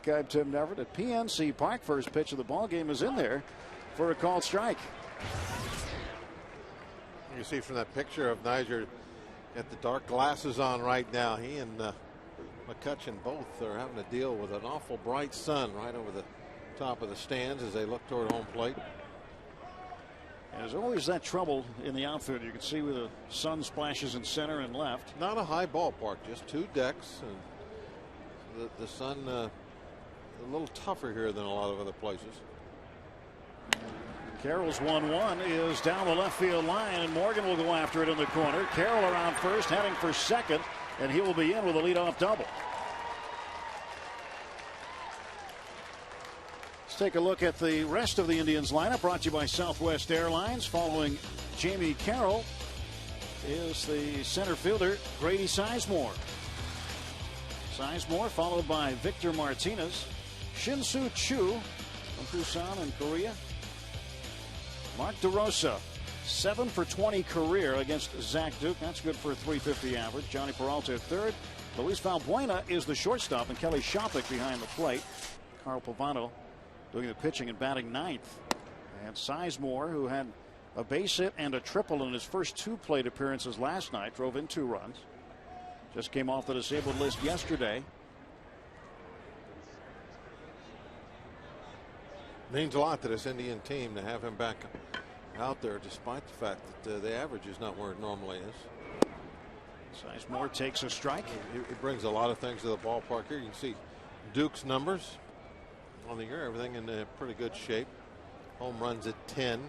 Duke. I'm Tim Neverett at PNC Park. First pitch of the ball game is in there for a called strike. You see from that picture of Niger got the dark glasses on right now. He and McCutcheon both are having to deal with an awful bright sun right over the top of the stands as they look toward home plate. And there's always that trouble in the outfield. You can see where the sun splashes in center and left. Not a high ballpark, just two decks, and the sun a little tougher here than a lot of other places. Carroll's 1-1 is down the left field line, and Morgan will go after it in the corner. Carroll around first, heading for second, and he will be in with a leadoff double. Let's take a look at the rest of the Indians lineup, brought to you by Southwest Airlines. Following Jamie Carroll is the center fielder Grady Sizemore. Sizemore followed by Victor Martinez, Shin-Soo Choo from Busan in Korea, Mark DeRosa, 7 for 20 career against Zach Duke. That's good for a .350 average. Johnny Peralta at third. Luis Valbuena is the shortstop, and Kelly Shopik behind the plate. Carl Pavano doing the pitching and batting ninth. And Sizemore, who had a base hit and a triple in his first two plate appearances last night, drove in 2 runs. Just came off the disabled list yesterday. Means a lot to this Indian team to have him back out there, despite the fact that the average is not where it normally is. Sizemore takes a strike. He brings a lot of things to the ballpark here. You can see Duke's numbers on the year, everything in pretty good shape. Home runs at 10.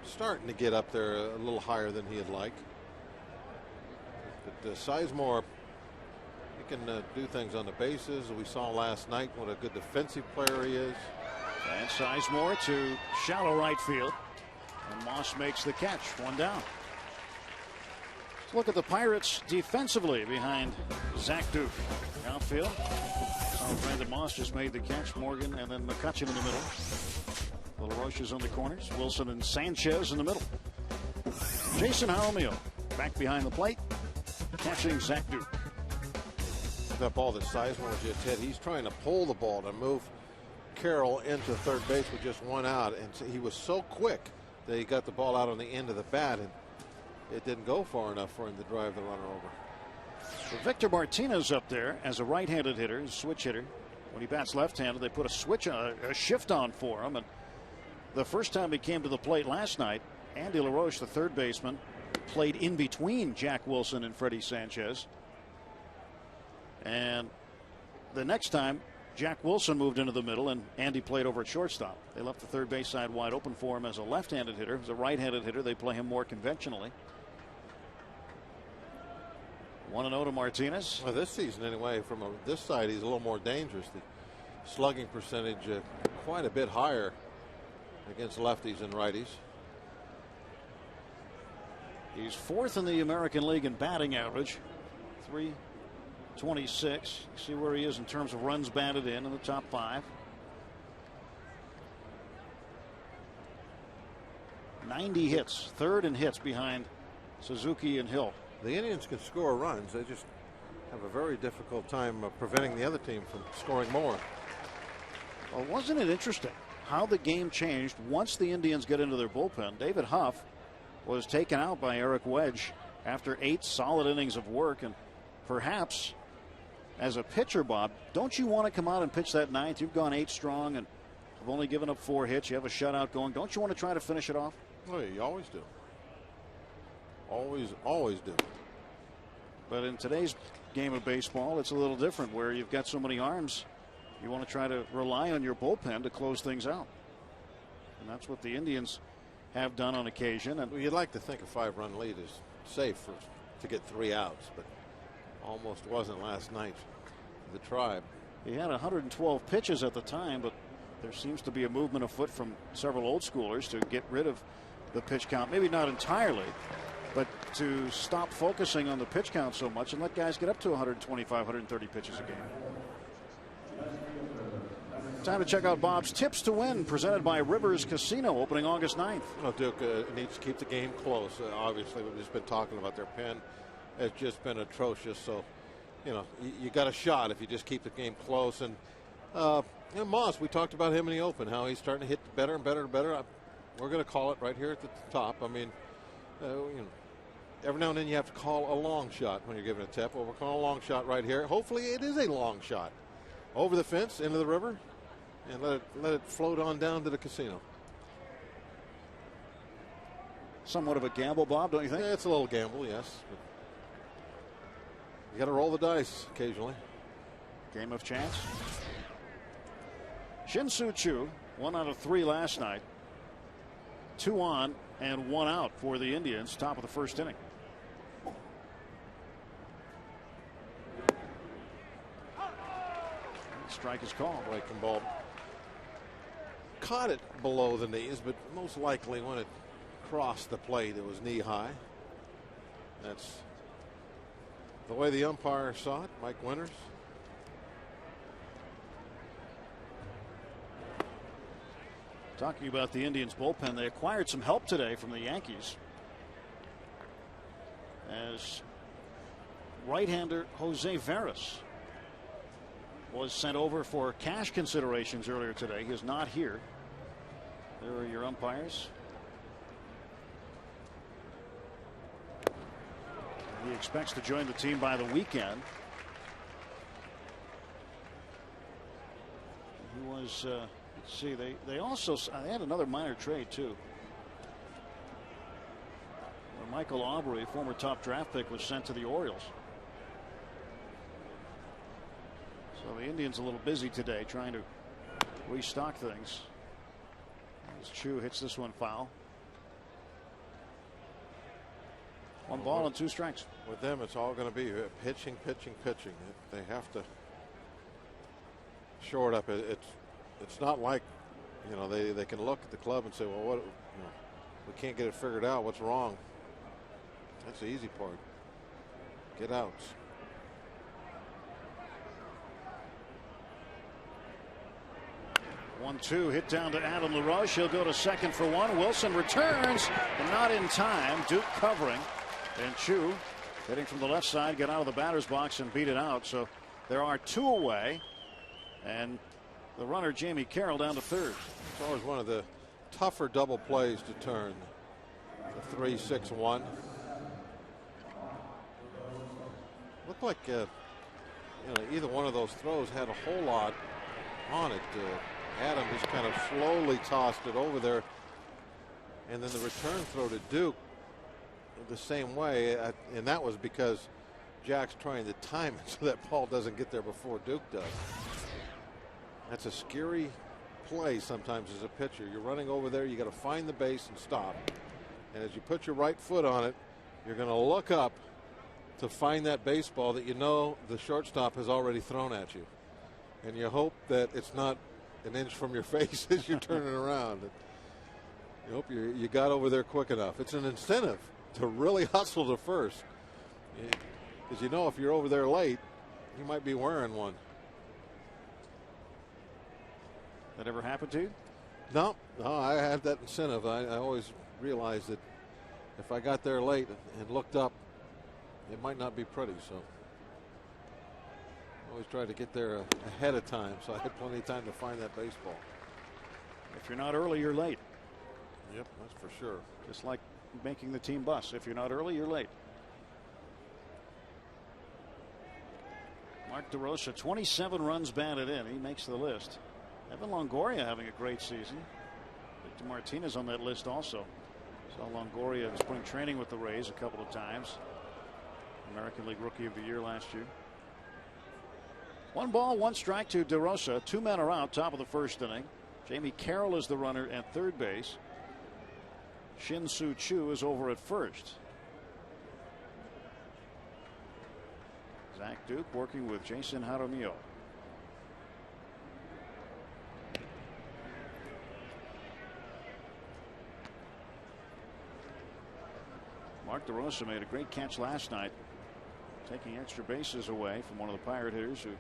Starting to get up there a little higher than he'd like. But Sizemore, he can do things on the bases. We saw last night what a good defensive player he is. And Sizemore to shallow right field. And Moss makes the catch. 1 down. Let's look at the Pirates defensively behind Zach Duke. Outfield. Brandon Moss just made the catch. Morgan and then McCutcheon in the middle. Little Roches on the corners. Wilson and Sanchez in the middle. Jason Jaramillo back behind the plate, catching Zach Duke. That ball that Sizemore just hit, he's trying to pull the ball to move Carroll into third base with just 1 out, and he was so quick that he got the ball out on the end of the bat, and it didn't go far enough for him to drive the runner over. So Victor Martinez up there as a right-handed hitter, a switch hitter. When he bats left-handed, they put a shift on for him. And the first time he came to the plate last night, Andy LaRoche, the third baseman, played in between Jack Wilson and Freddie Sanchez. And the next time, Jack Wilson moved into the middle and Andy played over at shortstop. They left the third base side wide open for him as a left-handed hitter. As a right-handed hitter, they play him more conventionally. 1-0 to Martinez. Well, this season anyway, from this side, he's a little more dangerous. The slugging percentage quite a bit higher against lefties and righties. He's 4th in the American League in batting average, .326. You see where he is in terms of runs batted in the top 5. 90 hits, 3rd in hits behind Suzuki and Hill. The Indians can score runs. They just have a very difficult time preventing the other team from scoring more. Well, wasn't it interesting how the game changed once the Indians get into their bullpen? David Huff was taken out by Eric Wedge after 8 solid innings of work, and perhaps as a pitcher, Bob, don't you want to come out and pitch that 9th? You've gone 8 strong and have only given up 4 hits. You have a shutout going. Don't you want to try to finish it off? Oh, yeah, you always do. Always do. But in today's game of baseball, it's a little different where you've got so many arms. You want to try to rely on your bullpen to close things out. And that's what the Indians have done on occasion. And well, you'd like to think a 5-run lead is safe to get 3 outs, but almost wasn't last night for the Tribe. He had 112 pitches at the time, but there seems to be a movement afoot from several old schoolers to get rid of the pitch count. Maybe not entirely, but to stop focusing on the pitch count so much and let guys get up to 125, 130 pitches a game. Time to check out Bob's tips to win, presented by Rivers Casino, opening August 9th. Well, Duke needs to keep the game close. Obviously, we've just been talking about their pen has just been atrocious. So you know, you got a shot if you just keep the game close. And Moss, we talked about him in the Open, how he's starting to hit better and better and better. We're going to call it right here at the top. I mean, you know, every now and then you have to call a long shot when you're giving a tip. Well, we're calling a long shot right here. Hopefully it is a long shot. Over the fence, into the river, and let it float on down to the casino. Somewhat of a gamble, Bob, don't you think? Yeah, it's a little gamble, yes. But you got to roll the dice occasionally. Game of chance. Shin-Soo Choo, 1 out of 3 last night. 2 on and 1 out for the Indians, top of the first inning. Strike is called. Breaking ball. Caught it below the knees, but most likely when it crossed the plate, it was knee high. That's the way the umpire saw it, Mike Winters. Talking about the Indians bullpen, they acquired some help today from the Yankees, as right-hander Jose Veras was sent over for cash considerations earlier today. He is not here. There are your umpires. He expects to join the team by the weekend. He was, let's see, they also they had another minor trade too. Michael Aubrey, former top draft pick, was sent to the Orioles. So the Indians a little busy today trying to restock things. As Choo hits this one foul. 1 ball and 2 strikes. With them, it's all going to be pitching, pitching, pitching. They have to shore it up. It's not like, you know, they can look at the club and say, well, what, you know, we can't get it figured out. What's wrong? That's the easy part. Get outs. One-two hit down to Adam LaRoche. He'll go to second for 1. Wilson returns, but not in time. Duke covering, and Choo hitting from the left side, got out of the batter's box and beat it out. So there are 2 away, and the runner Jamie Carroll down to third. It's always one of the tougher double plays to turn. The 3-6-1. Looked like you know, either one of those throws had a whole lot on it. Adam just kind of slowly tossed it over there, and then the return throw to Duke the same way, and that was because Jack's trying to time it so that ball doesn't get there before Duke does. That's a scary play sometimes as a pitcher. You're running over there, you got to find the base and stop, and as you put your right foot on it, you're going to look up to find that baseball that you know the shortstop has already thrown at you, and you hope that it's not an inch from your face as you're turning around. You hope you got over there quick enough. It's an incentive to really hustle to first, because you know if you're over there late, you might be wearing one. That ever happened to you? No, I had that incentive. I always realized that if I got there late and looked up, it might not be pretty. So I always tried to get there ahead of time, so I had plenty of time to find that baseball. If you're not early, you're late. Yep, that's for sure. Just like making the team bus. If you're not early, you're late. Mark DeRosa, 27 runs batted in. He makes the list. Evan Longoria having a great season. Victor Martinez on that list also. Saw Longoria in spring training with the Rays a couple of times. American League Rookie of the Year last year. 1 ball, 1 strike to DeRosa. 2 men are out, top of the first inning. Jamie Carroll is the runner at third base. Shin-Soo Choo is over at first. Zach Duke working with Jason Jaramillo. Mark DeRosa made a great catch last night, taking extra bases away from one of the Pirate hitters who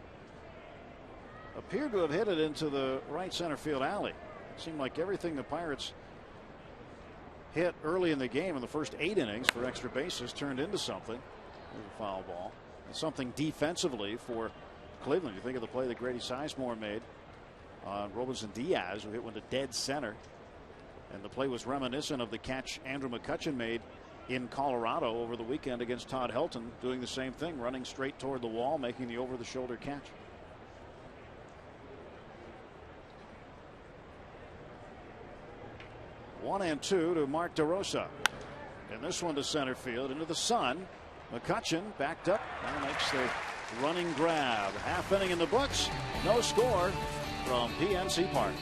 appeared to have hit it into the right center field alley. It seemed like everything the Pirates hit early in the game in the first 8 innings for extra bases turned into something. There's a foul ball. something defensively for Cleveland. You think of the play that Grady Sizemore made on Robinson Diaz, who hit one to dead center. And the play was reminiscent of the catch Andrew McCutchen made in Colorado over the weekend against Todd Helton, doing the same thing, running straight toward the wall, making the over-the-shoulder catch. 1-2 to Mark DeRosa. And this one to center field into the sun. McCutchen backed up and makes the running grab. Half inning in the books. No score from PNC Park.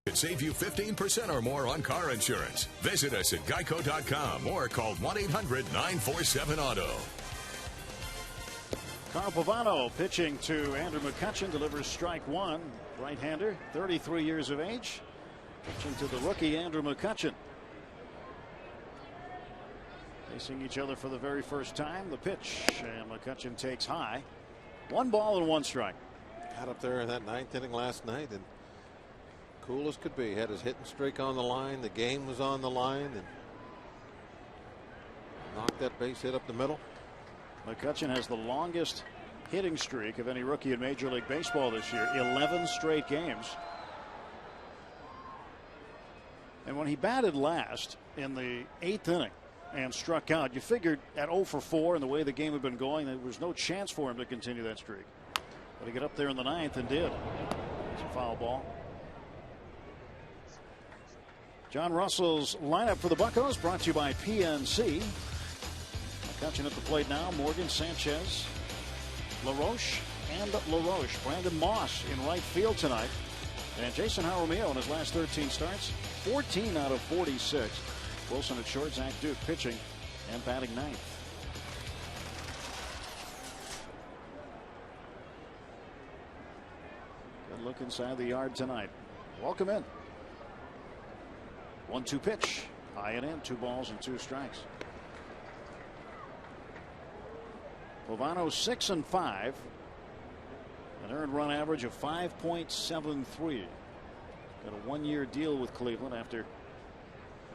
Could save you 15% or more on car insurance. Visit us at geico.com or call 1-800-947-AUTO. Carl Pavano pitching to Andrew McCutchen, delivers strike one. Right-hander, 33 years of age, pitching to the rookie Andrew McCutchen. Facing each other for the very first time. The pitch, and McCutchen takes high. 1 ball and 1 strike. Got up there in that 9th inning last night and cool as could be. Had his hitting streak on the line. The game was on the line, and knocked that base hit up the middle. McCutchen has the longest hitting streak of any rookie in Major League Baseball this year. 11 straight games. And when he batted last in the 8th inning and struck out, you figured at 0 for 4 and the way the game had been going, there was no chance for him to continue that streak. But he got up there in the 9th and did. It's a foul ball. John Russell's lineup for the Buccos brought to you by PNC. McCutchen at the plate now. Morgan, Sanchez, LaRoche, and LaRoche. Brandon Moss in right field tonight. And Jason Jaramillo in his last 13 starts, 14 out of 46. Wilson at short, Zach Duke pitching and batting 9th. Good look inside the yard tonight. Welcome in. 1-2 pitch. High and in. 2 balls and 2 strikes. Pavano 6-5. An earned run average of 5.73. Got a 1-year deal with Cleveland after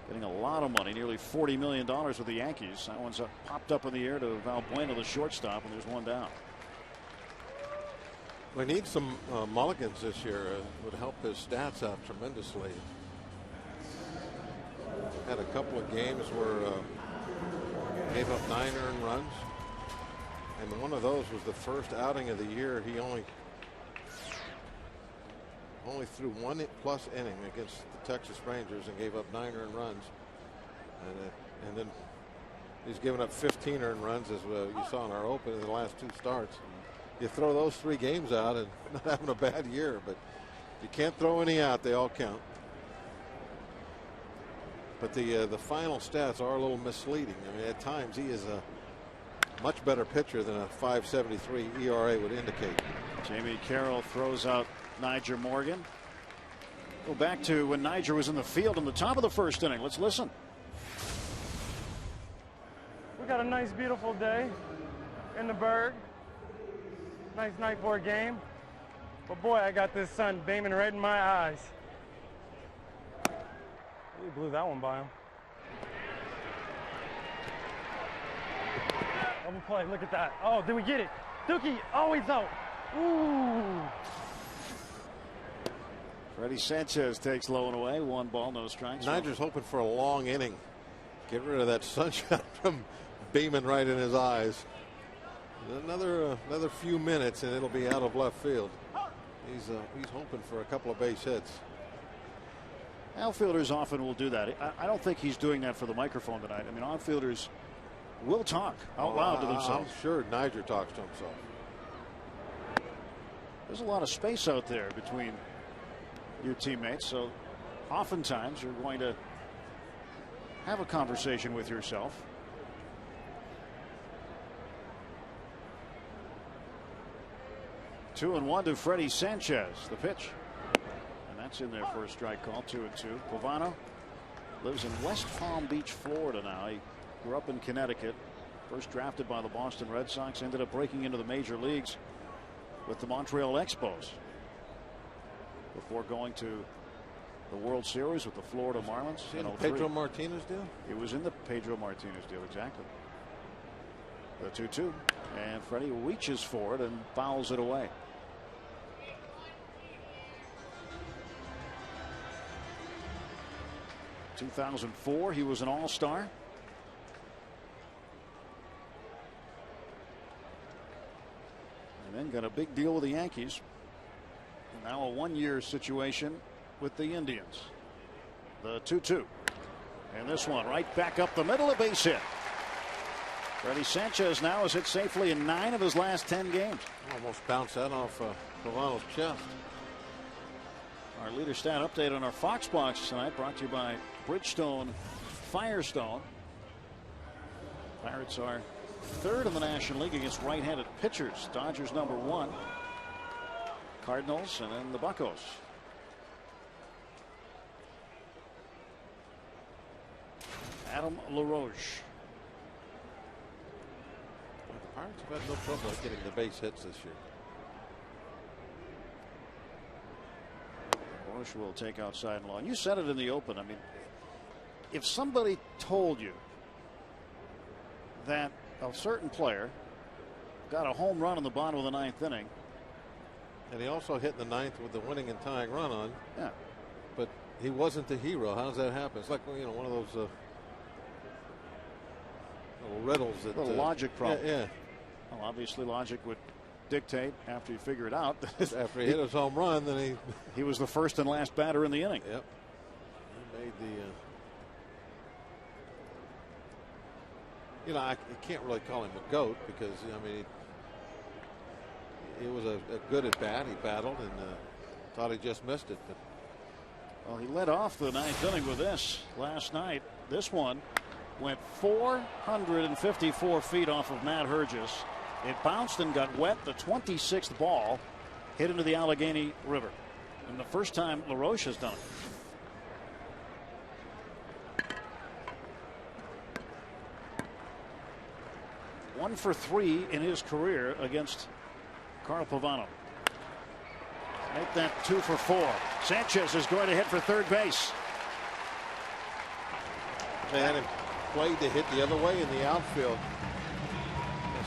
getting a lot of money, nearly $40 million with the Yankees. That one's popped up in the air to Valbuena, the shortstop, and there's 1 down. We need some mulligans this year. Would help his stats out tremendously. Had a couple of games where gave up 9 earned runs, and one of those was the first outing of the year. He only threw 1+ inning against the Texas Rangers and gave up 9 earned runs, and then He's given up 15 earned runs, as you saw in our open in the last 2 starts. You throw those 3 games out and not having a bad year, but you can't throw any out. They all count. But the final stats are a little misleading. I mean, at times he is a much better pitcher than a 5.73 ERA would indicate. Jamie Carroll throws out Nyjer Morgan. Go back to when Nyjer was in the field in the top of the first inning. Let's listen. We got a nice, beautiful day in the Berg. Nice night for a game. But boy, I got this sun beaming right in my eyes. We blew that one by him. Double play, look at that. Oh, did we get it? Dookie, oh, he's out. Ooh. Freddie Sanchez takes low and away. 1 ball, no strikes. Nyjer's hoping for a long inning. Get rid of that sunshine from beaming right in his eyes. Another few minutes and it'll be out of left field. He's hoping for a couple of base hits. Outfielders often will do that. I don't think he's doing that for the microphone tonight. I mean, outfielders will talk out loud to themselves. I'm sure Nyjer talks to himself. There's a lot of space out there between your teammates, so oftentimes you're going to have a conversation with yourself. Two and one to Freddie Sanchez. The pitch. And that's in there for a strike call. 2-2. Pavano lives in West Palm Beach, Florida now. He grew up in Connecticut. First drafted by the Boston Red Sox. Ended up breaking into the major leagues with the Montreal Expos before going to the World Series with the Florida Marlins. In the Pedro Martinez deal? It was in the Pedro Martinez deal, exactly. The 2-2. And Freddie reaches for it and fouls it away. In 2004, he was an all-star. And then got a big deal with the Yankees. And now a one-year situation with the Indians. The 2-2. And this one right back up the middle, a base hit. Freddie Sanchez now has hit safely in 9 of his last 10 games. Almost bounced that off Pavano's chest. Our leader stat update on our Fox Box tonight, brought to you by Bridgestone Firestone. Pirates are 3rd in the National League against right-handed pitchers. Dodgers number 1. Cardinals, and then the Buccos. Adam LaRoche. The Pirates have had no trouble getting the base hits this year. LaRoche will take outside and long. You said it in the open. I mean, if somebody told you that a certain player got a home run in the bottom of the 9th inning. And he also hit in the 9th with the winning and tying run on. Yeah. But he wasn't the hero. How does that happen? It's like, you know, one of those little riddles. That, little logic problem. Yeah. Well, obviously logic would dictate after you figure it out. After he hit his home run, then he was the first and last batter in the inning. Yep. He made the. You know, I can't really call him a GOAT because, I mean, it was a good at bat. He battled and thought he just missed it. But well, he led off the 9th inning with this last night. This one went 454 feet off of Matt Herges. It bounced and got wet. The 26th ball hit into the Allegheny River. And the first time LaRoche has done it. One for 3 in his career against Carl Pavano. Make that 2 for 4. Sanchez is going to hit for third base. They had him played to hit the other way in the outfield.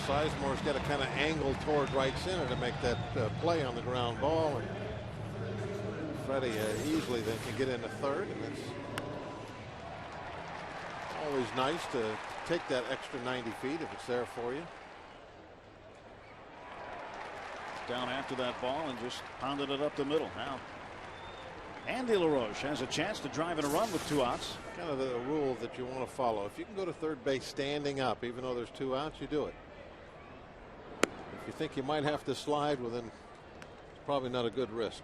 Sizemore's got to kind of angle toward right center to make that play on the ground ball. And Freddie easily then can get into third, and it's always nice to take that extra 90 feet if it's there for you. Down after that ball and just pounded it up the middle. Now Andy LaRoche has a chance to drive in a run with 2 outs. Kind of the rule that you want to follow. If you can go to third base standing up, even though there's 2 outs, you do it. If you think you might have to slide, well, then it's probably not a good risk.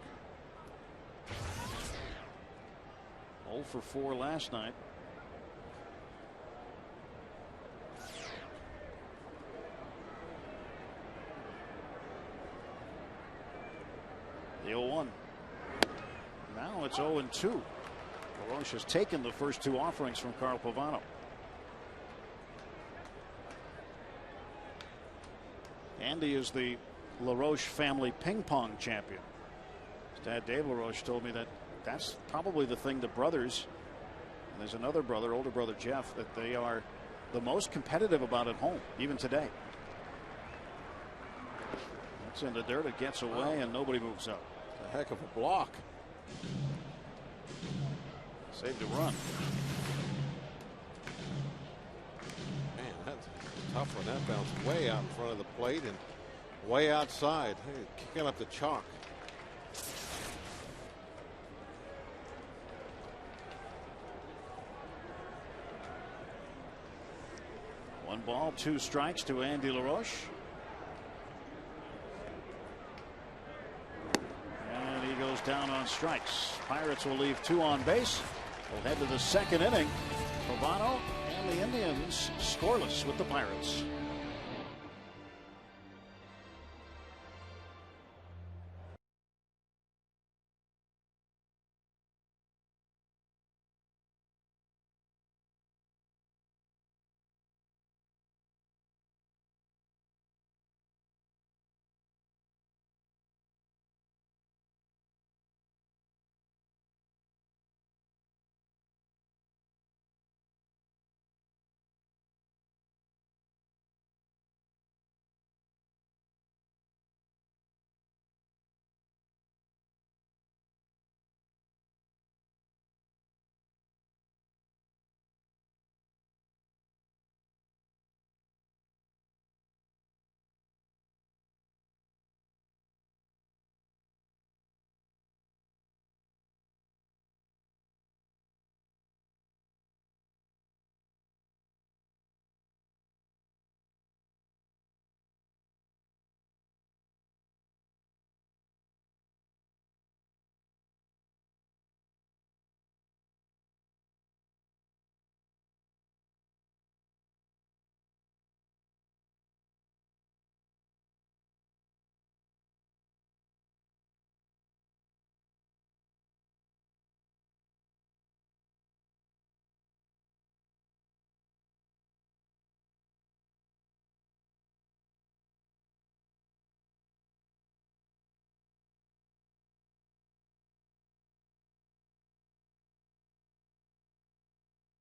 0 for 4 last night. The 0-1. Now it's 0-2. LaRoche has taken the first 2 offerings from Carl Pavano. Andy is the LaRoche family ping pong champion. His dad, Dave LaRoche, told me that that's probably the thing the brothers, and there's another brother, older brother Jeff, that they are the most competitive about at home, even today. That's in the dirt. It gets away, and nobody moves up. It's a heck of a block. Saved a run. Man, that's a tough one. That bounced way out in front of the plate and way outside. Hey, kicking up the chalk. One ball, 2 strikes to Andy LaRoche. And he goes down on strikes. Pirates will leave 2 on base. We'll head to the 2nd inning. Pavano and the Indians scoreless with the Pirates.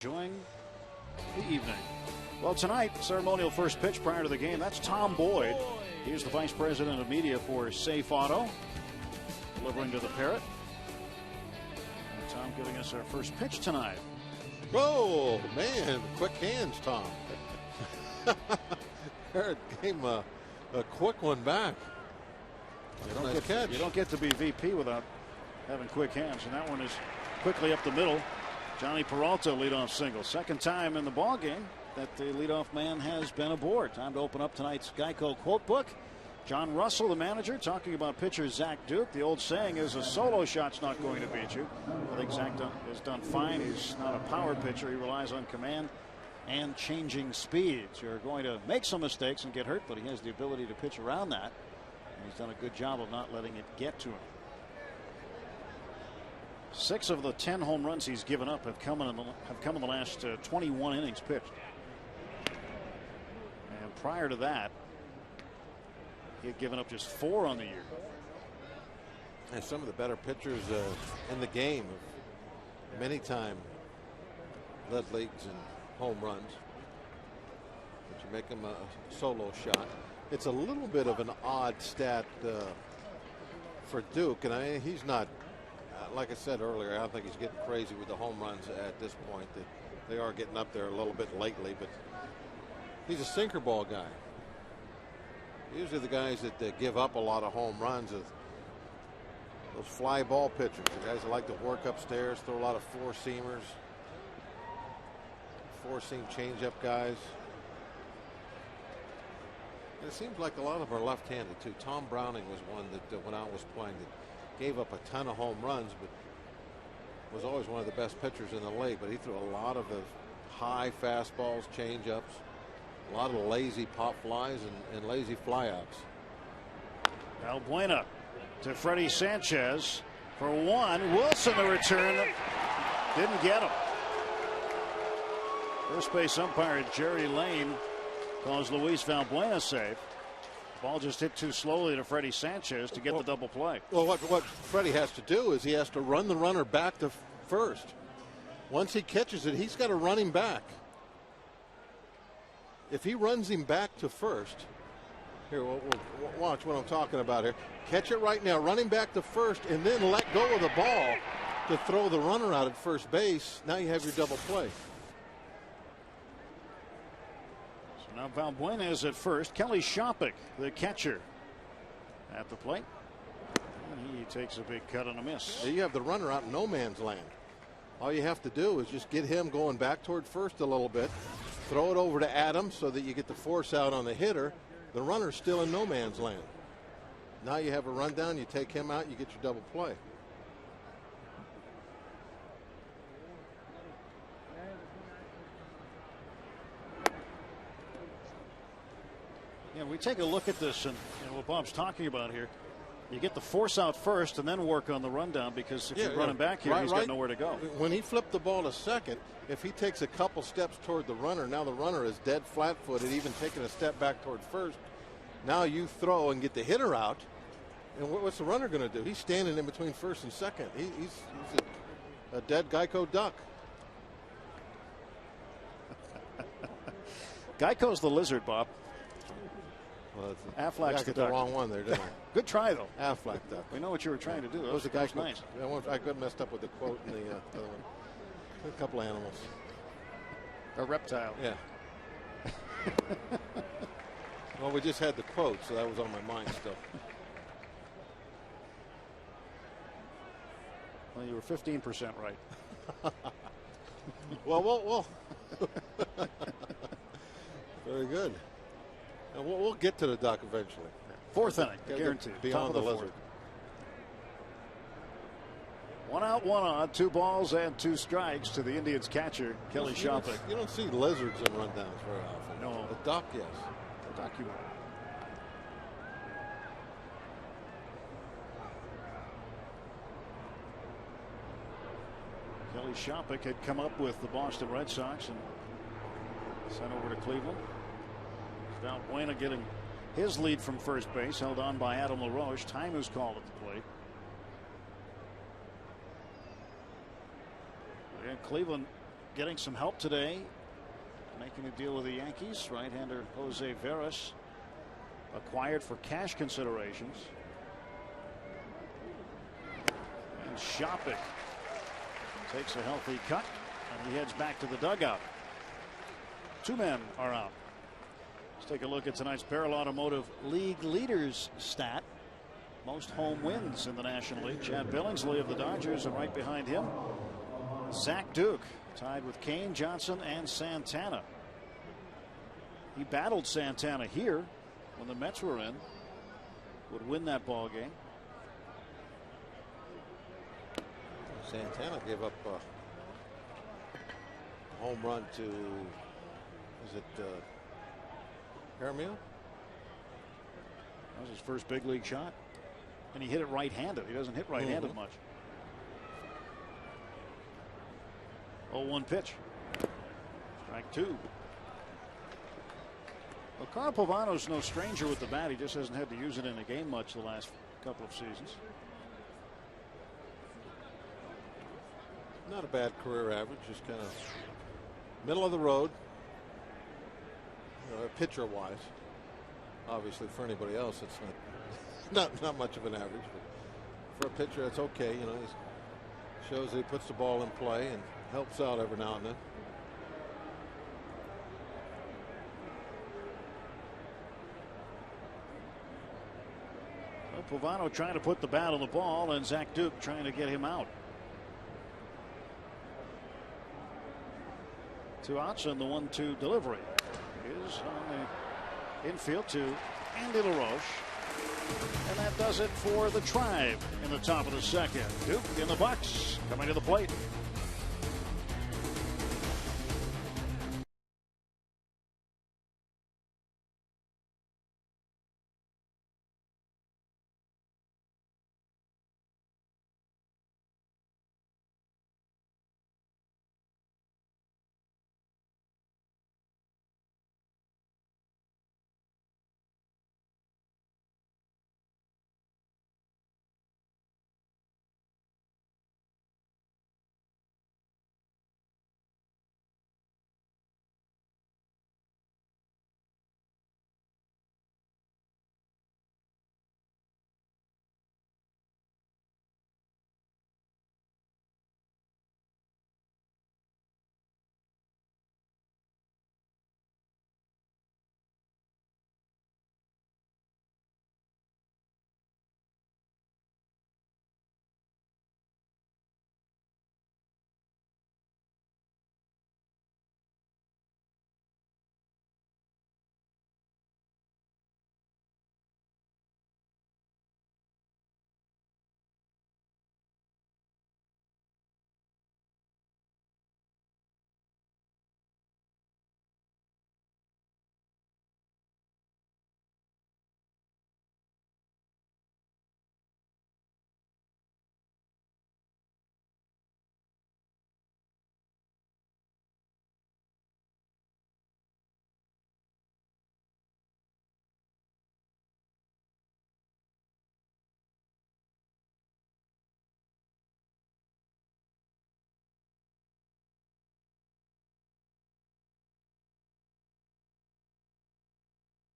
Enjoying the evening. Well, tonight, ceremonial first pitch prior to the game. That's Tom Boyd. He's the vice president of media for Safe Auto, delivering to the Parrot. And Tom giving us our first pitch tonight. Oh, man, quick hands, Tom. Parrot gave him a quick one back. You don't get to be VP without having quick hands, and that one is quickly up the middle. Johnny Peralta leadoff single. 2nd time in the ball game that the leadoff man has been aboard. Time to open up tonight's Geico quote book. John Russell, the manager, talking about pitcher Zach Duke. The old saying is a solo shot's not going to beat you. I think Zach has done fine. He's not a power pitcher. He relies on command and changing speeds. You're going to make some mistakes and get hurt, but he has the ability to pitch around that. And he's done a good job of not letting it get to him. 6 of the 10 home runs he's given up have come in the last 21 innings pitched. And prior to that, he had given up just 4 on the year. And some of the better pitchers in the game have many times led leagues in home runs. But you make him a solo shot. It's a little bit of an odd stat for Duke, and he's not. Like I said earlier, I don't think he's getting crazy with the home runs at this point. They are getting up there a little bit lately, but he's a sinker ball guy. Usually the guys that give up a lot of home runs are Those fly ball pitchers, the guys that like to work upstairs, throw a lot of four-seamers, four-seam changeup guys. And it seems like a lot of them are left-handed too. Tom Browning was one that when I was playing that gave up a ton of home runs, but was always one of the best pitchers in the league. But he threw a lot of the high fastballs, changeups, a lot of the lazy pop flies and lazy flyouts. Valbuena to Freddie Sanchez for one. Wilson the return. Didn't get him. First base umpire Jerry Lane calls Luis Valbuena safe. Ball just hit too slowly to Freddie Sanchez to get the double play. Well, what Freddie has to do is he has to run the runner back to first. Once he catches it, he's got to run him back. If he runs him back to first, here, we'll watch what I'm talking about here. Catch it right now, run him back to first, and then let go of the ball to throw the runner out at first base. Now you have your double play. Now Valbuena is at first. Kelly Shopik, the catcher, at the plate. And he takes a big cut and a miss. Now you have the runner out in no man's land. All you have to do is just get him going back toward first a little bit. Throw it over to Adams so that you get the force out on the hitter. The runner's still in no man's land. Now you have a rundown. You take him out. You get your double play. Yeah, we take a look at this and what Bob's talking about here. You get the force out first and then work on the rundown, because if you run him back here, he's got nowhere to go. When he flipped the ball to second, if he takes a couple steps toward the runner, now the runner is dead flat-footed, even taking a step back toward first. Now you throw and get the hitter out. And what's the runner going to do? He's standing in between first and second. He's a dead Geico duck. Geico's the lizard, Bob. Well, Affleck's the wrong one there, didn't I? Good try, though. Affleck duck. We know what you were trying to do. That was a Geico. Nice. I got messed up with the quote in the other one. A couple animals. A reptile. Yeah. Well, we just had the quote, so that was on my mind still. Well, you were 15% right. Well. Very good. And we'll get to the duck eventually. Fourth inning, guaranteed. Beyond the lizard. 1 out, 1 on, 2 balls and 2 strikes to the Indians catcher, Kelly Shopik. You don't see lizards in rundowns very often. No. A duck, yes. A duck, you will. Kelly Shopik had come up with the Boston Red Sox and sent over to Cleveland. Valbuena getting his lead from first base, held on by Adam LaRoche. Time is called at the plate. And Cleveland getting some help today, making a deal with the Yankees. Right-hander Jose Veras acquired for cash considerations. And Shopik takes a healthy cut, and he heads back to the dugout. 2 men are out. Let's take a look at tonight's Barrel Automotive League leaders stat. Most home wins in the National League. Chad Billingsley of the Dodgers, and right behind him, Zach Duke, tied with Kane, Johnson, and Santana. He battled Santana here when the Mets were in. Would win that ball game. Santana gave up a home run to, is it Paramillo? That was his first big league shot. And he hit it right-handed. He doesn't hit right-handed much. 0-1 pitch. Strike 2. Well, Carl Pavano's no stranger with the bat. He just hasn't had to use it in a game much the last couple of seasons. Not a bad career average, just kind of middle of the road, pitcher wise. Obviously, for anybody else, it's not much of an average, but for a pitcher, that's okay. He shows that he puts the ball in play and helps out every now and then. Well, Pavano trying to put the bat on the ball, and Zach Duke trying to get him out. 2 outs, and the 1-2 delivery is on the infield to Andy LaRoche. And that does it for the Tribe in the top of the second. Duke in the box, coming to the plate.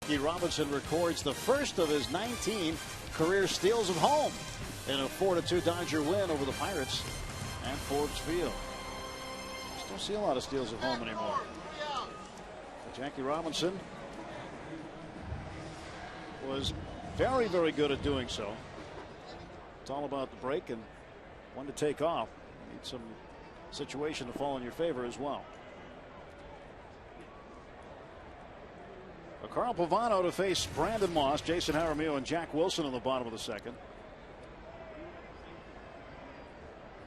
Jackie Robinson records the first of his 19 career steals of home in a 4-2 Dodger win over the Pirates at Forbes Field. Just don't see a lot of steals of home anymore. But Jackie Robinson was very, very good at doing so. It's all about the break and when to take off. You need some situation to fall in your favor as well. Carl Pavano to face Brandon Moss, Jason Jaramillo, and Jack Wilson in the bottom of the second.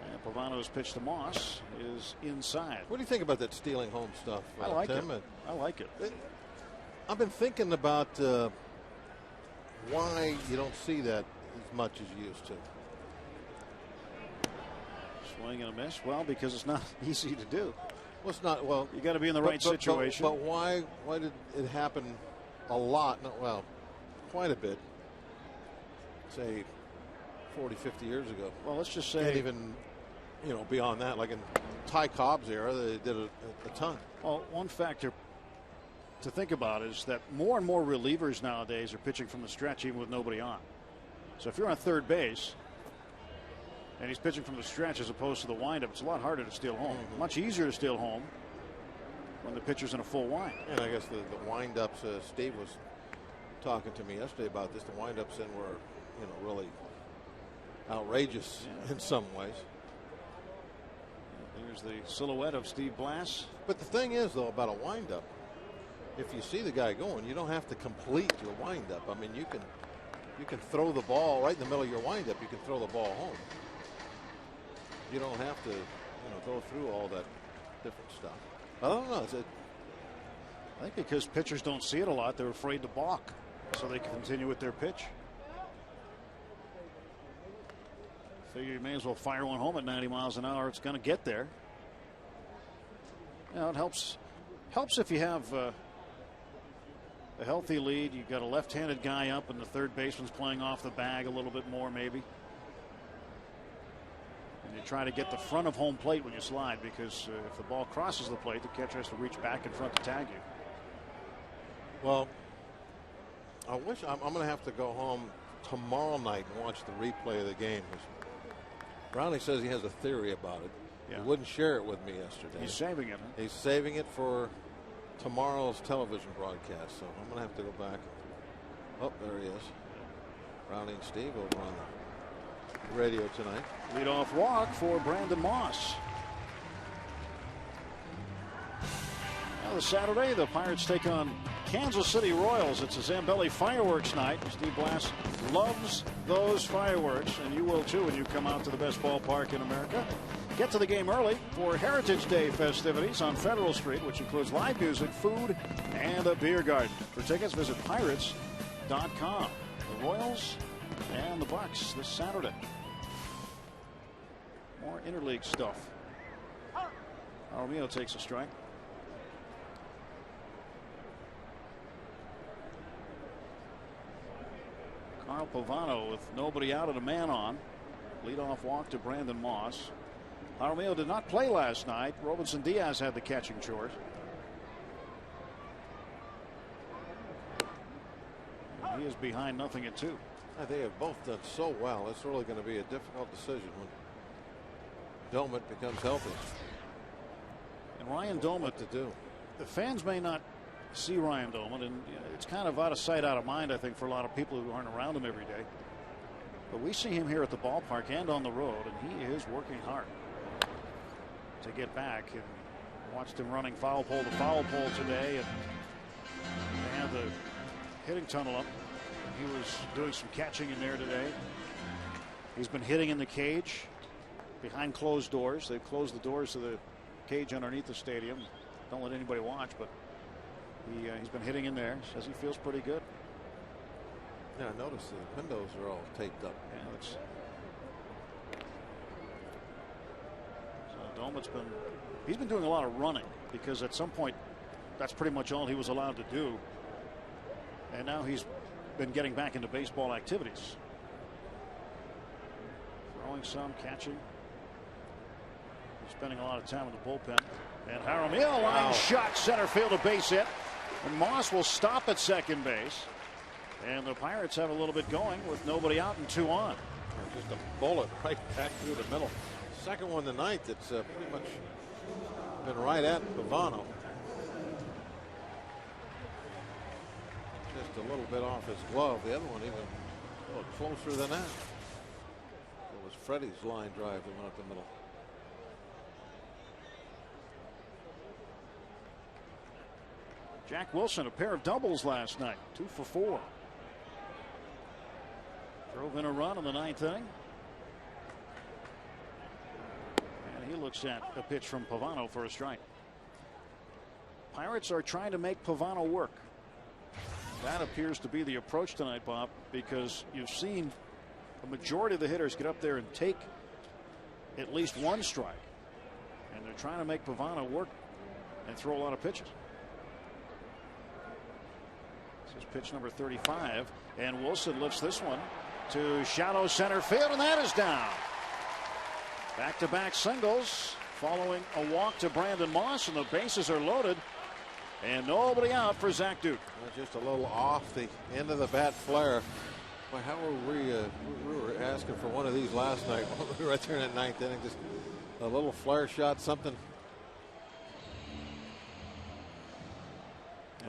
And Pavano's pitch to Moss is inside. What do you think about that stealing home stuff? I like Tim? it. I like it. I've been thinking about why you don't see that as much as you used to. Swing and a miss. Well, because it's not easy to do. Well, it's not. Well, you got to be in the right situation. But why did it happen a lot? No, well, quite a bit. Say 40, 50 years ago. Well, let's just say. And even, beyond that, like in Ty Cobb's era, they did a ton. Well, one factor to think about is that more and more relievers nowadays are pitching from the stretch, even with nobody on. So if you're on third base and he's pitching from the stretch as opposed to the windup, it's a lot harder to steal home. Mm-hmm. Much easier to steal home when the pitcher's in a full wind. And I guess the windups, Steve was talking to me yesterday about this. The windups then were, really outrageous in some ways. There's the silhouette of Steve Blass. But the thing is, though, about a windup, if you see the guy going, you don't have to complete your windup. I mean, you can throw the ball right in the middle of your windup. You can throw the ball home. You don't have to, go through all that different stuff. I don't know. I think because pitchers don't see it a lot, they're afraid to balk, so they can continue with their pitch. Figure you may as well fire one home at 90 miles an hour. It's going to get there. It helps if you have a healthy lead. You've got a left-handed guy up, and the third baseman's playing off the bag a little bit more, maybe. And you try to get the front of home plate when you slide, because if the ball crosses the plate, the catcher has to reach back in front to tag you. Well, I wish I'm going to have to go home tomorrow night and watch the replay of the game. Brownie says he has a theory about it. Yeah. He wouldn't share it with me yesterday. He's saving it. Huh? He's saving it for tomorrow's television broadcast. So I'm going to have to go back. Oh, there he is. Browning Steve over on the radio tonight. Leadoff walk for Brandon Moss. Now this Saturday, the Pirates take on Kansas City Royals. It's a Zambelli fireworks night. Steve Blass loves those fireworks, and you will too when you come out to the best ballpark in America. Get to the game early for Heritage Day festivities on Federal Street, which includes live music, food, and a beer garden. For tickets, visit pirates.com. The Royals and the Bucks this Saturday. More interleague stuff. Romeo takes a strike. Carl Pavano with nobody out and a man on. Leadoff walk to Brandon Moss. Romeo did not play last night. Robinson Diaz had the catching chores. And he is behind 0-2. They have both done so well. It's really going to be a difficult decision when Doumit becomes healthy. And Ryan Doumit, what to do. The fans may not see Ryan Doumit, and it's kind of out of sight, out of mind, I think, for a lot of people who aren't around him every day. But we see him here at the ballpark and on the road, and he is working hard to get back. And watched him running foul pole to foul pole today, and they have the hitting tunnel up. He was doing some catching in there today. He's been hitting in the cage behind closed doors. They've closed the doors to the cage underneath the stadium. Don't let anybody watch, but he's been hitting in there. Says he feels pretty good. Yeah, I noticed the windows are all taped up. Yeah, so Doumit's been doing a lot of running, because at some point that's pretty much all he was allowed to do. And now he's been getting back into baseball activities. Throwing some, catching. He's spending a lot of time in the bullpen. And Jaramillo line shot center field, a base hit. And Moss will stop at second base. And the Pirates have a little bit going with nobody out and 2 on. Just a bullet right back through the middle. Second one tonight that's pretty much been right at Pavano. Just a little bit off his glove. The other one even a little closer than that. It was Freddie's line drive that went up the middle. Jack Wilson, a pair of doubles last night, 2 for 4. Drove in a run in the 9th inning. And he looks at a pitch from Pavano for a strike. Pirates are trying to make Pavano work. That appears to be the approach tonight, Bob, because you've seen a majority of the hitters get up there and take at least one strike. And they're trying to make Pavano work and throw a lot of pitches. This is pitch number 35, and Wilson lifts this one to shallow center field, and that is down. Back-to-back singles following a walk to Brandon Moss, and the bases are loaded, and nobody out for Zach Duke. Just a little off the end of the bat flare. Boy, how were we were asking for one of these last night. We were right there in that 9th inning, just a little flare shot, something.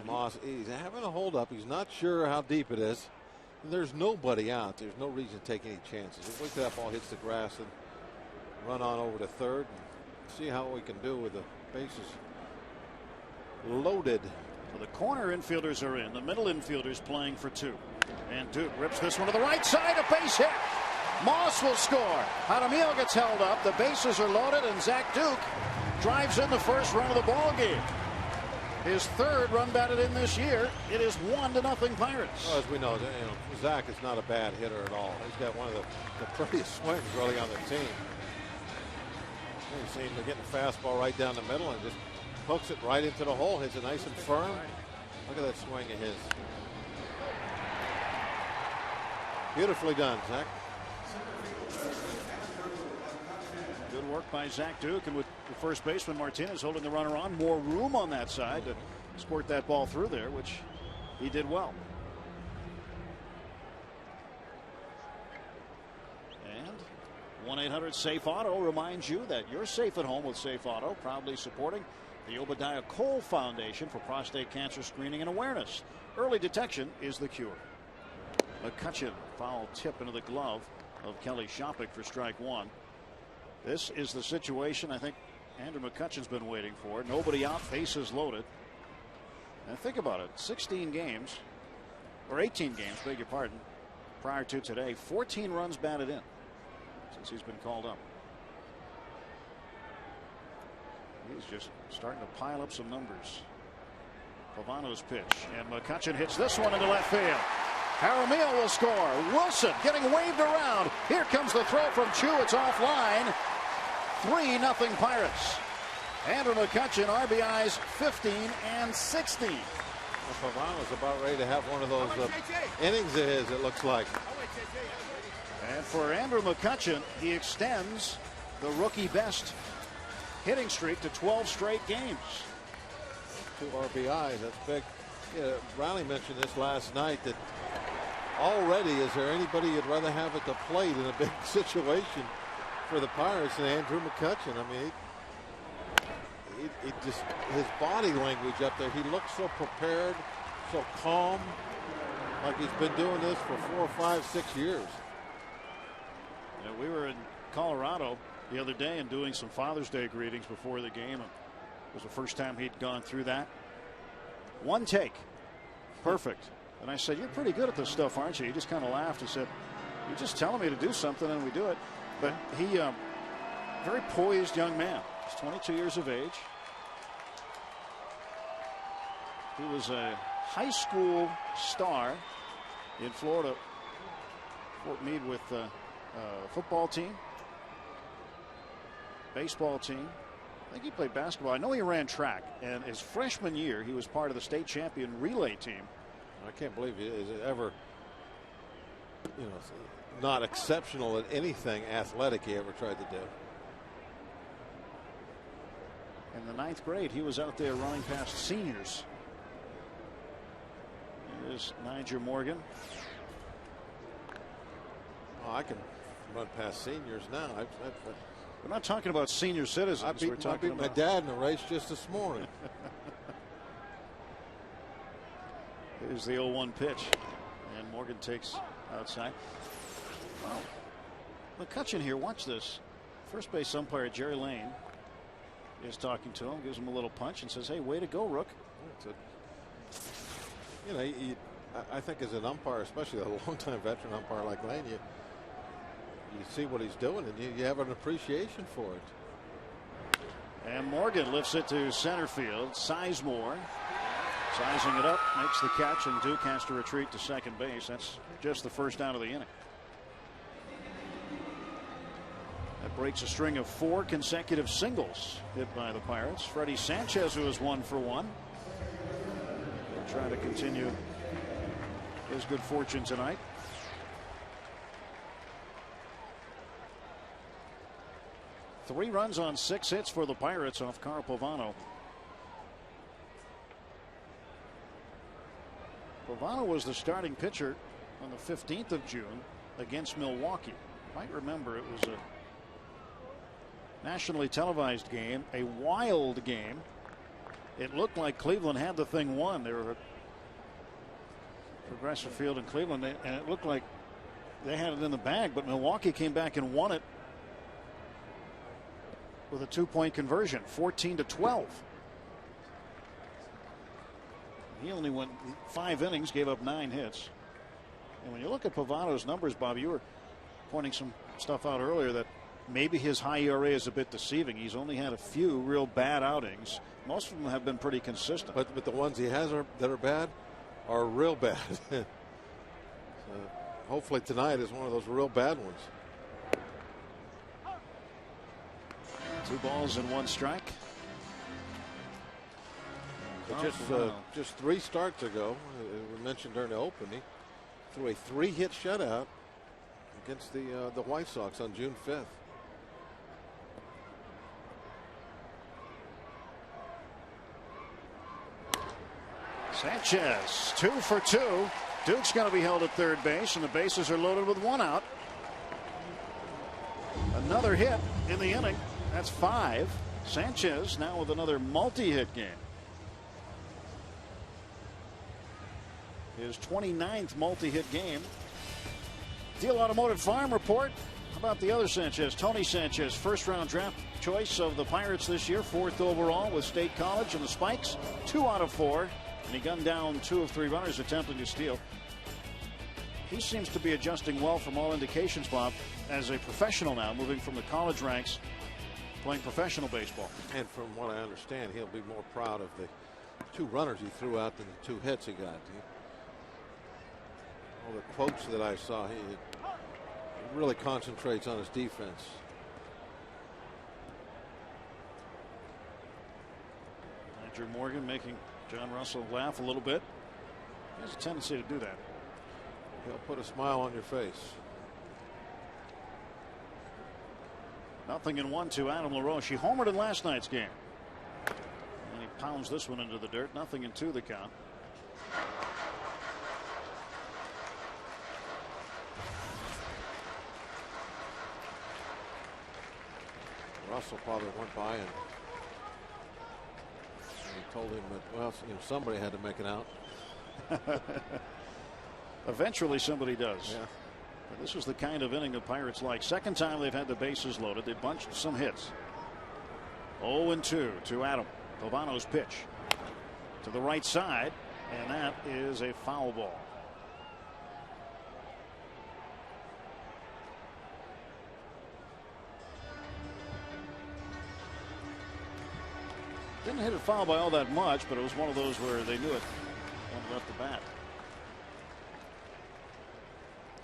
Moss, he's having a hold up. He's not sure how deep it is. There's nobody out. There's no reason to take any chances. Wait till that ball hits the grass and run on over to third and see how we can do with the bases loaded. So the corner infielders are in. The middle infielders playing for 2. And Duke rips this one to the right side. A base hit. Moss will score. Jaramillo gets held up. The bases are loaded, and Zach Duke drives in the first run of the ball game. His 3rd run batted in this year. It is 1-0 Pirates. Well, as we know, Zach is not a bad hitter at all. He's got one of the prettiest swings really on the team. You see him getting a fastball right down the middle and just hooks it right into the hole. Hits it nice and firm. Look at that swing of his. Beautifully done, Zach. Good work by Zach Duke, and with the first baseman Martinez holding the runner on, more room on that side to squirt that ball through there, which he did well. And 1-800-SAFE-AUTO reminds you that you're safe at home with Safe Auto, proudly supporting the Obadiah Cole Foundation for prostate cancer screening and awareness. Early detection is the cure. McCutchen, foul tip into the glove of Kelly Shopik for strike one. This is the situation I think Andrew McCutchen's been waiting for. Nobody out, bases loaded. And think about it, 16 games, or 18 games, beg your pardon, prior to today, 14 runs batted in since he's been called up. He's just starting to pile up some numbers. Pavano's pitch, and McCutchen hits this one into left field. Jaramillo will score. Wilson getting waved around. Here comes the throw from Chu. It's offline. 3-0 Pirates. Andrew McCutchen, RBIs 15 and 16. Well, Pavano's about ready to have one of those innings of his, it looks like. And for Andrew McCutchen, he extends the rookie best hitting streak to 12 straight games. 2 RBIs, that's big. Yeah, Riley mentioned this last night that already is there anybody you'd rather have at the plate in a big situation for the Pirates than Andrew McCutchen. I mean, he just, his body language up there, he looks so prepared, so calm, like he's been doing this for 4, 5, 6 years. You know, we were in Colorado the other day and doing some Father's Day greetings before the game. It was the first time he'd gone through that. One take, perfect. And I said, "You're pretty good at this stuff, aren't you?" He just kind of laughed and said, "You're just telling me to do something and we do it." But he, very poised young man. He's 22 years of age. He was a high school star in Florida, Fort Meade, with the football team, baseball team. I think he played basketball. I know he ran track, and his freshman year he was part of the state champion relay team. I can't believe he is ever, you know, not exceptional at anything athletic he ever tried to do. In the 9th grade, he was out there running past seniors. Here's Niger Morgan. Oh, I can run past seniors now. We're not talking about senior citizens. I beat my dad in a race just this morning. Here's the 0-1 pitch, and Morgan takes outside. Wow. McCutchen here, watch this. First base umpire Jerry Lane is talking to him, gives him a little punch and says, "Hey, way to go, Rook." You know, I think as an umpire, especially a longtime veteran umpire like Lane, you see what he's doing and you have an appreciation for it. And Morgan lifts it to center field. Sizemore sizing it up, makes the catch, and Duke has to retreat to second base. That's just the first out of the inning. That breaks a string of 4 consecutive singles hit by the Pirates. Freddie Sanchez, who is 1 for 1, will try to continue his good fortune tonight. Three runs on 6 hits for the Pirates off Carl Pavano. Pavano was the starting pitcher on the 15th of June against Milwaukee. You might remember it was a nationally televised game, a wild game. It looked like Cleveland had the thing won. They were at Progressive Field in Cleveland, and it looked like they had it in the bag, but Milwaukee came back and won it with a 2-point conversion, 14-12. He only went 5 innings, gave up 9 hits. And when you look at Pavano's numbers, Bob, you were pointing some stuff out earlier that maybe his high ERA is a bit deceiving. He's only had a few real bad outings. Most of them have been pretty consistent. But the ones he has that are bad are real bad. Hopefully tonight is one of those real bad ones. 2 balls and 1 strike. Just 3 starts ago, we mentioned during the open, he threw a 3-hit shutout against the White Sox on June 5th. Sanchez 2 for 2. Duke's going to be held at third base, and the bases are loaded with 1 out. Another hit in the inning. That's 5. Sanchez now with another multi-hit game. His 29th multi-hit game Deal Automotive Farm report. How about the other Sanchez? Tony Sanchez, first-round draft choice of the Pirates this year, 4th overall with State College and the Spikes, 2 out of 4, and he gunned down 2 of 3 runners attempting to steal. He seems to be adjusting well from all indications, Bob, as a professional now, moving from the college ranks, playing professional baseball. And from what I understand, he'll be more proud of the 2 runners he threw out than the 2 hits he got. All the quotes that I saw, he really concentrates on his defense. Andrew Morgan making John Russell laugh a little bit. He has a tendency to do that. He'll put a smile on your face. 0-1 to Adam LaRoche. He homered in last night's game. And he pounds this one into the dirt. 0-2 the count. Russell probably went by and he told him that, well, somebody had to make it out. Eventually somebody does. Yeah. But this was the kind of inning the Pirates like. Second time they've had the bases loaded. They bunched some hits. 0-2 to Adam. Pavano's pitch to the right side, and that is a foul ball. Didn't hit it foul by all that much, but it was one of those where they knew it when they left the bat.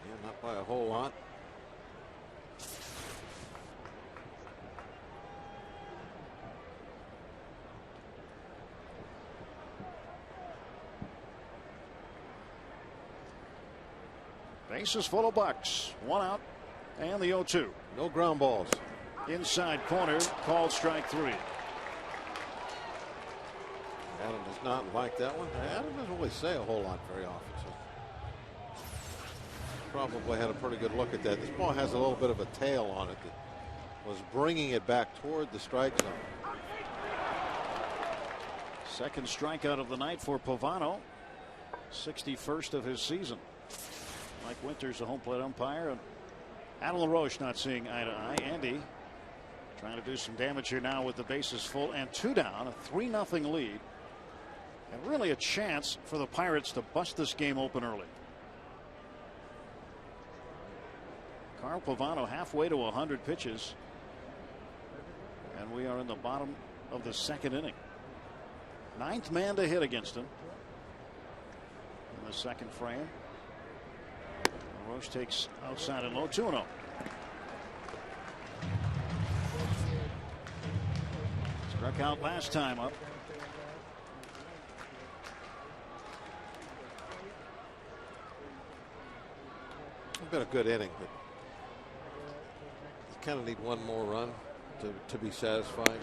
Yeah, not by a whole lot. Bases full of Bucks. 1 out, and the 0-2. No ground balls. Inside corner, called strike 3. Adam does not like that one. Adam doesn't really say a whole lot very often. So probably had a pretty good look at that. This ball has a little bit of a tail on it that was bringing it back toward the strike zone. Second strikeout of the night for Pavano. 61st of his season. Mike Winters, a home plate umpire, and Adam LaRoche not seeing eye to eye. Andy trying to do some damage here now with the bases full and 2 down, a 3-0 lead. And really a chance for the Pirates to bust this game open early. Carl Pavano halfway to 100 pitches. And we are in the bottom of the 2nd inning. 9th man to hit against him in the 2nd frame. LaRoche takes outside and low. 2-0. Struck out last time up. It's been a good inning, but you kind of need one more run to be satisfied.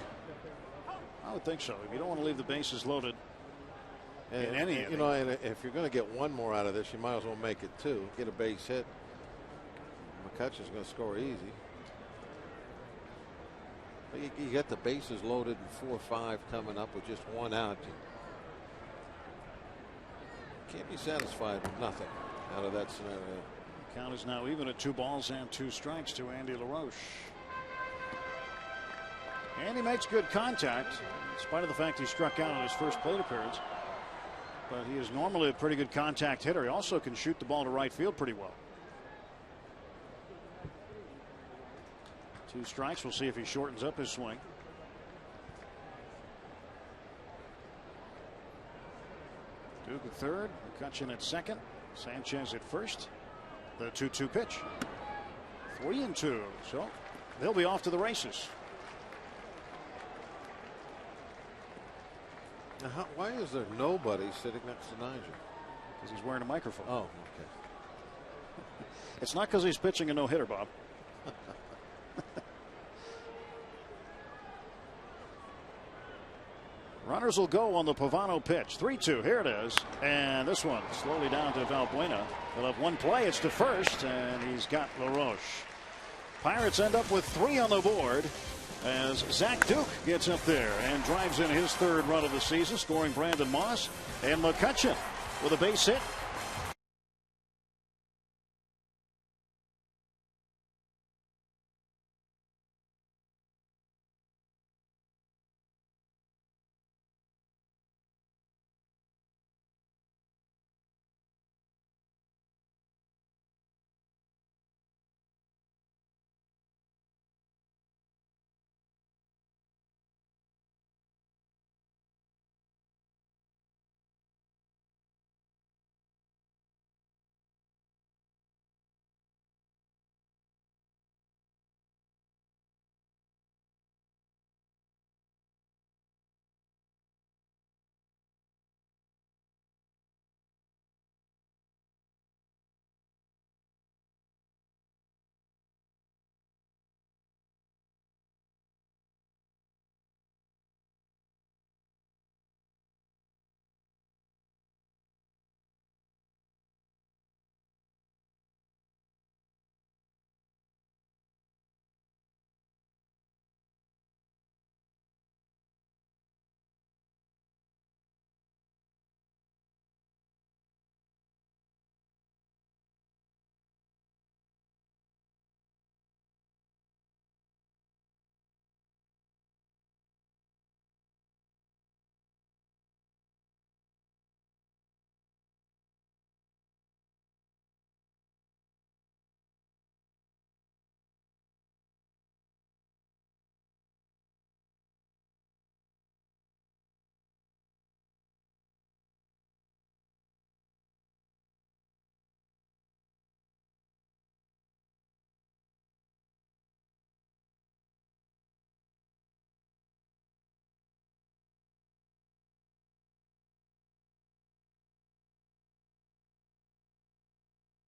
I would think so. If you don't want to leave the bases loaded in any inning. You know, and if you're going to get one more out of this, you might as well make it 2. Get a base hit. McCutcheon's going to score easy. But you get the bases loaded and 4-5 coming up with just 1 out. You can't be satisfied with nothing out of that scenario. Count is now even at 2 balls and 2 strikes to Andy LaRoche. Andy makes good contact in spite of the fact he struck out on his first plate appearance. But he is normally a pretty good contact hitter. He also can shoot the ball to right field pretty well. 2 strikes. We'll see if he shortens up his swing. Duke at third, McCutcheon at second, Sanchez at first. The 2-2 pitch. 3-2. So they'll be off to the races. Now, why is there nobody sitting next to Nigel? Because he's wearing a microphone. Oh, okay. It's not because he's pitching a no-hitter, Bob. Runners will go on the Pavano pitch. 3-2. Here it is. And this one slowly down to Valbuena. He'll have 1 play. It's to first. And he's got LaRoche. Pirates end up with 3 on the board as Zach Duke gets up there and drives in his 3rd run of the season, scoring Brandon Moss. And McCutcheon with a base hit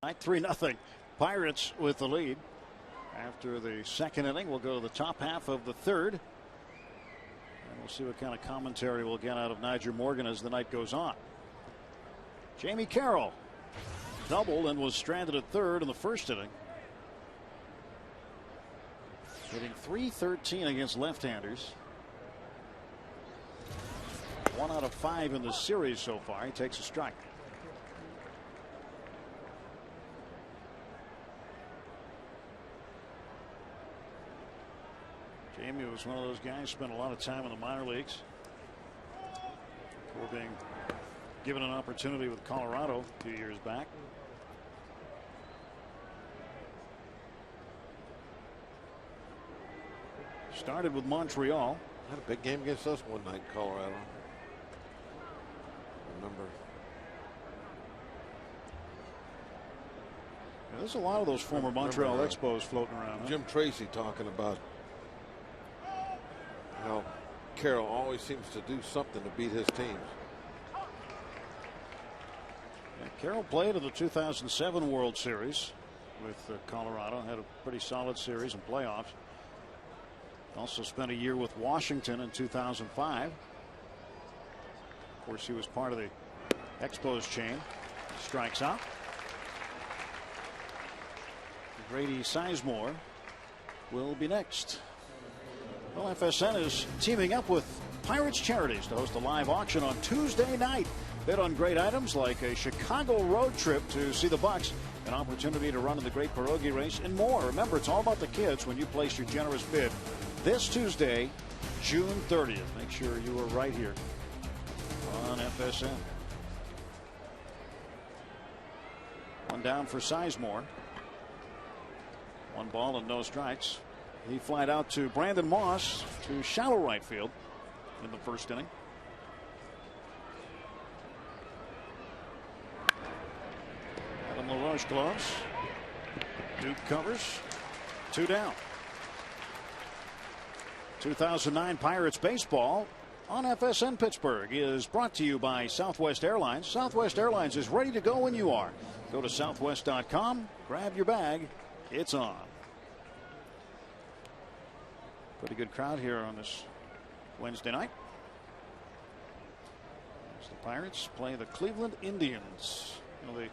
3-0. Pirates with the lead. After the second inning, we'll go to the top half of the third. And we'll see what kind of commentary we'll get out of Nyjer Morgan as the night goes on. Jamie Carroll doubled and was stranded at third in the first inning. Hitting .313 against left-handers. 1 out of 5 in the series so far. He takes a strike. Jamie was one of those guys, spent a lot of time in the minor leagues before being given an opportunity with Colorado a few years back. Started with Montreal. Had a big game against us one night in Colorado. Remember. Yeah, there's a lot of those former Montreal Expos floating around. Huh? Jim Tracy talking about how Carroll always seems to do something to beat his teams. Yeah, Carroll played in the 2007 World Series with Colorado. Had a pretty solid series and playoffs. Also spent a year with Washington in 2005. Of course, he was part of the Expos chain. Strikes out. Grady Sizemore will be next. Well, FSN is teaming up with Pirates Charities to host a live auction on Tuesday night. Bid on great items like a Chicago road trip to see the Bucks, an opportunity to run in the Great Pierogi Race, and more. Remember, it's all about the kids when you place your generous bid. This Tuesday, June 30th. Make sure you are right here on FSN. One down for Sizemore. 1 ball and no strikes. He flied out to Brandon Moss to shallow right field in the first inning. Adam LaRoche gloves. Duke covers. 2 down. 2009 Pirates baseball on FSN Pittsburgh is brought to you by Southwest Airlines. Southwest Airlines is ready to go when you are. Go to southwest.com, grab your bag. It's on. Pretty good crowd here on this Wednesday night. As the Pirates play the Cleveland Indians. You know, the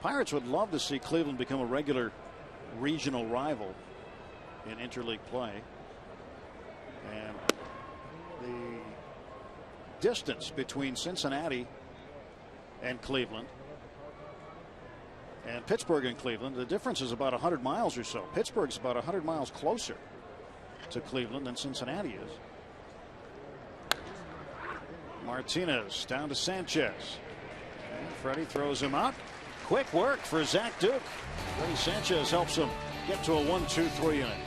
Pirates would love to see Cleveland become a regular regional rival in interleague play. And the distance between Cincinnati and Cleveland and Pittsburgh and Cleveland, the difference is about 100 miles or so. Pittsburgh's about 100 miles closer to Cleveland than Cincinnati is. Martinez down to Sanchez. And Freddie throws him out. Quick work for Zach Duke. Freddie Sanchez helps him get to a 1-2-3 inning.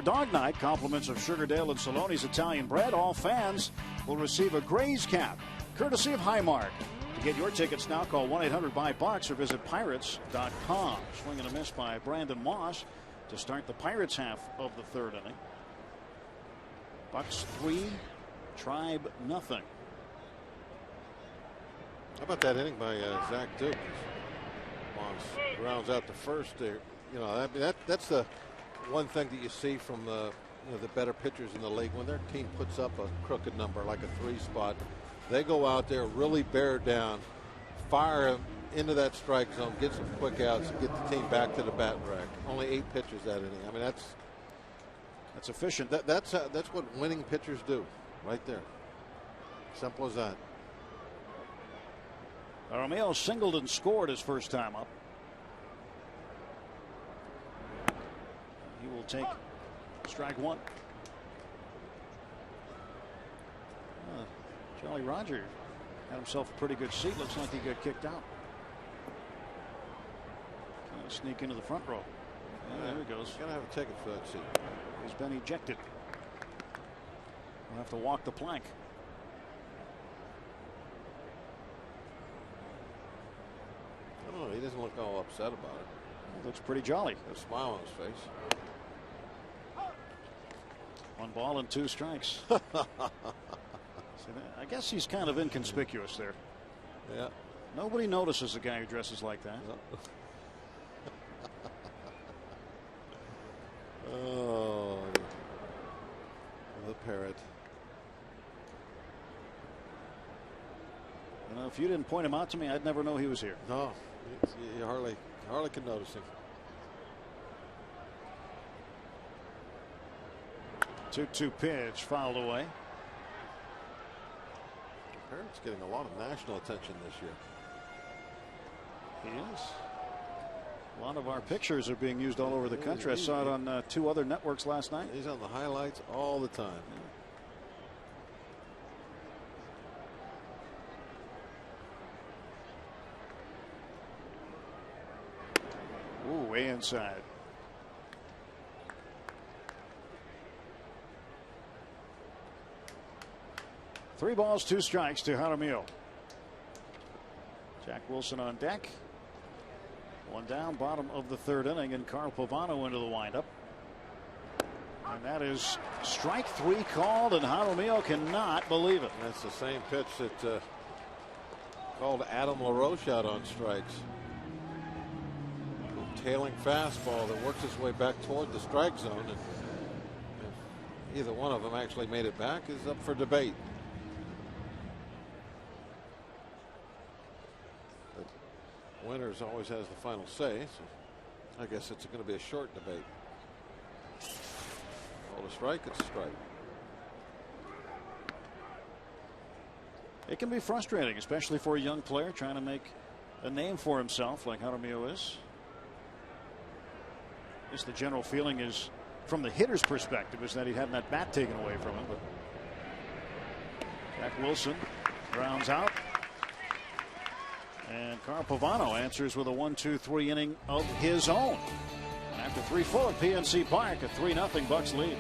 Dog Night, compliments of Sugardale and Saloni's Italian Bread. All fans will receive a Gray's cap, courtesy of Highmark. To get your tickets now, call 1-800-BUY-BUCKS or visit Pirates.com. Swing and a miss by Brandon Moss to start the Pirates half of the third inning. Bucks 3, Tribe nothing. How about that inning by Zach Duke? Moss rounds out the first there. You know, that's the one thing that you see from the better pitchers in the league. When their team puts up a crooked number like a 3 spot, they go out there, really bear down, fire into that strike zone, get some quick outs, and get the team back to the batting rack. Only 8 pitches that inning. I mean, that's efficient. That's what winning pitchers do, right there. Simple as that. Romeo singled and scored his first time up. He will take strike 1. Jolly Roger had himself a pretty good seat. Looks like he got kicked out. Trying to sneak into the front row. There he goes. Gotta have a ticket for that seat. He's been ejected. We'll have to walk the plank. I don't know. He doesn't look all upset about it. He looks pretty jolly. Got a smile on his face. 1 ball and 2 strikes. I guess he's kind of inconspicuous there. Yeah. Nobody notices a guy who dresses like that. Oh, the parrot. You know, if you didn't point him out to me, I'd never know he was here. No, you hardly can notice him. 2-2 pitch fouled away. Parrot's getting a lot of national attention this year. He is. A lot of our pictures are being used all over the country. I saw it on 2 other networks last night. He's on the highlights all the time. Ooh, way inside. Three balls, 2 strikes to Jaramillo. Jack Wilson on deck. 1 down, bottom of the third inning, and Carl Pavano into the windup. And that is strike 3 called, and Jaramillo cannot believe it. That's the same pitch that called Adam LaRoche out on strikes. Tailing fastball that works its way back toward the strike zone, and if either one of them actually made it back is up for debate. But Winters always has the final say, so I guess it's going to be a short debate. Called a strike, it's a strike. It can be frustrating, especially for a young player trying to make a name for himself like Jaramillo is. I guess the general feeling is, from the hitter's perspective, is that he had that bat taken away from him. But Jack Wilson grounds out. And Carl Pavano answers with a 1-2-3 inning of his own. After 3 full at PNC Park, a 3-0 Bucks lead.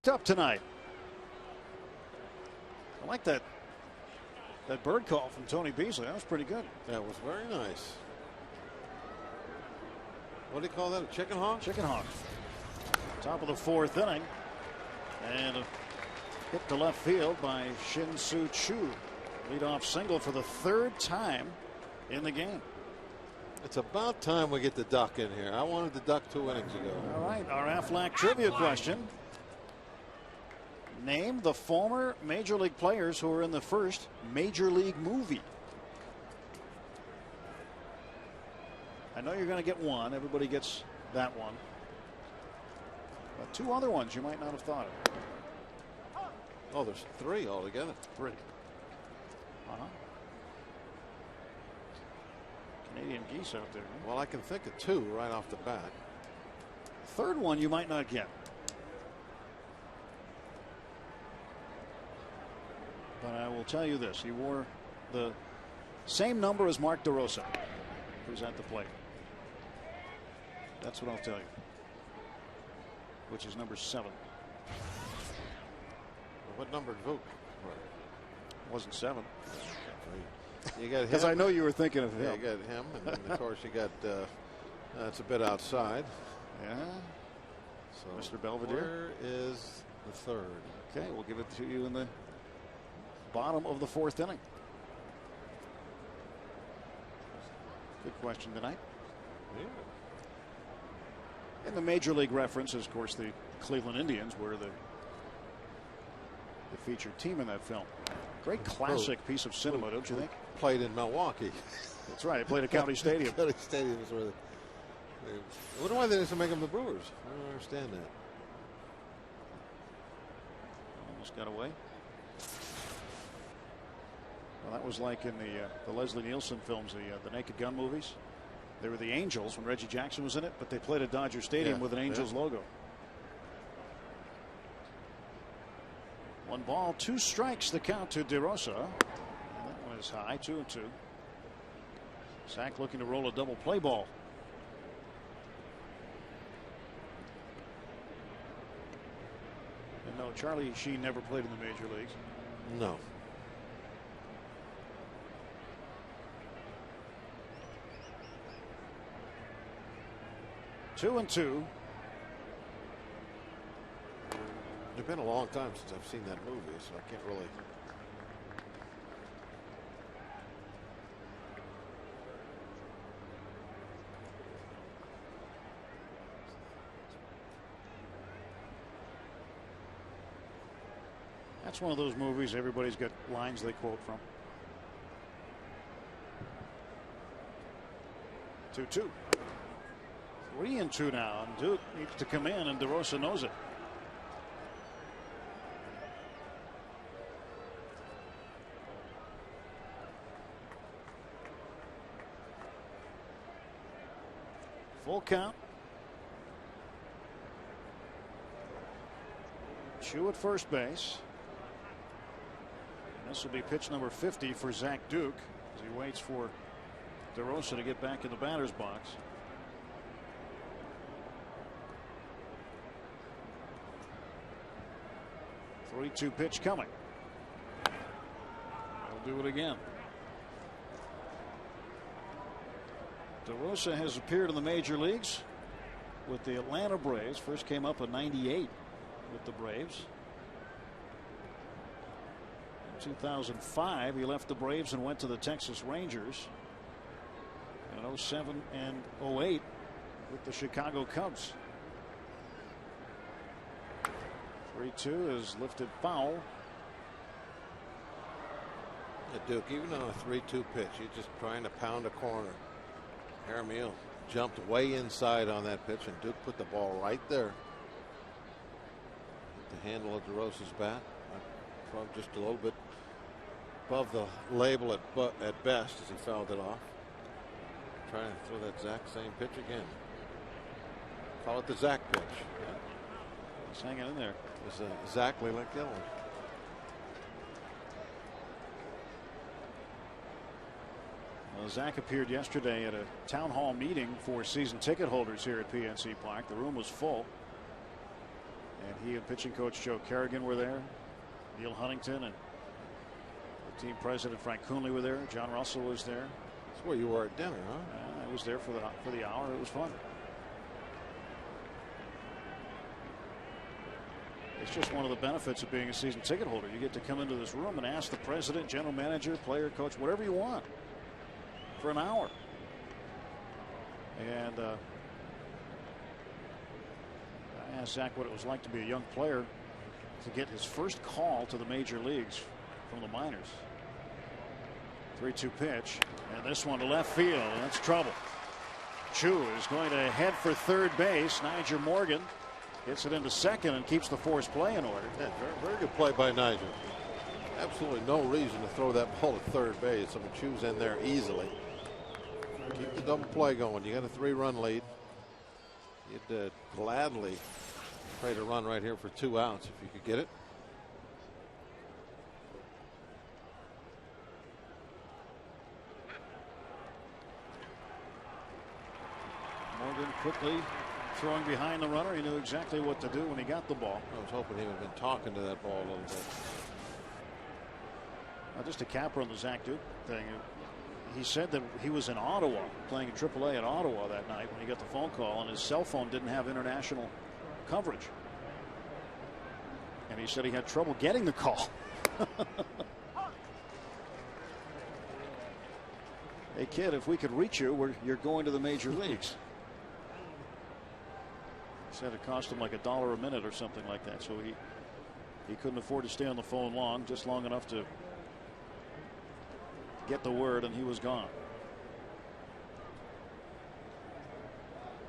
Up tonight. I like that bird call from Tony Beasley. That was pretty good. That was very nice. What do you call that? A chicken hawk? Chicken hawk. Top of the 4th inning. And a hit to left field by Shin-Soo Choo. Leadoff single for the 3rd time in the game. It's about time we get the duck in here. I wanted the duck 2 innings ago. All right, our Aflac trivia question. Name the former Major League players who were in the first Major League movie. I know you're going to get one. Everybody gets that one. But 2 other ones you might not have thought of. Oh, there's 3 altogether. 3. Canadian geese out there. Huh? Well, I can think of 2 right off the bat. 3rd one you might not get. But I will tell you this. He wore the same number as Mark DeRosa, who's at the plate. That's what I'll tell you. Which is number 7. What number did Vuk? Wasn't 7. You got him. Because I know you were thinking of him. Yeah, you got him, and then of course you got that's a bit outside. Yeah. So Mr. Belvedere. Where is the 3rd? Okay, we'll give it to you in the bottom of the 4th inning. Good question tonight. Yeah. And the Major League reference is, of course, the Cleveland Indians were the featured team in that film. Great classic piece of cinema, don't you think? Played in Milwaukee. That's right. He played at County Stadium. County Stadium is where I wonder why they didn't make them the Brewers. I don't understand that. Almost got away. Well, that was like in the Leslie Nielsen films, the Naked Gun movies. They were the Angels when Reggie Jackson was in it, but they played at Dodger Stadium with an Angels logo. 1 ball, 2 strikes, the count to DeRosa. That one is high, 2-2. Zach looking to roll a double play ball. And no, Charlie Sheen never played in the major leagues. No. Two and two. It's been a long time since I've seen that movie, so I can't really. That's one of those movies everybody's got lines they quote from. 2-2. 3-2 now, and Duke needs to come in, and DeRosa knows it. Full count. Chu at first base. And this will be pitch number 50 for Zach Duke as he waits for DeRosa to get back in the batter's box. Three-two pitch coming. He'll do it again. DeRosa has appeared in the major leagues with the Atlanta Braves. First came up in '98 with the Braves. In 2005, he left the Braves and went to the Texas Rangers. In '07 and '08 with the Chicago Cubs. 3-2 is lifted foul. Yeah, Duke, even on a 3-2 pitch, you're just trying to pound a corner. Jaramillo jumped way inside on that pitch, and Duke put the ball right there. The handle of DeRosa's bat, probably just a little bit above the label at best as he fouled it off. Trying to throw that exact same pitch again. Call it the Zach pitch. Yeah. He's hanging in there. It's exactly like the other one. Well, Zach appeared yesterday at a town hall meeting for season ticket holders here at PNC Park. The room was full. And he and pitching coach Joe Kerrigan were there. Neil Huntington and the team president Frank Coonley were there. John Russell was there. That's where you were at dinner, huh? I was there for the hour. It was fun. It's just one of the benefits of being a season ticket holder. You get to come into this room and ask the president, general manager, player, coach, whatever you want for an hour. And I asked Zach what it was like to be a young player to get his first call to the major leagues from the minors. 3-2 pitch, and this one to left field. That's trouble. Chu is going to head for third base. Nigel Morgan gets it into second and keeps the force play in order. Yeah, very good play by Nigel. Absolutely no reason to throw that ball at third base. I mean, Chu's in there easily. Keep the double play going. You got a 3-run lead. You'd gladly trade a run right here for 2 outs if you could get it. Morgan quickly throwing behind the runner. He knew exactly what to do when he got the ball. I was hoping he would have been talking to that ball a little bit. Just a capper on the Zach Duke thing. He said that he was in Ottawa playing in AAA in Ottawa that night when he got the phone call, and his cell phone didn't have international coverage. And he said he had trouble getting the call. Hey kid, if we could reach you, you're going to the major leagues. He said it cost him like $1 a minute or something like that, so he couldn't afford to stay on the phone long, just long enough to get the word, and he was gone.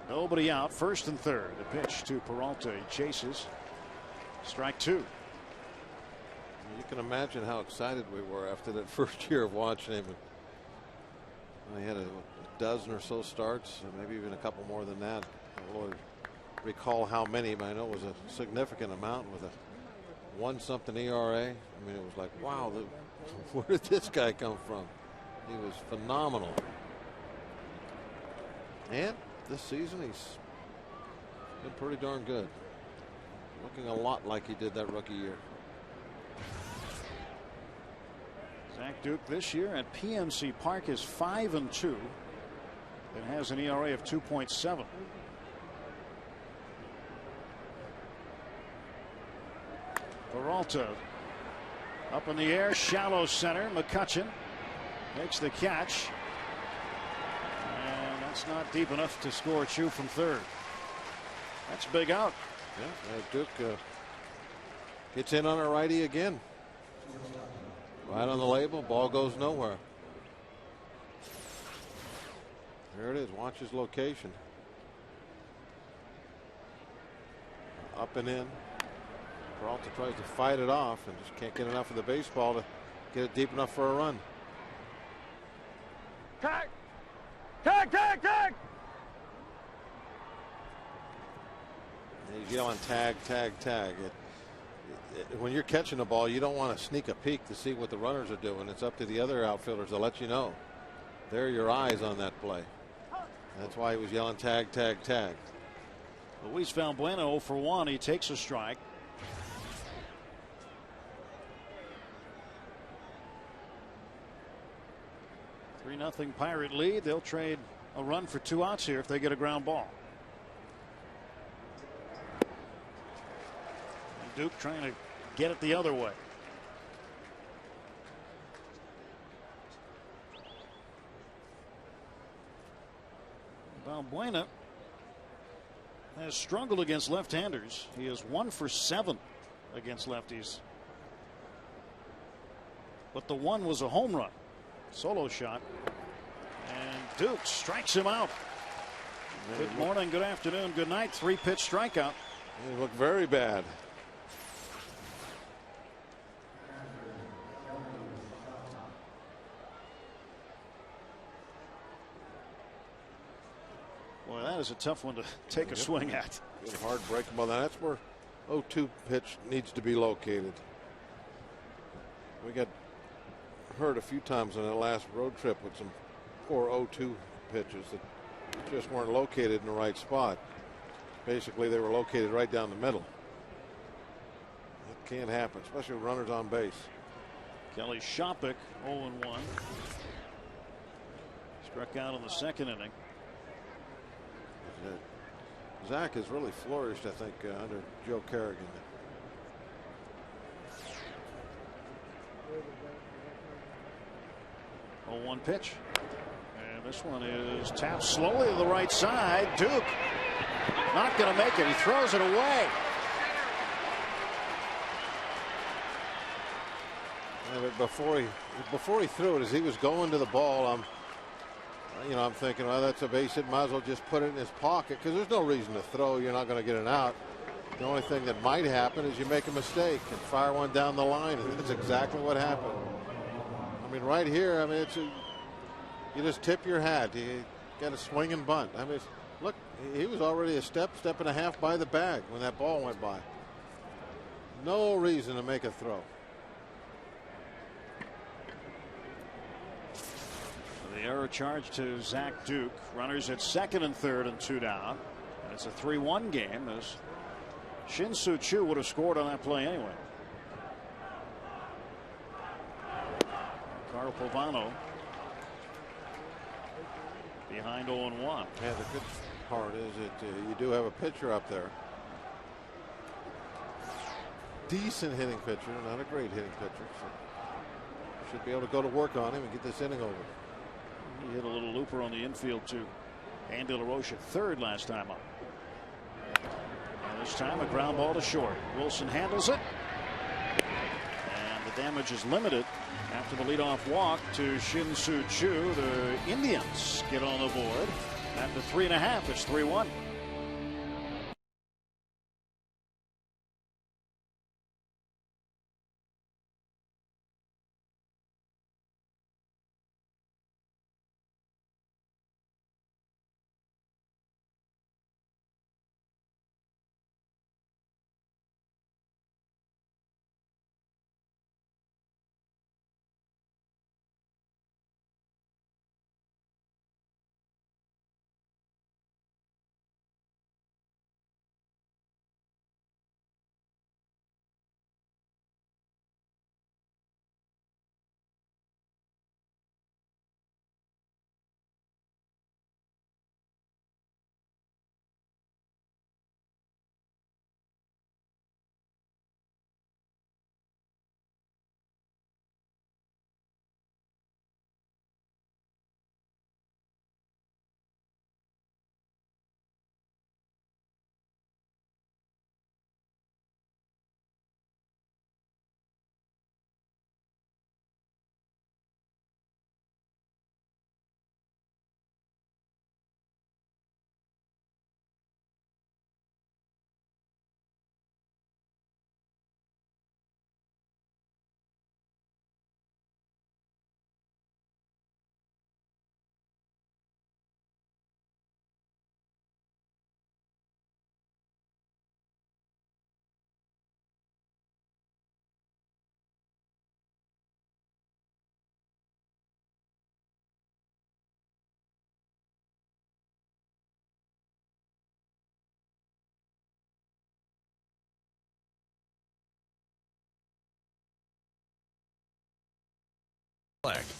Nobody out, first and third. The pitch to Peralta. He chases. Strike 2. You can imagine how excited we were after that first year of watching him. He had a dozen or so starts, maybe even a couple more than that. I don't really recall how many, but I know it was a significant amount with a 1-something ERA. I mean, it was like, wow, where did this guy come from? He was phenomenal. And this season, he's been pretty darn good. Looking a lot like he did that rookie year. Zach Duke this year at PNC Park is 5-2 and has an ERA of 2.7. Peralta up in the air, shallow center. McCutchen makes the catch, and that's not deep enough to score Chu from third. That's a big out. Yeah, Duke gets in on a righty again. Right on the label, ball goes nowhere. There it is. Watch his location. Up and in. Peralta tries to fight it off and just can't get enough of the baseball to get it deep enough for a run. Tag! Tag, tag, tag! He's yelling tag, tag, tag. When you're catching the ball, you don't want to sneak a peek to see what the runners are doing. It's up to the other outfielders to let you know. They're your eyes on that play. That's why he was yelling tag, tag, tag. Luis Valbuena 0 for 1. He takes a strike. Nothing Pirate lead. They'll trade a run for 2 outs here if they get a ground ball. And Duke trying to get it the other way. Valbuena has struggled against left-handers. He is 1 for 7 against lefties. But the one was a home run. Solo shot, and Duke strikes him out. Good morning, good afternoon, good night. 3-pitch strikeout. He looked very bad. Boy, that is a tough one to take a swing at. Good hard break. Well, that's where 0-2 pitch needs to be located. We got hurt a few times on that last road trip with some poor 0-2 pitches that just weren't located in the right spot. Basically, they were located right down the middle. can't happen, especially with runners on base. Kelly Shopik 0-1. Struck out in the second inning. Zach has really flourished, I think, under Joe Kerrigan. Oh, 1 pitch. And this one is tapped slowly to the right side. Duke not going to make it. He throws it away. Yeah, but before he threw it, as he was going to the ball, I'm thinking, well, that's a base hit. Might as well just put it in his pocket because there's no reason to throw. You're not going to get it out. The only thing that might happen is you make a mistake and fire one down the line, and that's exactly what happened. I mean, right here, I mean, you just tip your hat. You got a swing and bunt. I mean, look, he was already a step and a half by the bag when that ball went by. No reason to make a throw. The error charge to Zach Duke. Runners at second and third and 2 down. And it's a 3-1 game as Shin-Soo Choo would have scored on that play anyway. Carl Pavano behind 0-1. Yeah, the good part is that you do have a pitcher up there. Decent hitting pitcher, not a great hitting pitcher. So should be able to go to work on him and get this inning over. He hit a little looper on the infield to Andy LaRoche at third last time up. And this time a ground ball to short. Wilson handles it. And the damage is limited after the leadoff walk to Shin-Soo Choo. The Indians get on the board. After 3.5, it's 3-1.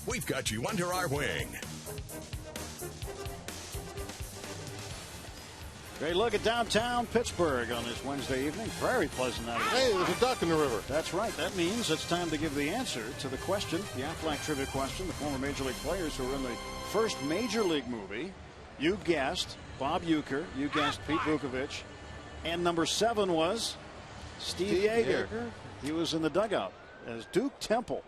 We've got you under our wing. Great look at downtown Pittsburgh on this Wednesday evening. Very pleasant night. Hey, there's a duck in the river. That's right. That means it's time to give the answer to the question, the Aflac trivia question. The former Major League players who were in the first Major League movie. You guessed Bob Uecker. You guessed Pete Vukovich. And number 7 was Steve Yeager. He was in the dugout as Duke Temple.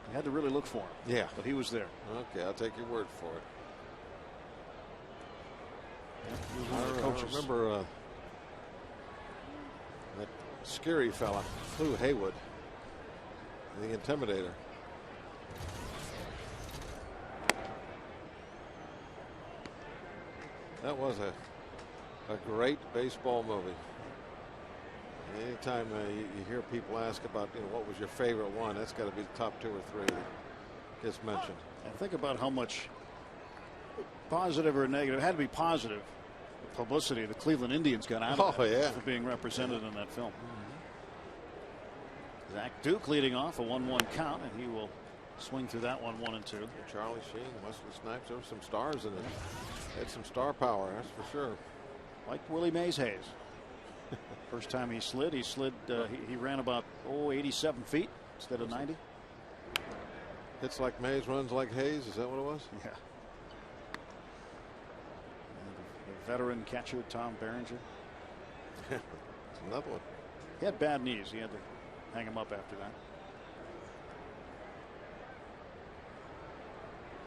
You had to really look for him. Yeah. But he was there. Okay, I'll take your word for it. I remember that scary fella, Lou Haywood, the Intimidator. That was a great baseball movie. Anytime you hear people ask about what was your favorite one, that's got to be the top 2 or 3 that gets mentioned. And think about how much positive or negative, it had to be positive, publicity the Cleveland Indians got out of it for being represented in that film. Zach Duke leading off a 1-1 count, and he will swing through that one 1-2. Charlie Sheen, Wesley Snipes, there were some stars in it. Had some star power, that's for sure. Like Willie Mays Hayes. First time he slid, he ran about 87 feet instead of 90. Hits like Mays, runs like Hayes. Is that what it was? Yeah. The veteran catcher Tom Berenger. Another one. He had bad knees. He had to hang him up after that.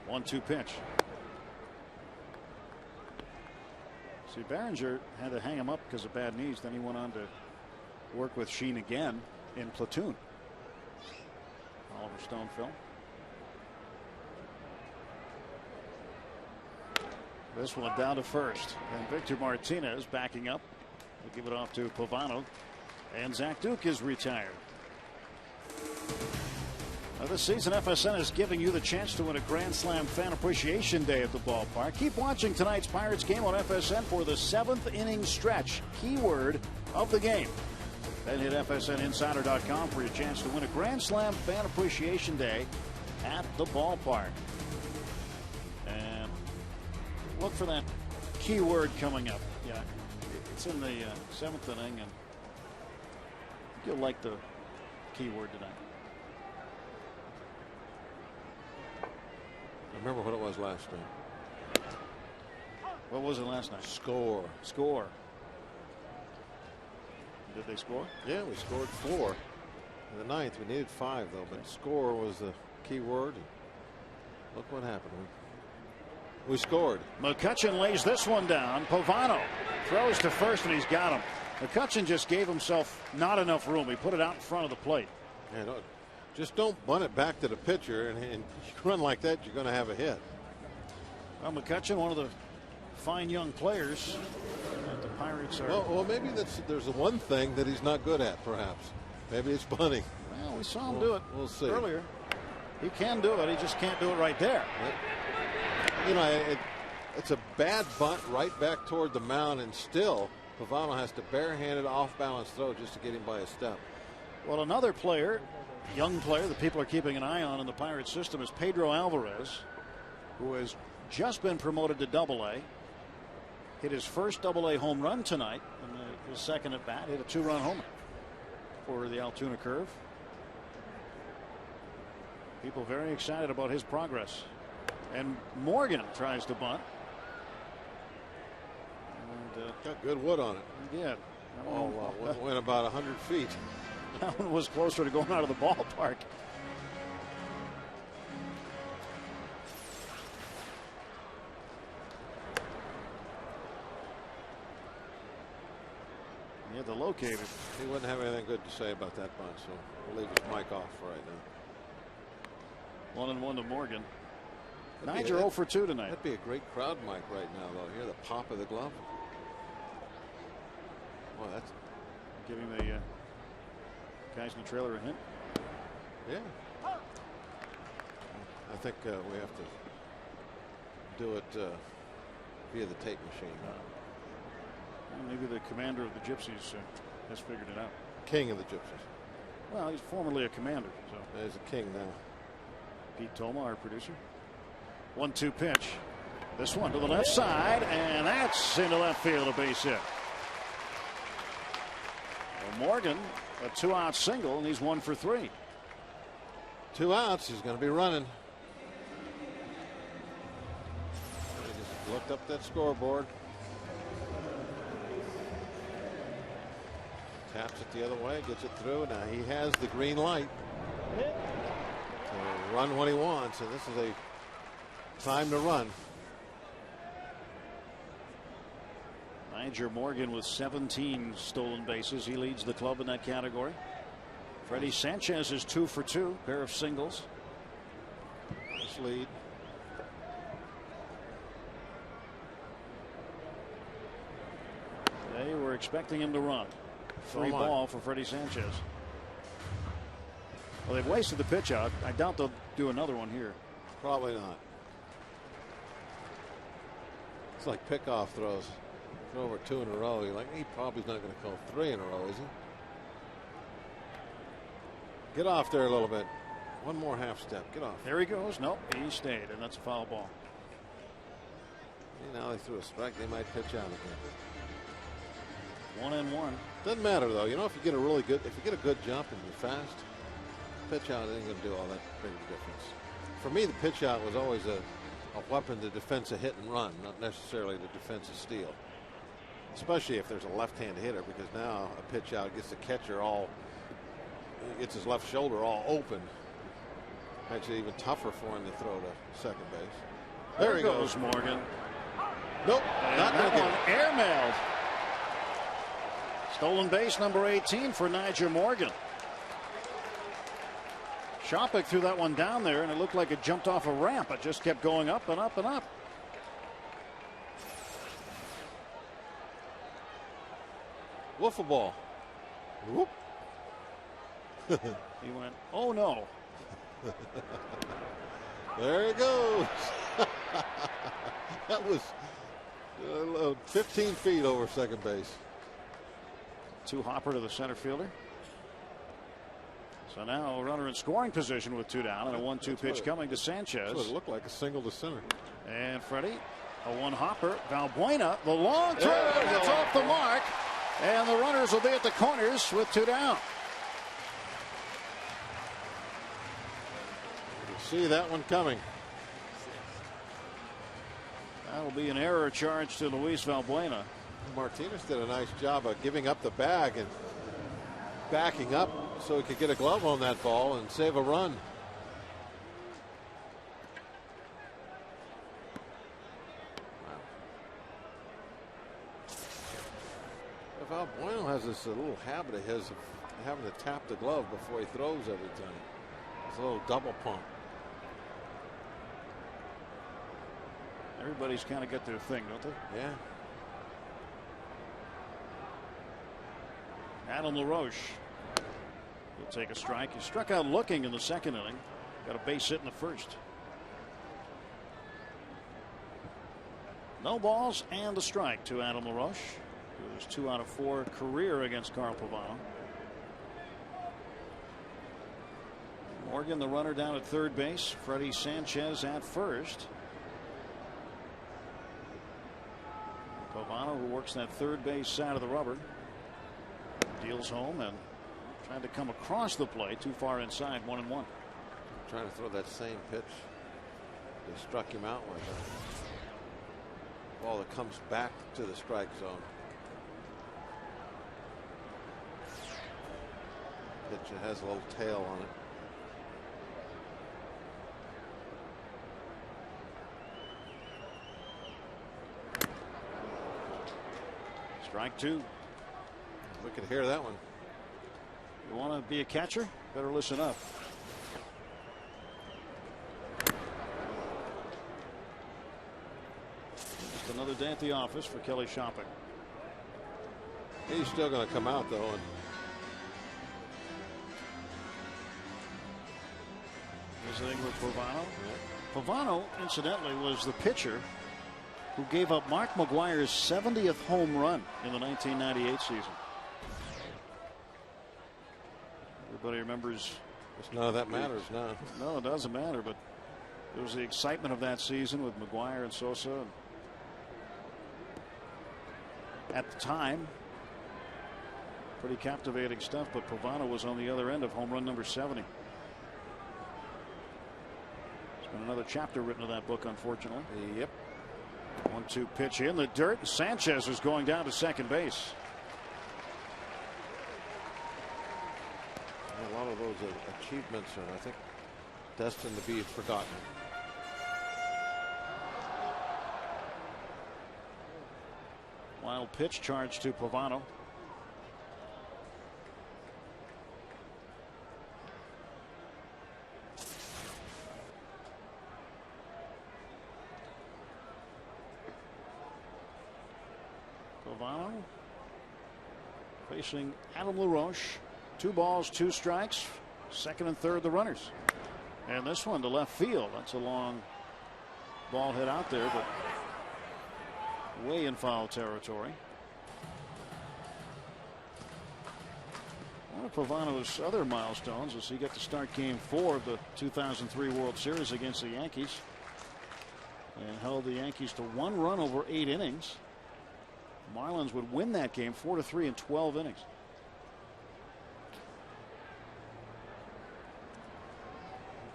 1-2 pitch. See, Berenger had to hang him up because of bad knees. Then he went on to work with Sheen again in Platoon. Oliver Stone film. This one down to first, and Victor Martinez backing up. We'll give it off to Pavano, and Zach Duke is retired. Now this season, FSN is giving you the chance to win a Grand Slam Fan Appreciation Day at the ballpark. Keep watching tonight's Pirates game on FSN for the 7th inning stretch. Keyword of the game. Then hit FSNinsider.com for your chance to win a Grand Slam Fan Appreciation Day at the ballpark. And look for that keyword coming up. Yeah, it's in the 7th inning, and you'll like the keyword tonight. I remember what it was last night. What was it last night? Score. Score. Did they score? Yeah, we scored 4 in the 9th. We needed 5 though, but score was the key word. Look what happened. We scored. McCutchen lays this one down. Pavano throws to first, and he's got him. McCutchen just gave himself not enough room. He put it out in front of the plate. Yeah, no, just don't bunt it back to the pitcher, and you run like that, you're going to have a hit. Well, McCutchen, one of the fine young players that the Pirates are. Well, maybe there's the one thing that he's not good at, perhaps. Maybe it's bunting. Well, we saw him do it we'll see. earlier. He can do it. He just can't do it right there. You know, it's a bad bunt right back toward the mound, and still Pavano has to barehanded off-balance throw just to get him by a step. Well, another player, young player that people are keeping an eye on in the Pirates system is Pedro Alvarez, who has just been promoted to Double-A. Hit his first Double-A home run tonight in his second at bat. Hit a 2-run homer for the Altoona Curve. People very excited about his progress. And Morgan tries to bunt. And, got good wood on it. Yeah. Went about 100 feet. That one was closer to going out of the ballpark. Yeah, the located. He wouldn't have anything good to say about that bunt, so we'll leave his mic off for right now. 1-1 to Morgan. Niger 0 for 2 tonight. That'd be a great crowd mic right now, though. Hear the pop of the glove. Well, that's giving the guys in the trailer a hint. Yeah. I think we have to do it via the tape machine. Maybe the commander of the Gypsies has figured it out. King of the Gypsies. Well, he's formerly a commander. So. He's a king now. Pete Toma, our producer. 1-2 pitch. This one to the left side, and that's into left field, a base hit. Well, Morgan, a 2-out single, and he's 1 for 3. 2 outs. He's going to be running. He just looked up that scoreboard. Taps it the other way, gets it through. Now he has the green light to run what he wants, and this is a time to run. Niger Morgan with 17 stolen bases. He leads the club in that category. Freddie Sanchez is 2 for 2, pair of singles. This lead. They were expecting him to run. Free ball for Freddie Sanchez. Well, they've wasted the pitch out. I doubt they'll do another one here. Probably not. It's like pickoff throws. Throw over 2 in a row. You're like, he probably not going to call 3 in a row, is he? Get off there a little bit. One more half step. Get off. There he goes. Nope, he stayed, and that's a foul ball. Now they threw a strike. They might pitch out again. 1-1. Doesn't matter though. You know, if you get a good jump and you're fast, pitch out ain't going to do all that big of a difference. For me, the pitch out was always a weapon to defense a hit and run, not necessarily to defense a steal. Especially if there's a left-hand hitter, because now a pitch out gets the catcher gets his left shoulder all open. Makes it even tougher for him to throw to second base. There he goes, Morgan. Nope, not that gonna one airmailed. Stolen base number 18 for Nyjer Morgan. Shopik threw that one down there, and it looked like it jumped off a ramp. It just kept going up and up and up. Wiffle ball. Whoop. He went, oh no. There he goes. That was 15 feet over second base. 2 hopper to the center fielder. So now a runner in scoring position with 2 down, and a 1-2 pitch coming to Sanchez. That's what it looked like, a single to center. And Freddie, a 1 hopper. Valbuena, the long throw, it's off the mark, and the runners will be at the corners with 2 down. You see that one coming. That'll be an error charge to Luis Valbuena. Martinez did a nice job of giving up the bag and backing up so he could get a glove on that ball and save a run. Wow. Valbuena has this little habit of his of having to tap the glove before he throws every time. It's a little double pump. Everybody's kind of got their thing, don't they? Yeah. Adam LaRoche will take a strike. He struck out looking in the second inning. Got a base hit in the first. No balls and a strike to Adam LaRoche. It was 2 out of 4 career against Carl Pavano. Morgan, the runner, down at third base. Freddie Sanchez at first. Pavano, who works that third base side of the rubber, deals home and trying to come across the plate, too far inside, 1-1. Trying to throw that same pitch they struck him out with. A ball that comes back to the strike zone. Pitch that has a little tail on it. Strike 2. We could hear that one. You want to be a catcher? Better listen up. Just another day at the office for Kelly Shopik. He's still going to come out though. And visiting with Pavano. Pavano, incidentally, was the pitcher who gave up Mark McGwire's 70th home run in the 1998 season. Everybody remembers. none of that matters now. No, it doesn't matter, but there was the excitement of that season with McGwire and Sosa. At the time, pretty captivating stuff, but Pavano was on the other end of home run number 70. There's been another chapter written of that book, unfortunately. Yep. 1-2 pitch in the dirt. Sanchez is going down to second base. A lot of those achievements are, I think, destined to be forgotten. Wild pitch charge to Pavano. Pavano facing Adam LaRoche. 2 balls, 2 strikes. Second and third, the runners. And this one to left field. That's a long ball hit out there, but way in foul territory. One of Pavano's other milestones is he got to start Game 4 of the 2003 World Series against the Yankees and held the Yankees to 1 run over 8 innings. Marlins would win that game 4-3 in 12 innings.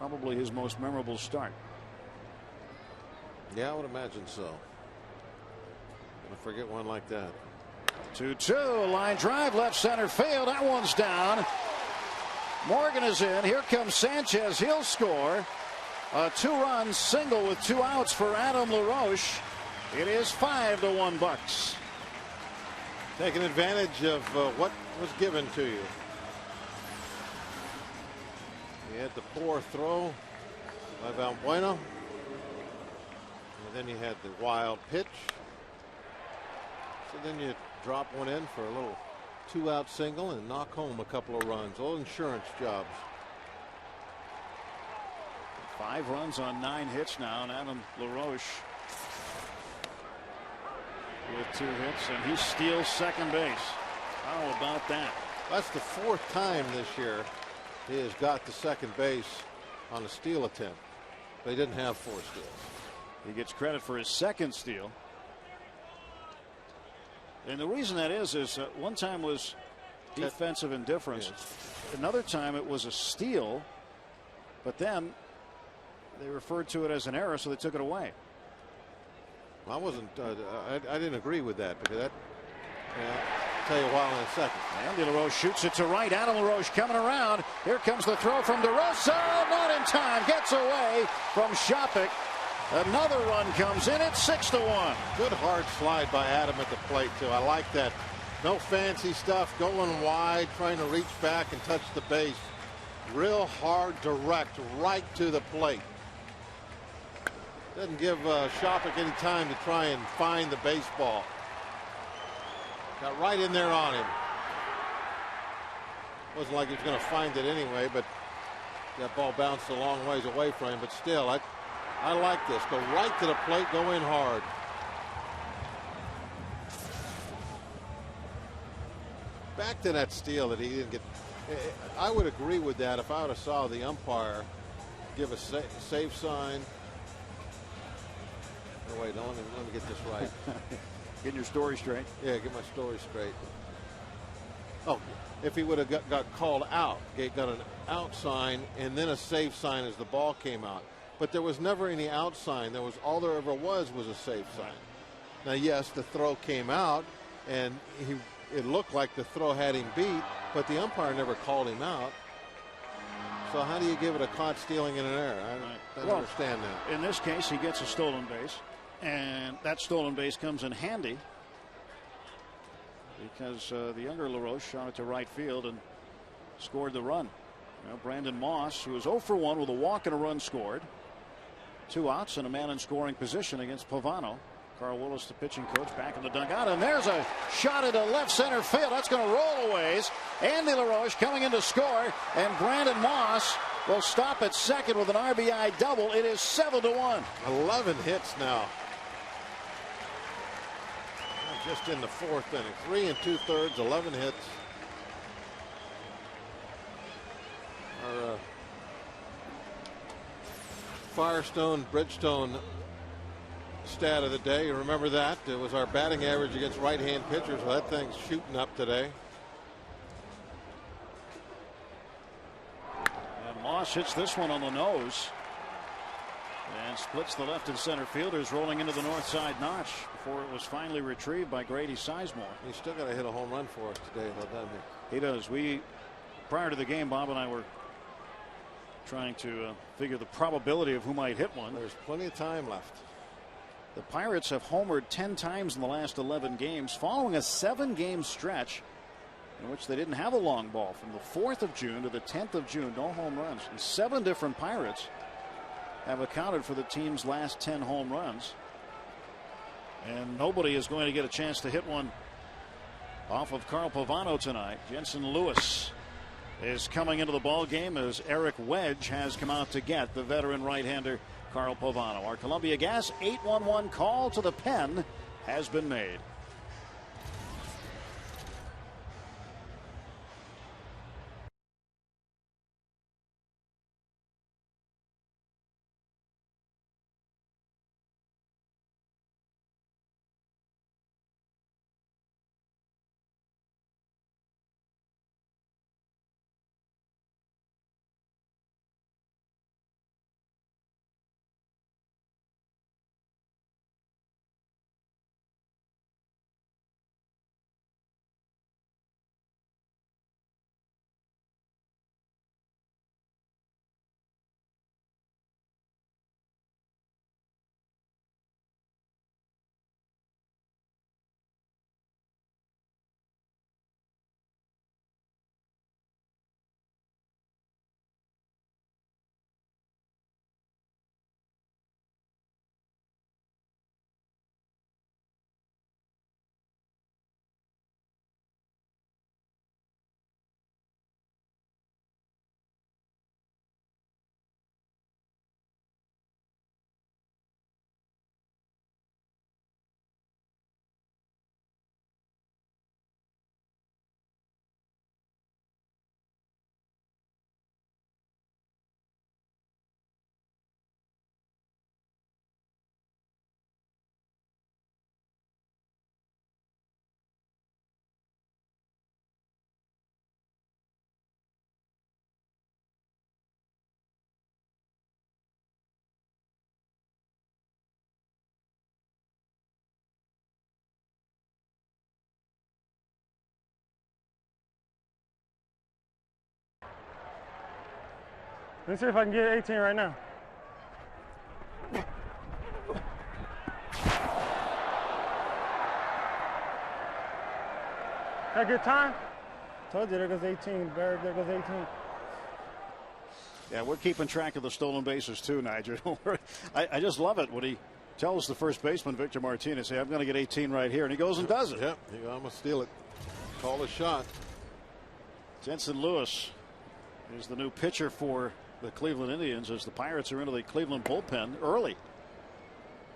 Probably his most memorable start. Yeah, I would imagine so. I forget one like that. 2-2, a line drive, left center field. That one's down. Morgan is in. Here comes Sanchez. He'll score. A 2-run single with 2 outs for Adam LaRoche. It is 5-1 Bucks. Taking advantage of what was given to you. You had the poor throw by Valbuena. And then you had the wild pitch. So then you drop one in for a little 2-out single and knock home a couple of runs. All insurance jobs. 5 runs on 9 hits now, and Adam LaRoche with 2 hits, and he steals second base. How about that? That's the 4th time this year he has got to second base on a steal attempt. They didn't have 4 steals. He gets credit for his second steal. And the reason that is one time was defensive indifference. Yes. Another time it was a steal, but then they referred to it as an error, so they took it away. I wasn't. I didn't agree with that because that. I'll tell you why in a second. Andy LaRoche shoots it to right. Adam LaRoche coming around. Here comes the throw from DeRosa. Not in time. Gets away from Shopik. Another run comes in. It's 6-1. Good hard slide by Adam at the plate too. I like that. No fancy stuff. Going wide, trying to reach back and touch the base. Real hard, direct, right to the plate. Doesn't give Shopik any time to try and find the baseball. Got right in there on him. Wasn't like he was going to find it anyway, but that ball bounced a long ways away from him. But still, I like this. Go right to the plate, go in hard. Back to that steal that he didn't get. I would agree with that if I would have saw the umpire give a save sign. Oh, wait, let me get this right. Getting your story straight. Yeah, get my story straight. Oh, if he would have got called out, got an out sign and then a save sign as the ball came out. But there was never any out sign. All there ever was a save sign. Now, yes, the throw came out, and it looked like the throw had him beat, but the umpire never called him out. So how do you give it a caught stealing and an error? I don't understand that. In this case, he gets a stolen base, and that stolen base comes in handy because the younger LaRoche shot it to right field and scored the run. Brandon Moss, who was 0 for 1 with a walk and a run scored. 2 outs and a man in scoring position against Pavano. Carl Willis, the pitching coach, back in the dugout, and there's a shot into left center field. That's going to roll a ways. Andy LaRoche coming in to score, and Brandon Moss will stop at second with an RBI double. It is 7-1. 11 hits now. Just in the 4th inning. 3 2/3, 11 hits. Our Firestone, Bridgestone stat of the day. You remember that? It was our batting average against right-hand pitchers. Well, that thing's shooting up today. And Moss hits this one on the nose and splits the left and center fielders, rolling into the north side notch before it was finally retrieved by Grady Sizemore. He's still got to hit a home run for us today, though, doesn't he? He does. Prior to the game, Bob and I were trying to figure the probability of who might hit one. There's plenty of time left. The Pirates have homered 10 times in the last 11 games, following a 7-game stretch in which they didn't have a long ball from the 4th of June to the 10th of June. No home runs. And 7 different Pirates have accounted for the team's last 10 home runs. And nobody is going to get a chance to hit one off of Carl Pavano tonight. Jensen Lewis is coming into the ball game as Eric Wedge has come out to get the veteran right-hander Carl Pavano. Our Columbia Gas 811 call to the pen has been made. Let's see if I can get 18 right now. That good time? Told you, there goes 18, Barry, there goes 18. Yeah, we're keeping track of the stolen bases too, Nigel. I just love it when he tells the first baseman, Victor Martinez, hey, I'm going to get 18 right here, and he goes and does it. Yep, I'm going to steal it. Call a shot. Jensen Lewis is the new pitcher for the Cleveland Indians as the Pirates are into the Cleveland bullpen early.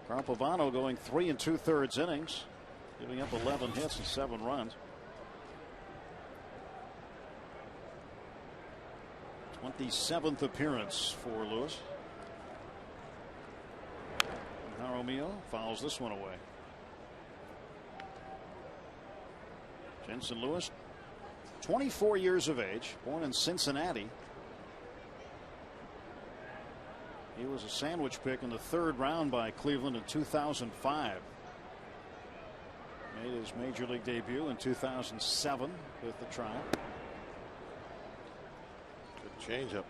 Carl Pavano going 3 2/3 innings, giving up 11 hits and 7 runs. 27th appearance for Lewis. And Jaramillo fouls this one away. Jensen Lewis, 24 years of age, born in Cincinnati. He was a sandwich pick in the 3rd round by Cleveland in 2005. Made his major league debut in 2007 with the Tribe. Good changeup.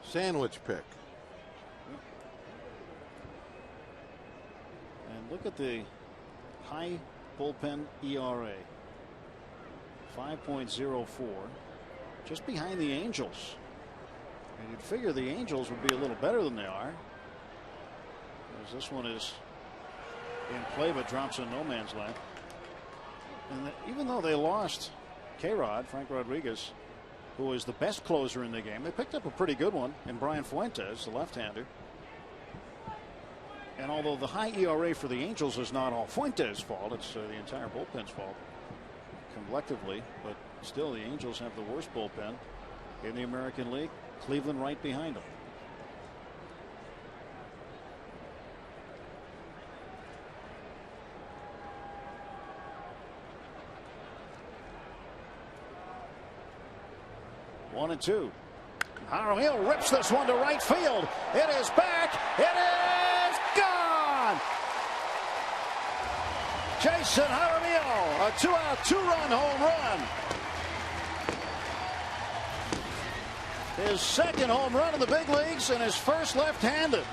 Sandwich pick. And look at the high bullpen ERA. 5.04. Just behind the Angels. And you'd figure the Angels would be a little better than they are. As this one is in play but drops in no man's land. And even though they lost K-Rod, Frank Rodriguez, who was the best closer in the game, they picked up a pretty good one in Brian Fuentes, the left-hander. And although the high ERA for the Angels is not all Fuentes' fault, it's the entire bullpen's fault collectively, but still the Angels have the worst bullpen in the American League. Cleveland right behind them. One and two. Jaramillo rips this one to right field. It is back. It is gone. Jason Jaramillo, a 2-out, 2-run home run. His second home run in the big leagues and his first left-handed.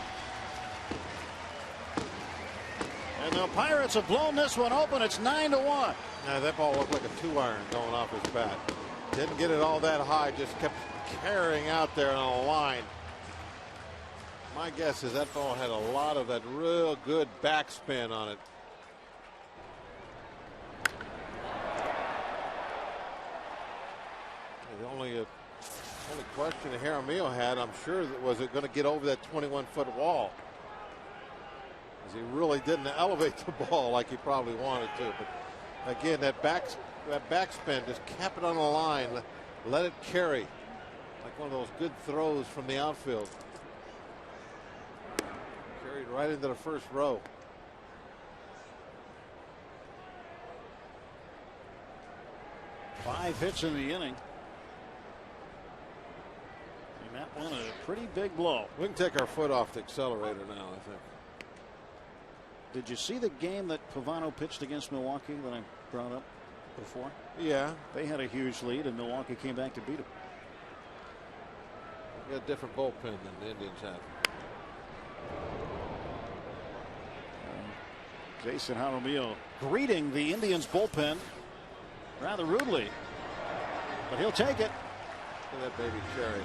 And the Pirates have blown this one open. It's 9-1. Now that ball looked like a 2-iron going off his bat. Didn't get it all that high, just kept carrying out there on a line. My guess is that ball had a lot of that real good backspin on it. The only question that Jaramillo had, I'm sure, was it going to get over that 21-foot wall. He really didn't elevate the ball like he probably wanted to. But again, that backspin, just kept it on the line, let it carry, like one of those good throws from the outfield. Carried right into the first row. Five hits in the inning. And that one a pretty big blow. We can take our foot off the accelerator now, I think. Did you see the game that Pavano pitched against Milwaukee that I brought up before? Yeah. They had a huge lead, and Milwaukee came back to beat them. We got a different bullpen than the Indians have. Jason Jaramillo greeting the Indians bullpen rather rudely, but he'll take it. Look at that baby cherry.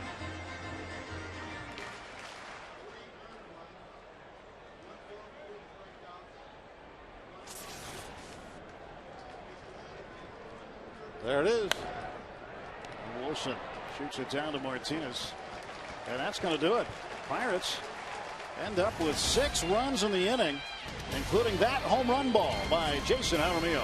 There it is. Wilson shoots it down to Martinez, and that's going to do it. Pirates end up with 6 runs in the inning, including that home run ball by Jason Jaramillo.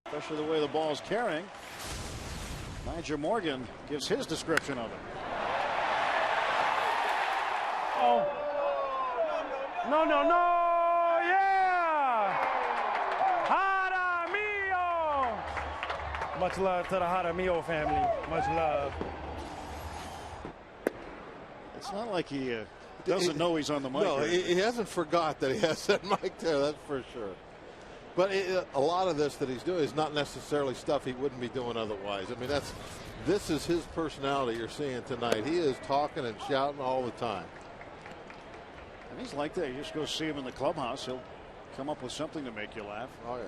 Especially the way the ball's carrying. Nigel Morgan gives his description of it. Oh. No, no, no. Yeah. Jaramillo. Much love to the Jaramillo family. Much love. It's not like he doesn't know he's on the mic. No, he hasn't forgot that he has that mic there, that's for sure. But a lot of this that he's doing is not necessarily stuff he wouldn't be doing otherwise. I mean, this is his personality you're seeing tonight. He is talking and shouting all the time. And he's like that. You just go see him in the clubhouse. He'll come up with something to make you laugh. Oh, yeah.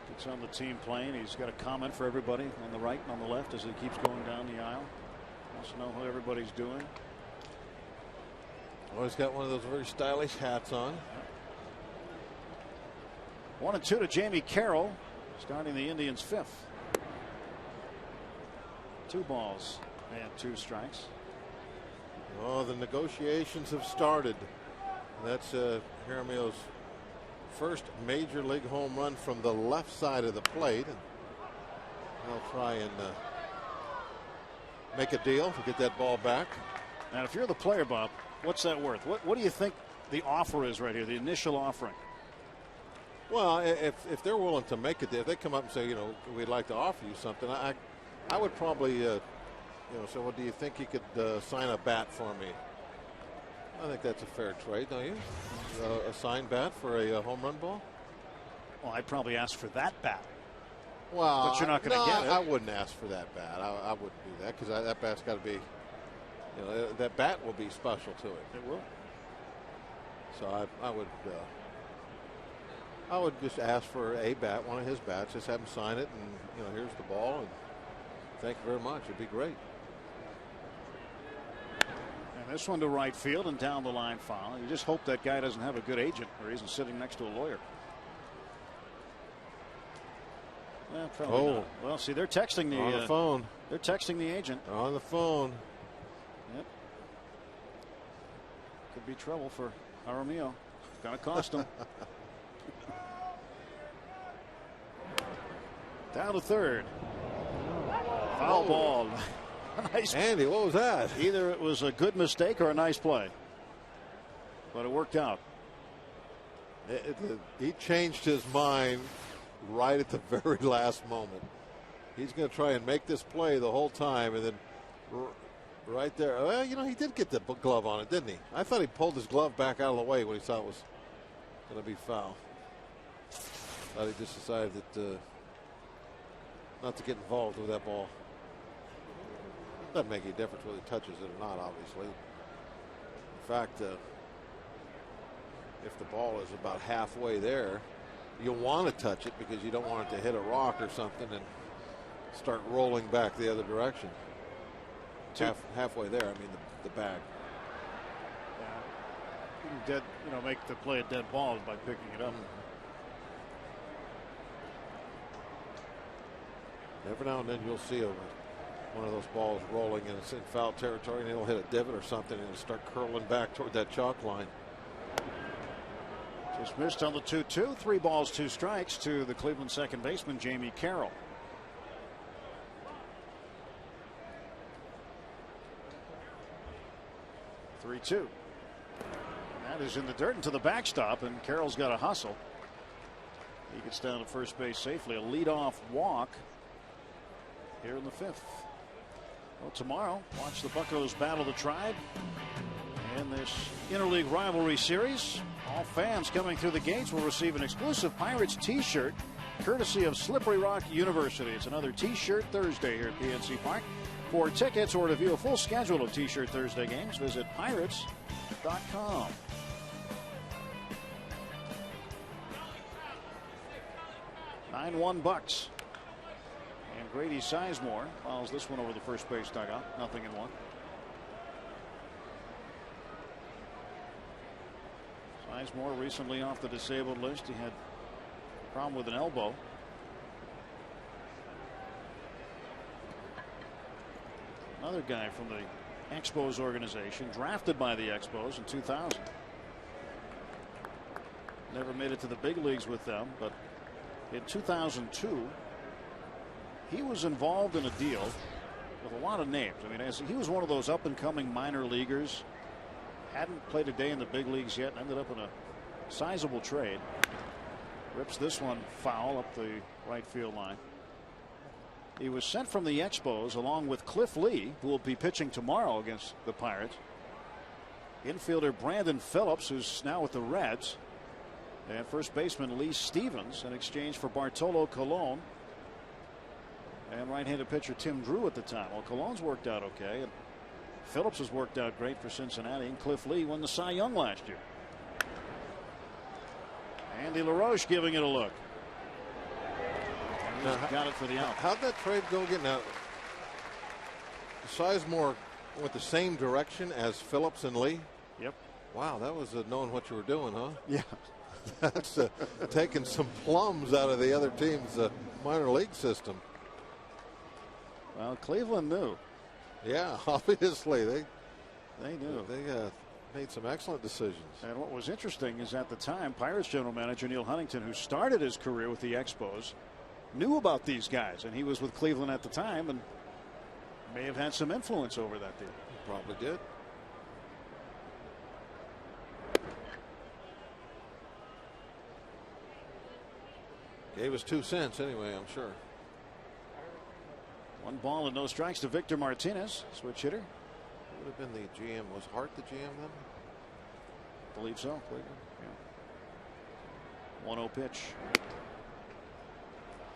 Gets on the team plane. He's got a comment for everybody on the right and on the left as he keeps going down the aisle. Wants to know how everybody's doing. Oh, he's got one of those very stylish hats on. 1-2 to Jamie Carroll, starting the Indians' 5th. 2 balls and 2 strikes. Oh, the negotiations have started. That's Jaramillo's first major league home run from the left side of the plate. And they'll try and make a deal to get that ball back. And if you're the player, Bob, what's that worth? What do you think the offer is right here, the initial offering? Well, if they're willing to make it, if they come up and say, you know, we'd like to offer you something, I would probably, you know, say, well, do you think you could sign a bat for me? I think that's a fair trade, don't you? A signed bat for a home run ball? Well, I'd probably ask for that bat. Well, but you're not going to get it. I wouldn't ask for that bat. I wouldn't do that because that bat's got to be, you know, that bat will be special to it. It will. So I would I would just ask for a bat, one of his bats, just have him sign it, and here's the ball, and thank you very much. It'd be great. And this one to right field and down the line foul. You just hope that guy doesn't have a good agent or isn't sitting next to a lawyer. Probably not. Well, see, they're texting the, on the phone. They're texting the agent. On the phone. Yep. Could be trouble for Jaramillo. Gonna cost him. Down to third. Foul ball. Nice. Andy, what was that? Either it was a good mistake or a nice play, but it worked out. He changed his mind right at the very last moment. He's going to try and make this play the whole time, and then right there. Well, he did get the glove on it, didn't he? I thought he pulled his glove back out of the way when he thought it was going to be foul. Thought he just decided that not to get involved with that ball. Doesn't make any difference whether he touches it or not, obviously. In fact, if the ball is about halfway there, you'll want to touch it because you don't want it to hit a rock or something and start rolling back the other direction. Halfway there, I mean the bag. Yeah. Make the play a dead ball by picking it up. Every now and then you'll see one of those balls rolling and it's in foul territory, and it'll hit a divot or something and it'll start curling back toward that chalk line. Just missed on the 2-2. 3 balls, 2 strikes to the Cleveland second baseman, Jamie Carroll. Three-2. That is in the dirt into the backstop, and Carroll's got a hustle. He gets down to first base safely. A leadoff walk here in the 5th. Well, tomorrow, watch the Buccos battle the Tribe in this interleague rivalry series. All fans coming through the gates will receive an exclusive Pirates t-shirt courtesy of Slippery Rock University. It's another t-shirt Thursday here at PNC Park. For tickets or to view a full schedule of t-shirt Thursday games, visit pirates.com. $9-1 Bucks. And Grady Sizemore fouls this one over the first base dugout. 0-1. Sizemore recently off the disabled list. He had a problem with an elbow. Another guy from the Expos organization, drafted by the Expos in 2000. Never made it to the big leagues with them, but in 2002, he was involved in a deal with a lot of names. I mean, he was one of those up-and-coming minor leaguers. Hadn't played a day in the big leagues yet, and ended up in a sizable trade. Rips this one foul up the right field line. He was sent from the Expos along with Cliff Lee, who will be pitching tomorrow against the Pirates. Infielder Brandon Phillips, who's now with the Reds. And first baseman Lee Stevens in exchange for Bartolo Colon. And right-handed pitcher Tim Drew at the time. Well, Colon's worked out okay. And Phillips has worked out great for Cincinnati. And Cliff Lee won the Cy Young last year. Andy LaRoche giving it a look. And he's got it for the out. How'd that trade go again? Now, Sizemore went the same direction as Phillips and Lee? Yep. Wow, that was knowing what you were doing, huh? Yeah. That's taking some plums out of the other team's minor league system. Well, Cleveland knew. Yeah, obviously. They knew. They made some excellent decisions. And what was interesting is at the time, Pirates general manager Neil Huntington, who started his career with the Expos, knew about these guys. And he was with Cleveland at the time and may have had some influence over that deal. He probably did. Gave us 2 cents anyway, I'm sure. 1 ball and no strikes to Victor Martinez, switch hitter. Would have been the GM. Was Hart the GM then? Believe so. Yeah. 1-0 pitch.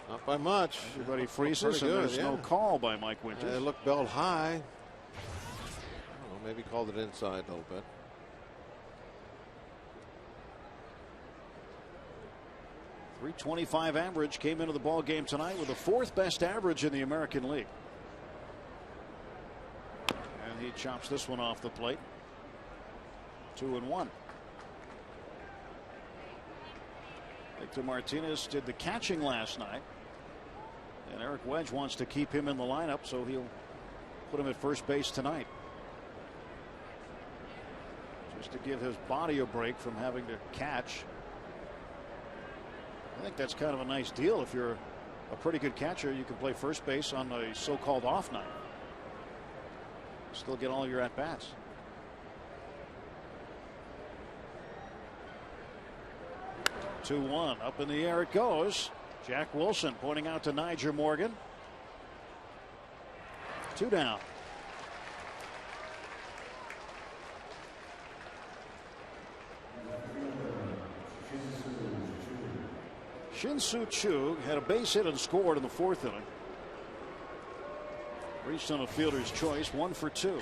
Not by much. Everybody freezes, and there's no call by Mike Winters. It looked belled high. I don't know, maybe called it inside a little bit. .325 average, came into the ball game tonight with the 4th best average in the American League. And he chops this one off the plate. 2-1. Victor Martinez did the catching last night, and Eric Wedge wants to keep him in the lineup, so he'll put him at first base tonight, just to give his body a break from having to catch. I think that's kind of a nice deal. If you're a pretty good catcher, you can play first base on a so-called off night, still get all your at-bats. 2-1, up in the air it goes. Jack Wilson pointing out to Nyjer Morgan. 2 down. Shin-Soo Choo had a base hit and scored in the 4th inning. Reached on a fielder's choice, 1 for 2.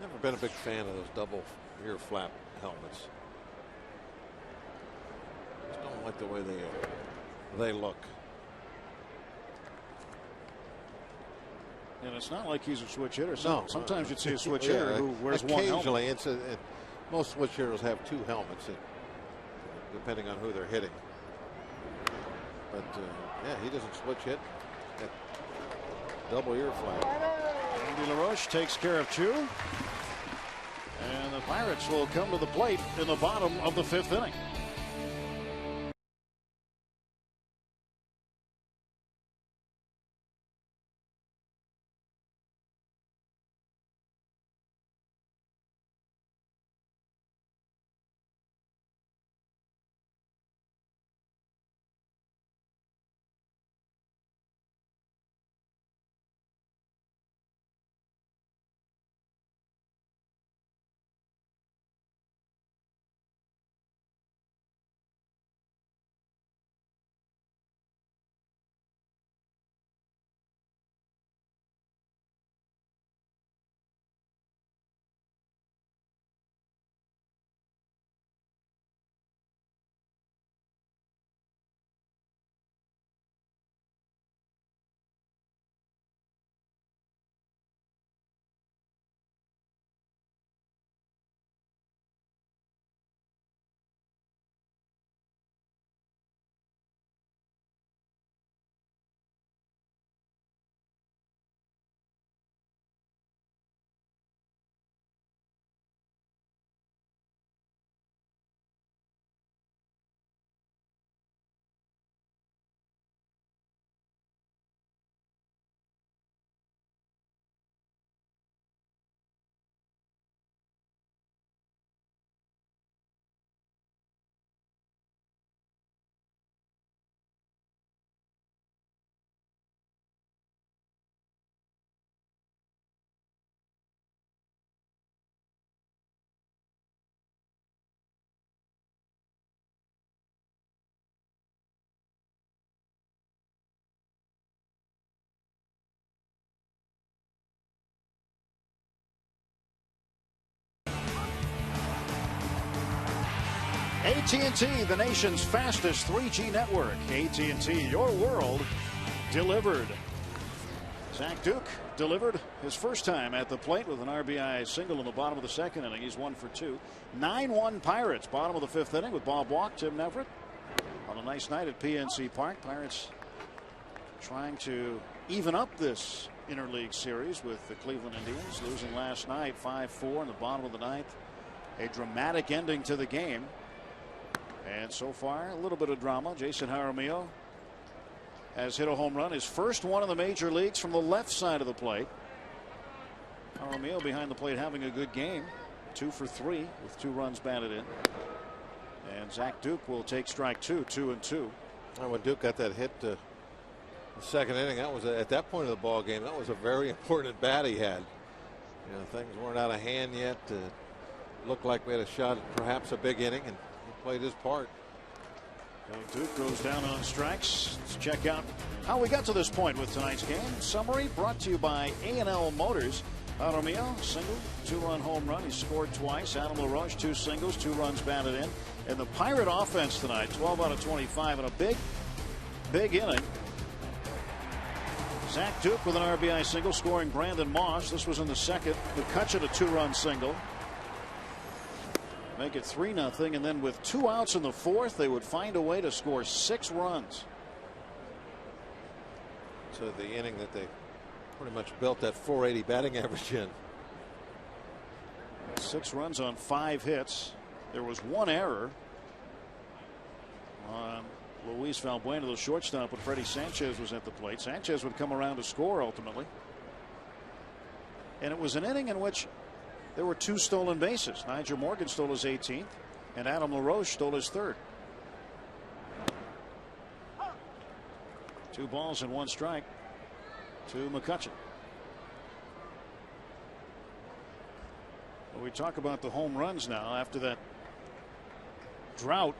Never been a big fan of those double ear flap helmets. Just don't like the way they look. And it's not like he's a switch hitter. No, sometimes you'd see a switch hitter who wears one helmet. Occasionally, most switch hitters have 2 helmets, depending on who they're hitting. But yeah, he doesn't switch hit. That double ear flap. Andy LaRoche takes care of Choo. And the Pirates will come to the plate in the bottom of the 5th inning. AT&T, the nation's fastest 3G network. AT&T, your world delivered. Zach Duke delivered his first time at the plate with an RBI single in the bottom of the 2nd inning. He's 1 for 2. 9-1 Pirates, bottom of the 5th inning with Bob Walk, Tim Neverett. On a nice night at PNC Park, Pirates trying to even up this interleague series with the Cleveland Indians, losing last night 5-4 in the bottom of the 9th. A dramatic ending to the game. And so far, a little bit of drama. Jason Jaramillo has hit a home run, his first one in the major leagues from the left side of the plate. Jaramillo behind the plate having a good game. 2 for 3 with 2 runs batted in. And Zach Duke will take strike 2, 2-2. And when Duke got that hit to the 2nd inning, that was at that point of the ball game, that was a very important bat he had. You know, things weren't out of hand yet. Looked like we had a shot at perhaps a big inning, and he played his part. So Duke goes down on strikes. Let's check out how we got to this point with tonight's game. Summary brought to you by A&L Motors. Jaramillo, single, 2-run home run. He scored twice. Adam LaRoche, 2 singles, 2 runs batted in. And the Pirate offense tonight, 12 out of 25 in a big inning. Zach Duke with an RBI single, scoring Brandon Moss. This was in the second. McCutchen, a 2-run single. Make it 3-0, and then with 2 outs in the fourth, they would find a way to score 6 runs. So the inning that they pretty much built that .480 batting average in. 6 runs on 5 hits. There was 1 error on Luis Valbuena, the shortstop, when Freddie Sanchez was at the plate. Sanchez would come around to score ultimately. And it was an inning in which there were 2 stolen bases. Nigel Morgan stole his 18th, and Adam LaRoche stole his 3rd. 2 balls and 1 strike to McCutchen. Well, we talk about the home runs now after that drought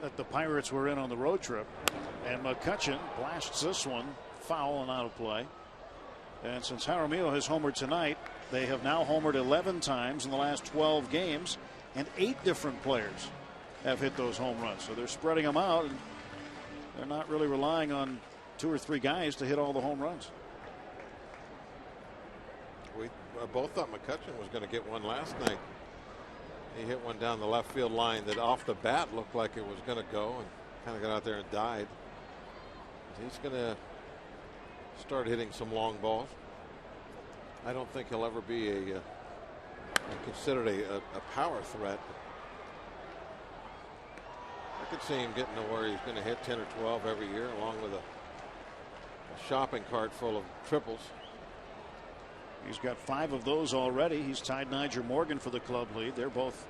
that the Pirates were in on the road trip. And McCutchen blasts this one foul and out of play. And since Jaramillo has homered tonight, they have now homered 11 times in the last 12 games, and 8 different players have hit those home runs. So they're spreading them out, and they're not really relying on 2 or 3 guys to hit all the home runs. We both thought McCutchen was going to get one last night. He hit one down the left field line that off the bat looked like it was going to go, and kind of got out there and died. He's going to start hitting some long balls. I don't think he'll ever be considered a power threat. I could see him getting to where he's going to hit 10 or 12 every year, along with a shopping cart full of triples. He's got 5 of those already. He's tied Nigel Morgan for the club lead. They're both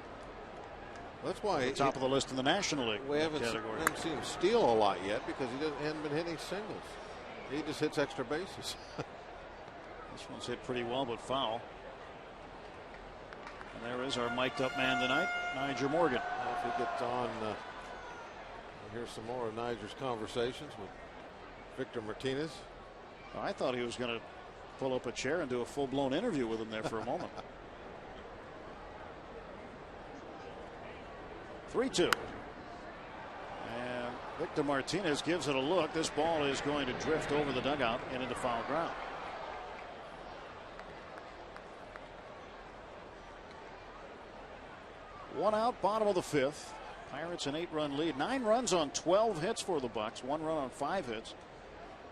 That's why top of the list in the National League. We haven't seen him steal a lot yet, because he hasn't been hitting singles. He just hits extra bases. This one's hit pretty well, but foul. And there is our mic'd up man tonight, Nigel Morgan. Well, if he gets on, we'll hear some more of Nigel's conversations with Victor Martinez. Well, I thought he was going to pull up a chair and do a full-blown interview with him there for a moment. 3-2. And Victor Martinez gives it a look. This ball is going to drift over the dugout and into foul ground. One out, bottom of the 5th. Pirates an 8-run lead. 9 runs on 12 hits for the Bucks. 1 run on 5 hits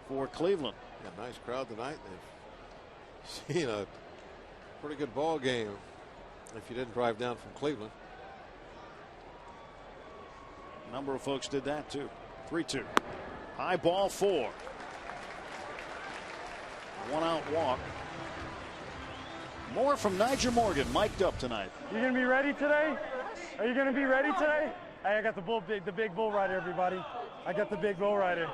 for Cleveland. Yeah, nice crowd tonight. They've seen a pretty good ball game if you didn't drive down from Cleveland. A number of folks did that too. 3-2. High ball 4. 1 out walk. More from Nigel Morgan, mic'd up tonight. You gonna be ready today? Are you gonna be ready today? Hey, I got the big bull rider, everybody. I got the big bull rider.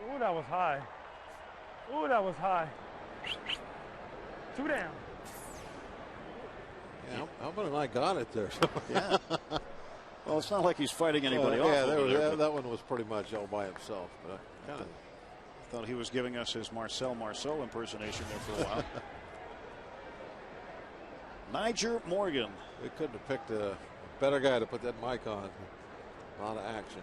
Ooh, that was high. Ooh, that was high. 2 down. Yeah, Albert and I got it there. Yeah. Well, it's not like he's fighting anybody off. Yeah, that one was pretty much all by himself. But I kind of thought he was giving us his Marcel Marceau impersonation there for a while. Nigel Morgan. We couldn't have picked a better guy to put that mic on. A lot of action.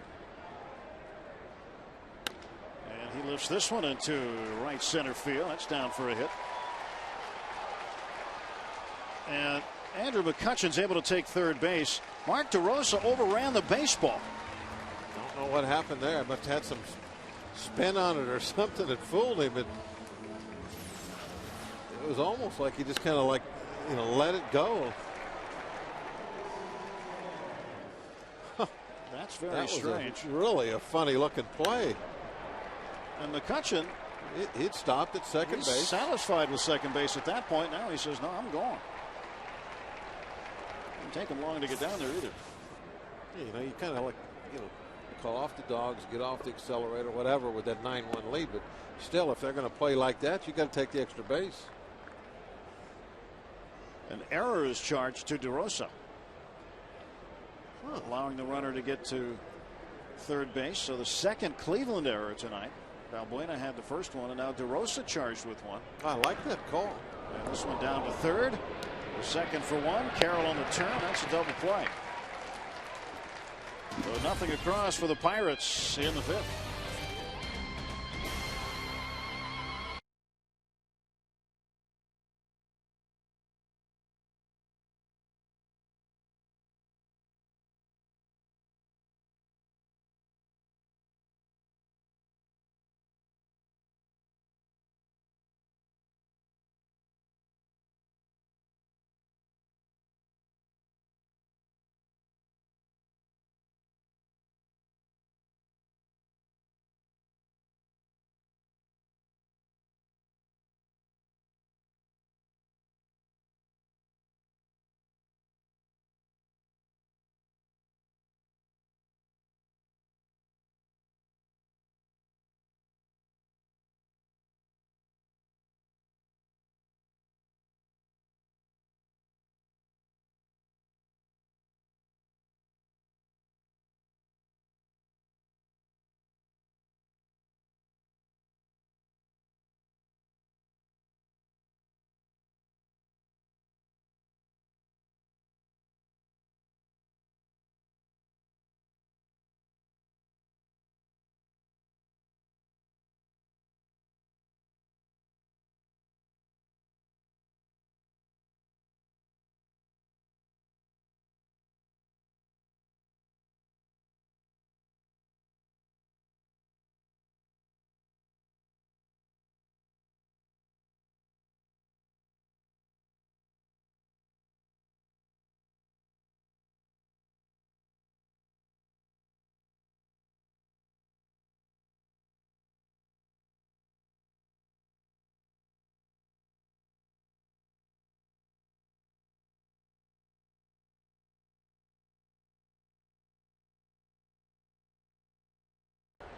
And he lifts this one into right center field. That's down for a hit. And Andrew McCutchen's able to take third base. Mark DeRosa overran the baseball. Don't know what happened there. Must have had some spin on it or something that fooled him. It was almost like he just kind of like, let it go. That's very strange. Really a funny looking play. And McCutchen, he'd stopped at second base. Satisfied with second base at that point. Now he says, no, I'm going. Didn't take him long to get down there either. Yeah, you kind of like, call off the dogs, get off the accelerator, whatever, with that 9-1 lead. But still, if they're going to play like that, you got to take the extra base. An error is charged to DeRosa, allowing the runner to get to third base. So the second Cleveland error tonight. Valbuena had the first one, and now DeRosa charged with one. I like that call. And this one down to third. The second for one. Carroll on the turn. That's a double play. So nothing across for the Pirates in the fifth.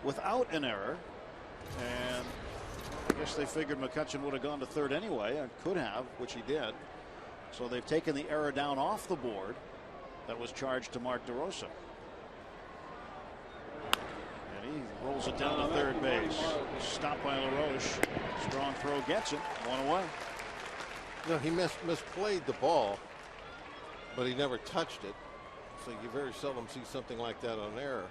Without an error, and I guess they figured McCutchen would have gone to third anyway, and could have, which he did. So they've taken the error down off the board that was charged to Mark DeRosa. And he rolls it down to third base. Stopped by LaRoche. Strong throw gets it. One away. No, he misplayed the ball, but he never touched it. So you very seldom see something like that on error.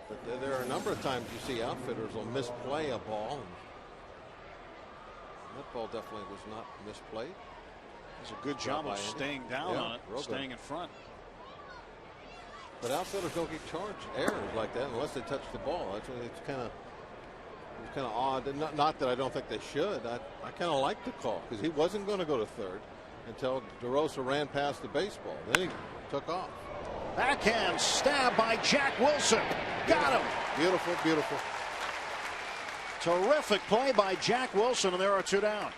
But there are a number of times you see outfitters will misplay a ball. And that ball definitely was not misplayed. It's a good job of staying down on it, staying in front. But outfielders don't get charged errors like that unless they touch the ball. It's kind of odd. And not that I don't think they should. I kind of like the call because he wasn't going to go to third until DeRosa ran past the baseball. Then he took off. Backhand stab by Jack Wilson. Got him. Beautiful, beautiful. Terrific play by Jack Wilson, and there are two down.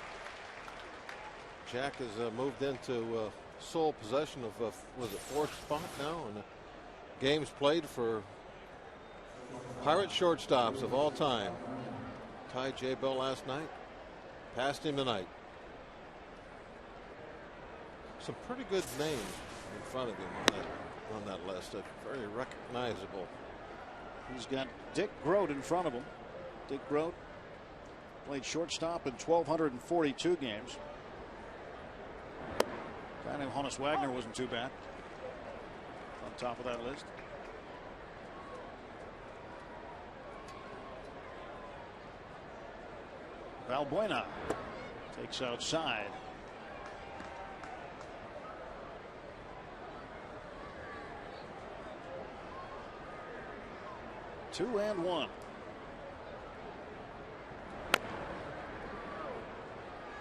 Jack has moved into sole possession of was it fourth spot now, and games played for Pirate shortstops of all time. Tied J. Bell last night. Passed him tonight. Some pretty good names in front of him on that list. Very recognizable. He's got Dick Groat in front of him. Dick Groat played shortstop in 1,242 games. A guy named Honus Wagner wasn't too bad on top of that list. Valbuena takes outside. Two and one.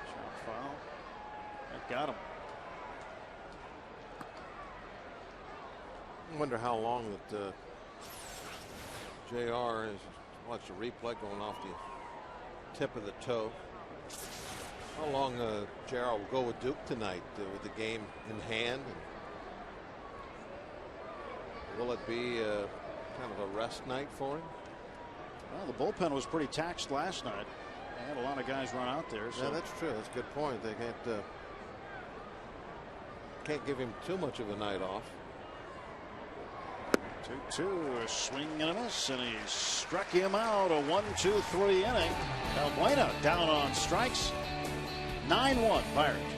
Shot foul. That got him. I wonder how long that JR has watched the replay going off the tip of the toe. How long JR will go with Duke tonight with the game in hand? And will it be kind of a rest night for him? Well, the bullpen was pretty taxed last night. They had a lot of guys run out there. So. Yeah, that's true. That's a good point. They can't give him too much of a night off. 2-2, a swing and a miss, and he struck him out. A 1-2-3 inning. Albuena down on strikes. 9-1 Pirates.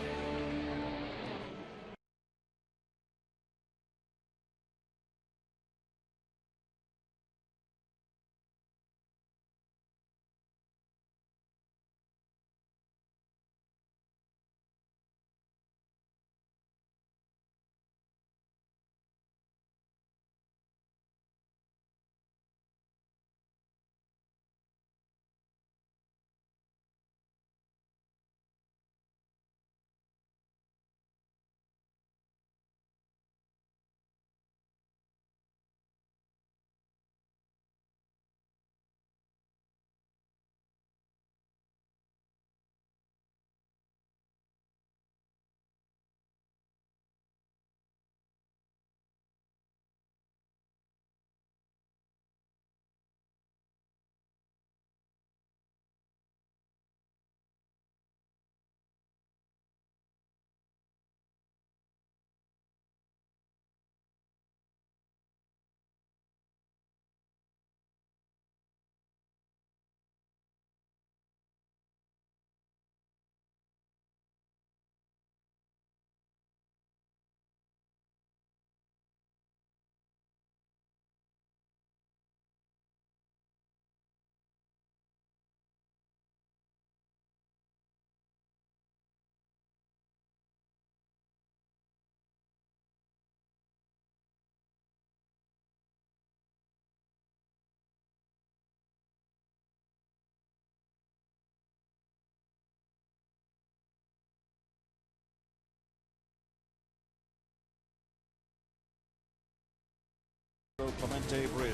Clemente Bridge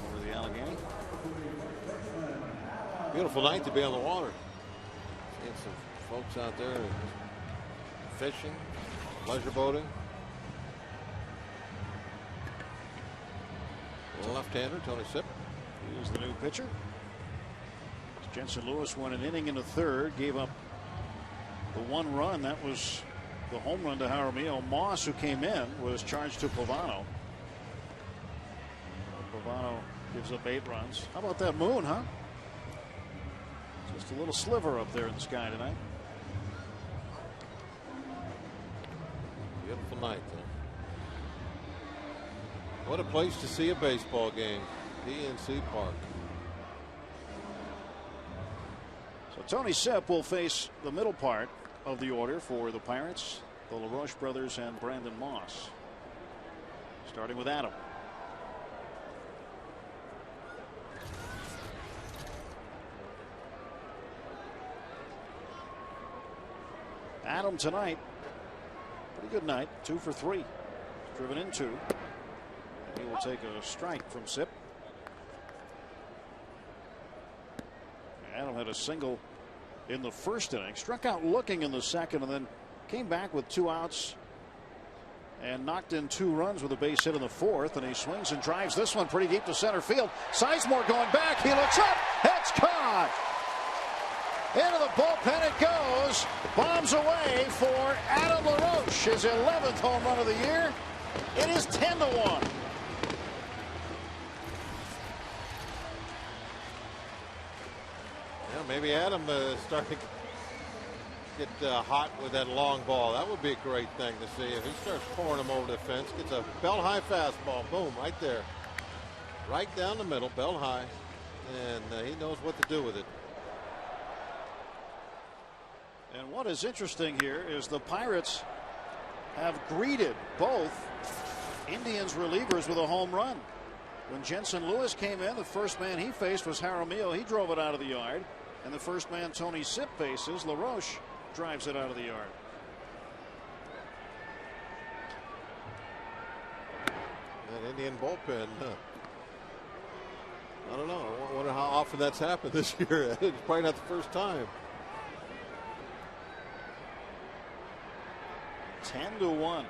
over the Allegheny. Beautiful night to be on the water. Seeing some folks out there fishing, pleasure boating. Left-hander Tony Sipp. He's the new pitcher. Jensen Lewis won an inning in the third, gave up the one run. That was the home run to Jaramillo. Moss, who came in, was charged to Pavano. Pavano gives up 8 runs. How about that moon, huh? Just a little sliver up there in the sky tonight. Beautiful night, though. What a place to see a baseball game. PNC Park. So Tony Sipp will face the middle part of the order for the Pirates, the LaRoche brothers and Brandon Moss. Starting with Adam. Adam tonight, pretty good night, 2 for 3. Driven in 2. He will take a strike from Sipp. Adam had a single in the first inning, struck out looking in the second, and then came back with 2 outs and knocked in 2 runs with a base hit in the fourth. And he swings and drives this one pretty deep to center field. Sizemore going back. He looks up. It's caught. Into the bullpen it goes. Bombs away for Adam LaRoche. His 11th home run of the year. It is 10-1. Maybe Adam start to get hot with that long ball. That would be a great thing to see. If he starts pouring him over the fence, gets a belt high fastball, boom, right there, right down the middle, belt high, and he knows what to do with it. And what is interesting here is the Pirates have greeted both Indians relievers with a home run. When Jensen Lewis came in, the first man he faced was Jaramillo. He drove it out of the yard. And the first man Tony Sipp faces, LaRoche, drives it out of the yard. That Indian bullpen, I don't know. I wonder how often that's happened this year. It's probably not the first time. 10-1.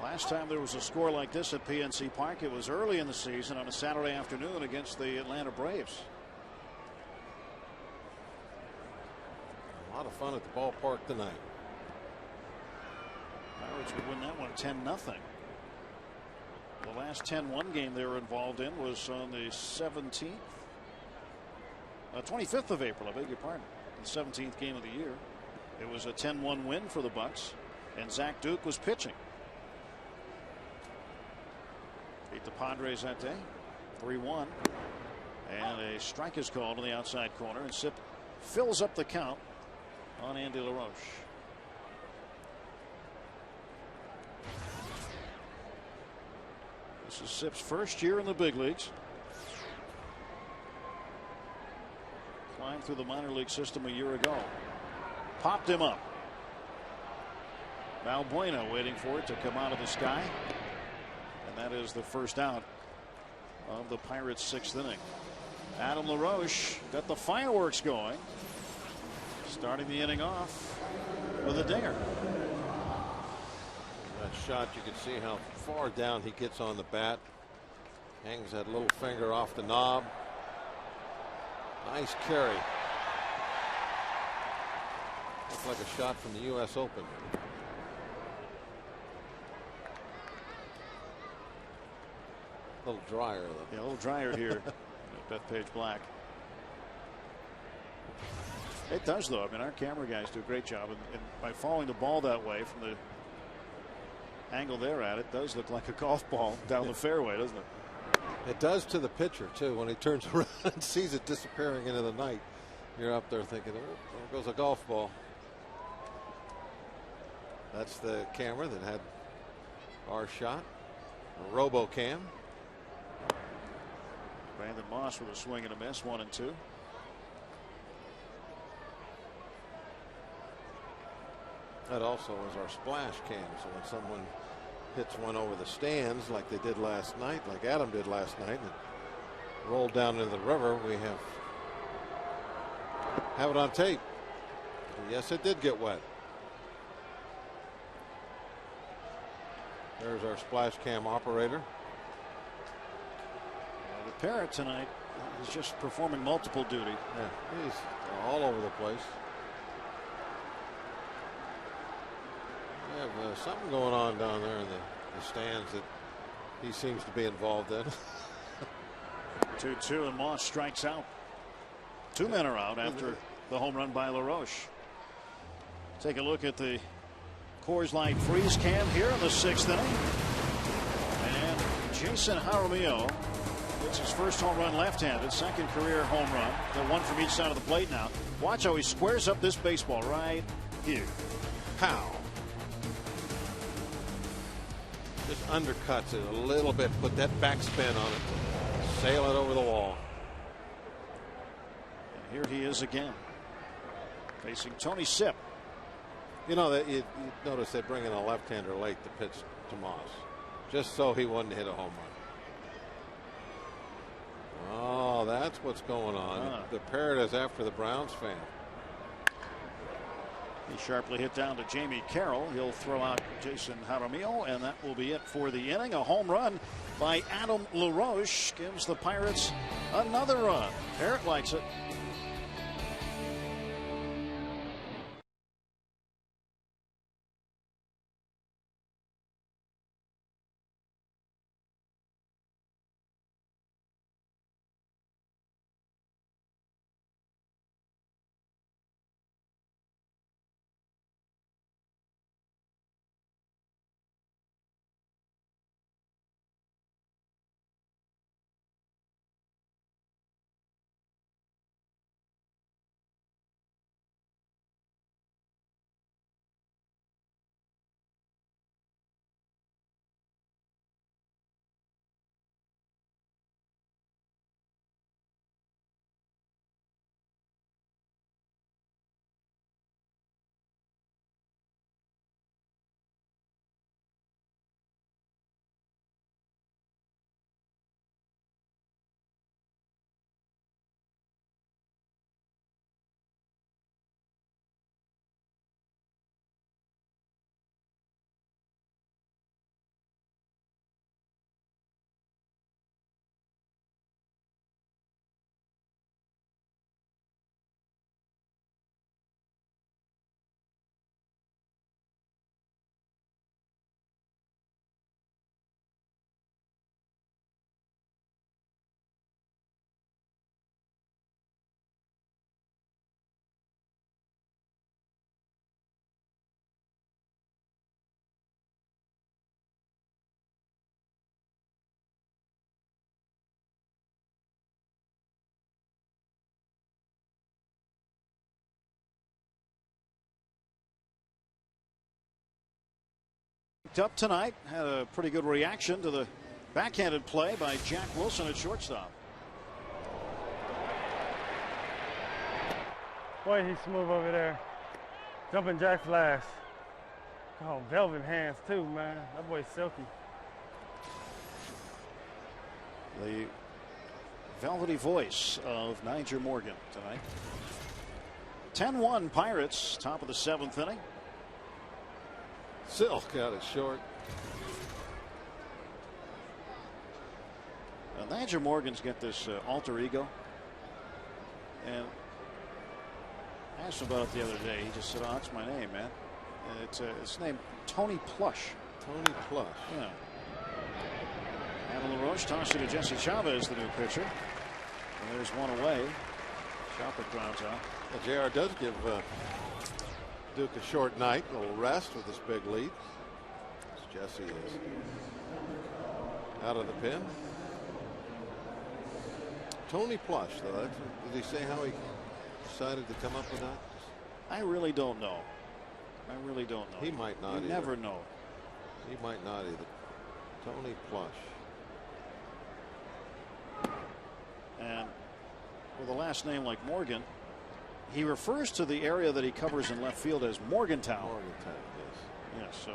Last time there was a score like this at PNC Park, it was early in the season on a Saturday afternoon against the Atlanta Braves. A lot of fun at the ballpark tonight. Pirates would win that one 10-0. The last 10-1 game they were involved in was on the 25th of April. I beg your pardon. The 17th game of the year. It was a 10-1 win for the Bucks, and Zach Duke was pitching. Beat the Padres that day, 3-1, and a strike is called on the outside corner, and Sip fills up the count on Andy LaRoche. This is Sip's first year in the big leagues. Climbed through the minor league system a year ago. Popped him up. Valbuena waiting for it to come out of the sky. And that is the first out of the Pirates' 6th inning. Adam LaRoche got the fireworks going. Starting the inning off with a dinger. That shot, you can see how far down he gets on the bat. Hangs that little finger off the knob. Nice carry. Looks like a shot from the U.S. Open. A little drier, though. Yeah, a little drier here. Bethpage Black. It does, though. I mean, our camera guys do a great job, and by following the ball that way from the angle they're at, it does look like a golf ball down the fairway, doesn't it? It does to the pitcher, too, when he turns around and sees it disappearing into the night. You're up there thinking, oh, there goes a golf ball. That's the camera that had our shot, a RoboCam. Brandon Moss with a swing and a miss, 1 and 2. That also is our splash cam. So when someone hits one over the stands like they did last night, like Adam did last night, and rolled down into the river, we have it on tape. Yes, it did get wet. There's our splash cam operator. The Parrot tonight is just performing multiple duty. Yeah, he's all over the place. We have something going on down there in the stands that he seems to be involved in. 2-2, and Moss strikes out. 2 men are out after the home run by LaRoche. Take a look at the Coors Light freeze cam here in the 6th inning. And Jason Jaramillo gets his first home run left-handed, 2nd career home run. Got 1 from each side of the plate now. Watch how he squares up this baseball right here. Pow. Just undercuts it a little bit, put that backspin on it, sail it over the wall. And here he is again, facing Tony Sip. You know that you notice they bring in a left-hander late to pitch to Moss, just so he wouldn't hit a home run. Oh, that's what's going on. The Parrot is after the Browns fan. He sharply hit down to Jamie Carroll. He'll throw out Jason Jaramillo, and that will be it for the inning. A home run by Adam LaRoche gives the Pirates another run. Parrot likes it. picked up tonight. Had a pretty good reaction to the backhanded play by Jack Wilson at shortstop. Boy, he's smooth over there. Jumping jack flash. Oh, velvet hands too, man. That boy's silky. The velvety voice of Niger Morgan tonight. 10-1 Pirates, top of the 7th inning. Silk got it short. Niger Morgan's got this alter ego. And I asked him about it the other day. He just said, "Oh, that's my name, man." And it's named Tony Plush. Tony Plush. Yeah. Adam LaRoche tosses it to Jesse Chavez, the new pitcher. And there's one away. Chopper grounds out. Well, JR does give Duke a short night, a little rest with this big lead. As Jesse is out of the pen. Tony Plush, though. Did he say how he decided to come up with that? I really don't know. I really don't know. He might not either. You never know. He might not either. Tony Plush. And with a last name like Morgan, he refers to the area that he covers in left field as Morgantown. Morgantown, yes. Yes, so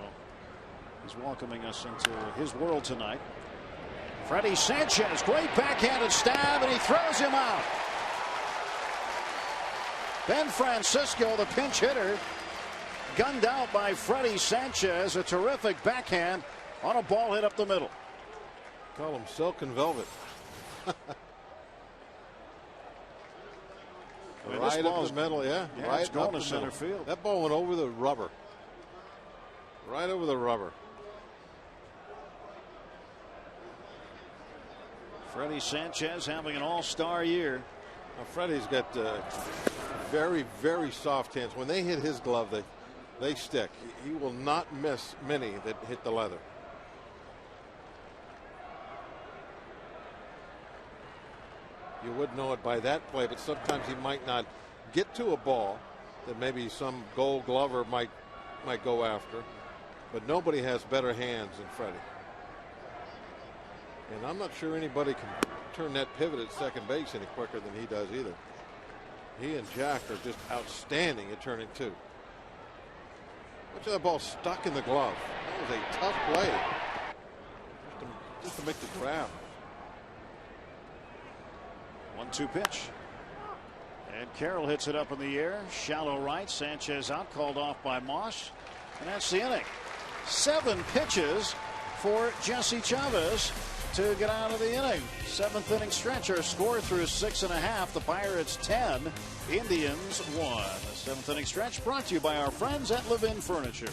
he's welcoming us into his world tonight. Freddie Sanchez, great backhanded stab, and he throws him out. Ben Francisco, the pinch hitter, gunned out by Freddie Sanchez. A terrific backhand on a ball hit up the middle. Call him Silk and Velvet. Right up the middle, yeah. Right it's going up to center field. That ball went over the rubber. Right over the rubber. Freddie Sanchez having an all-star year. Now, Freddie's got very, very soft hands. When they hit his glove, they stick. He will not miss many that hit the leather. You would know it by that play, but sometimes he might not get to a ball that maybe some Gold Glover might go after. But nobody has better hands than Freddie. And I'm not sure anybody can turn that pivot at second base any quicker than he does either. He and Jack are just outstanding at turning two. Watch that ball stuck in the glove. That was a tough play. Just to make the grab. 1-2 pitch. And Carroll hits it up in the air. Shallow right. Sanchez out, called off by Moss. And that's the inning. 7 pitches for Jesse Chavez to get out of the inning. 7th inning stretch. Our score through 6.5. The Pirates 10, Indians 1. The 7th inning stretch brought to you by our friends at Levin Furniture.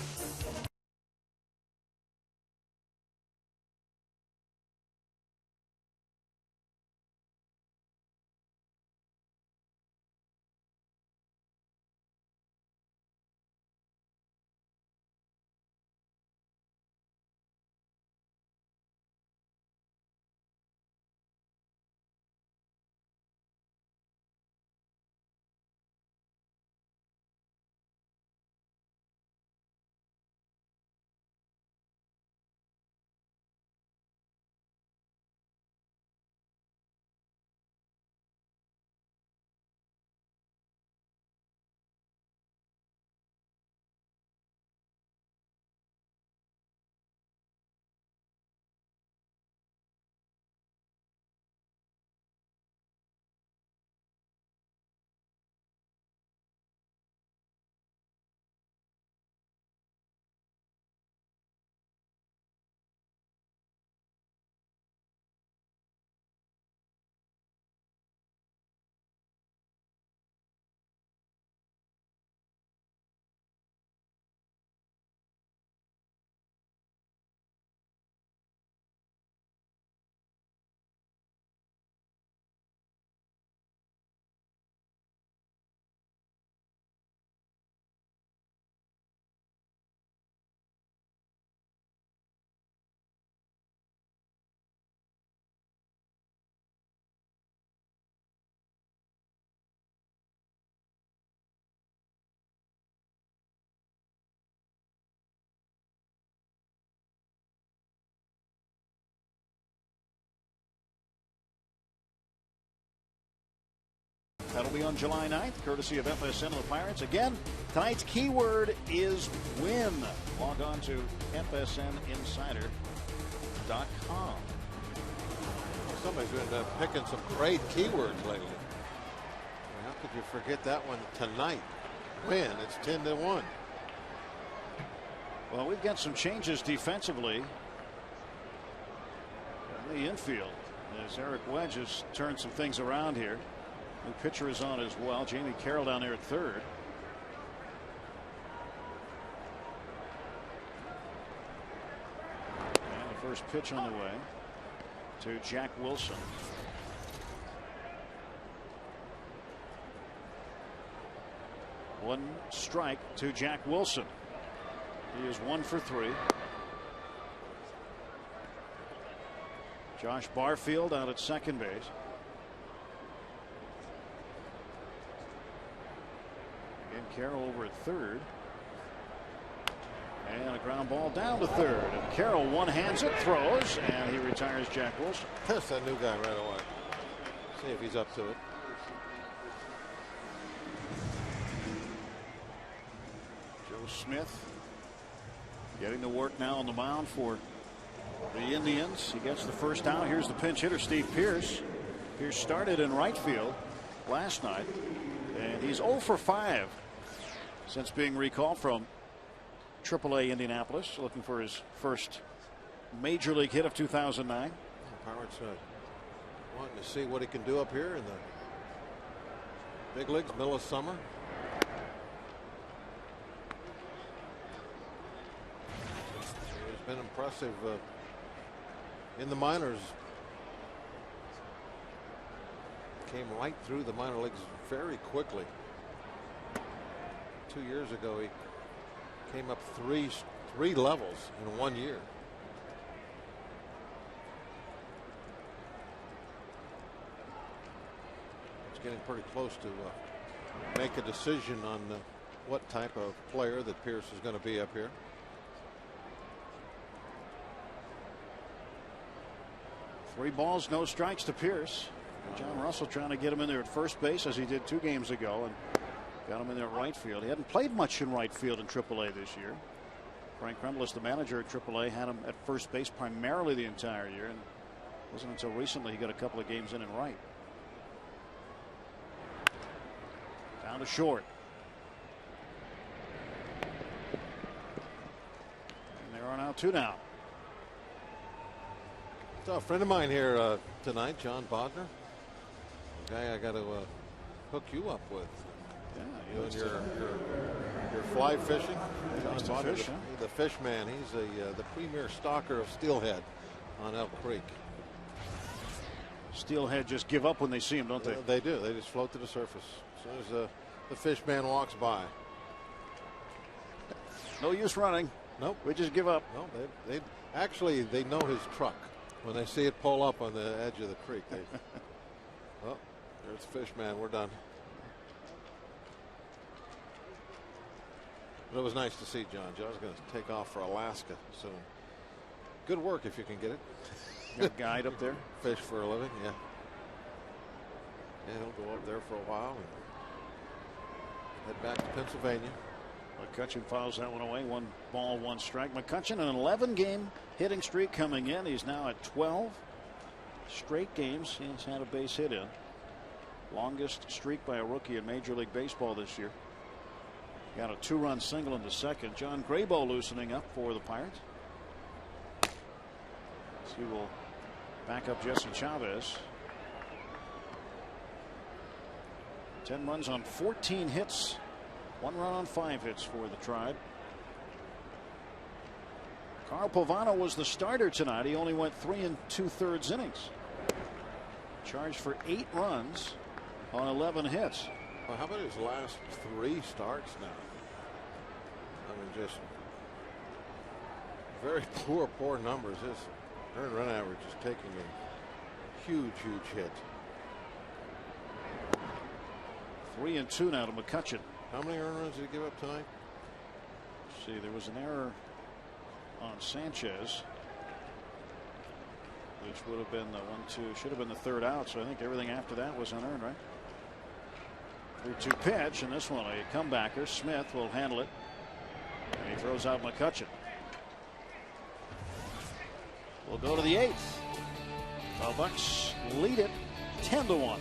That'll be on July 9th, courtesy of FSN and the Pirates. Again, tonight's keyword is win. Log on to FSNinsider.com. Somebody's been picking some great keywords lately. How could you forget that one tonight? Win. It's 10-1. Well, we've got some changes defensively in the infield as Eric Wedge has turned some things around here. New pitcher is on as well. Jamie Carroll down there at third. And the first pitch on the way to Jack Wilson. One strike to Jack Wilson. He is 1 for 3. Josh Barfield out at second base. Again, Carroll over at third. And a ground ball down to third. And Carroll one-hands it, throws, and he retires Jack Wilson. That's that new guy right away. See if he's up to it. Joe Smith getting to work now on the mound for the Indians. He gets the first out. Here's the pinch hitter, Steve Pearce. Pearce started in right field last night, and he's 0 for 5 since being recalled from AAA Indianapolis, looking for his first major league hit of 2009. Pirates wanting to see what he can do up here in the big leagues, middle of summer. He's been impressive in the minors. Came right through the minor leagues very quickly. 2 years ago, he came up three levels in 1 year. It's getting pretty close to make a decision on what type of player that Pearce is going to be up here. Three balls, no strikes to Pearce. John Russell trying to get him in there at first base, as he did 2 games ago, and got him in there at right field. He hadn't played much in right field in AAA this year. Frank Kremlis, the manager at AAA, had him at first base primarily the entire year, and it wasn't until recently he got a couple of games in right. Down to short. And there are now 2 down. So a friend of mine here tonight, John Bodner, a guy I got to hook you up with. Yeah, you and your fly fishing. John Bodner, fish, the fish man. He's the premier stalker of steelhead on Elk Creek. Steelhead just give up when they see him, don't they? They do. They just float to the surface as soon as the fish man walks by. No use running. Nope. We just give up. No, they actually they know his truck. When they see it pull up on the edge of the creek, they well, there's the fish man. We're done. But it was nice to see John. John's going to take off for Alaska soon. Good work if you can get it. Got a guide up there. Fish for a living, yeah. And he'll go up there for a while and head back to Pennsylvania. McCutchen fouls that one away. 1 ball, 1 strike. McCutchen, an 11-game hitting streak coming in. He's now at 12 straight games he's had a base hit in. Longest streak by a rookie in Major League Baseball this year. Got a 2-run single in the second. John Graybo loosening up for the Pirates. He will back up Jesse Chavez. 10 runs on 14 hits. 1 run on 5 hits for the Tribe. Carl Pavano was the starter tonight. He only went 3 2/3 innings. Charged for 8 runs on 11 hits. Well, how about his last 3 starts now? I mean, just very poor numbers. His earned run average is taking a huge hit. 3 and 2 now to McCutchen. How many earned runs did he give up tonight? Let's see, there was an error on Sanchez, which would have been the 1-2, should have been the 3rd out. So I think everything after that was unearned, right? 3-2 pitch, and this one a comebacker. Smith will handle it, and he throws out McCutchen. We'll go to the 8th. The Bucks lead it 10-1.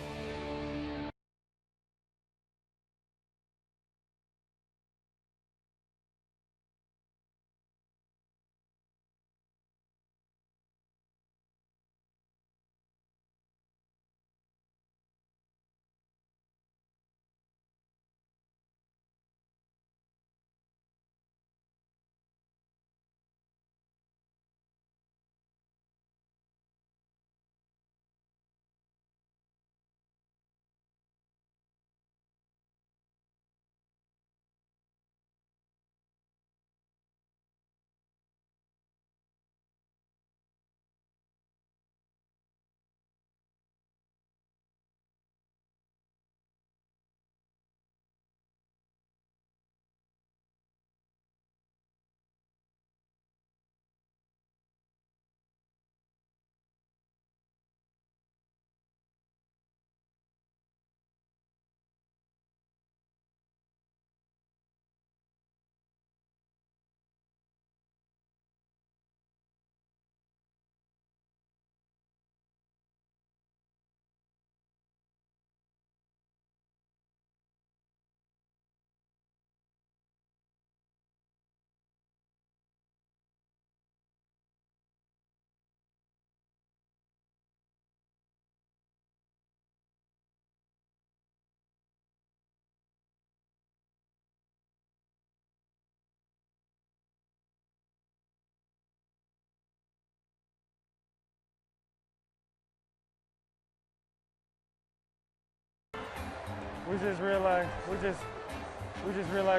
We just realized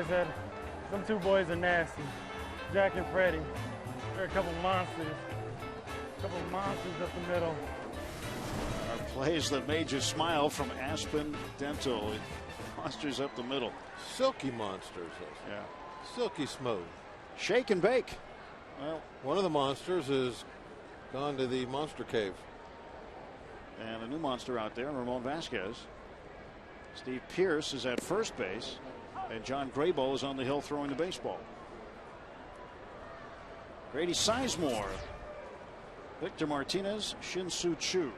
that them two boys are nasty. Jack and Freddie. They're a couple monsters. Up the middle. Our plays that made you smile from Aspen Dental. Monsters up the middle. Silky monsters. Yeah. Silky smooth. Shake and bake. Well, one of the monsters is gone to the monster cave. And a new monster out there, Ramon Vasquez. Steve Pierce is at first base, and John Graybo is on the hill throwing the baseball. Grady Sizemore, Victor Martinez, Shin-Soo Choo.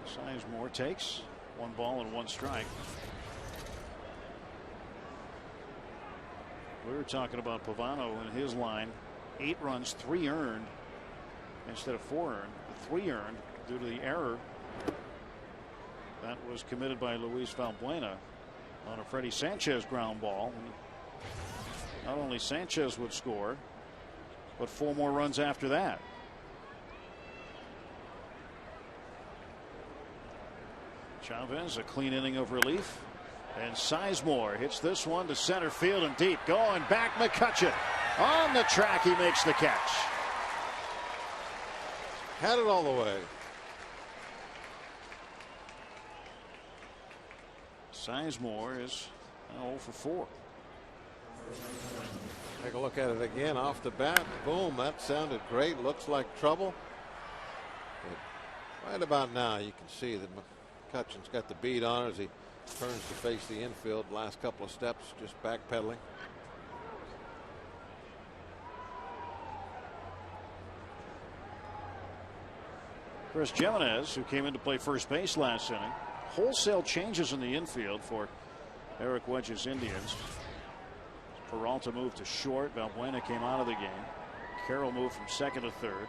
Sizemore takes 1 ball and 1 strike. We were talking about Pavano and his line. 8 runs, 3 earned instead of 4 earned. 3 earned due to the error that was committed by Luis Valbuena on a Freddie Sanchez ground ball. Not only Sanchez would score, but 4 more runs after that. Chavez, a clean inning of relief. And Sizemore hits this one to center field and deep. Going back, McCutchen. On the track, he makes the catch. Had it all the way. Sizemore is 0 for 4. Take a look at it again off the bat. Boom, that sounded great. Looks like trouble. But right about now, you can see that McCutchen's got the beat on as he turns to face the infield. Last couple of steps, just backpedaling. Chris Jimenez, who came in to play first base last inning. Wholesale changes in the infield for Eric Wedge's Indians. Peralta moved to short. Valbuena came out of the game. Carroll moved from second to third.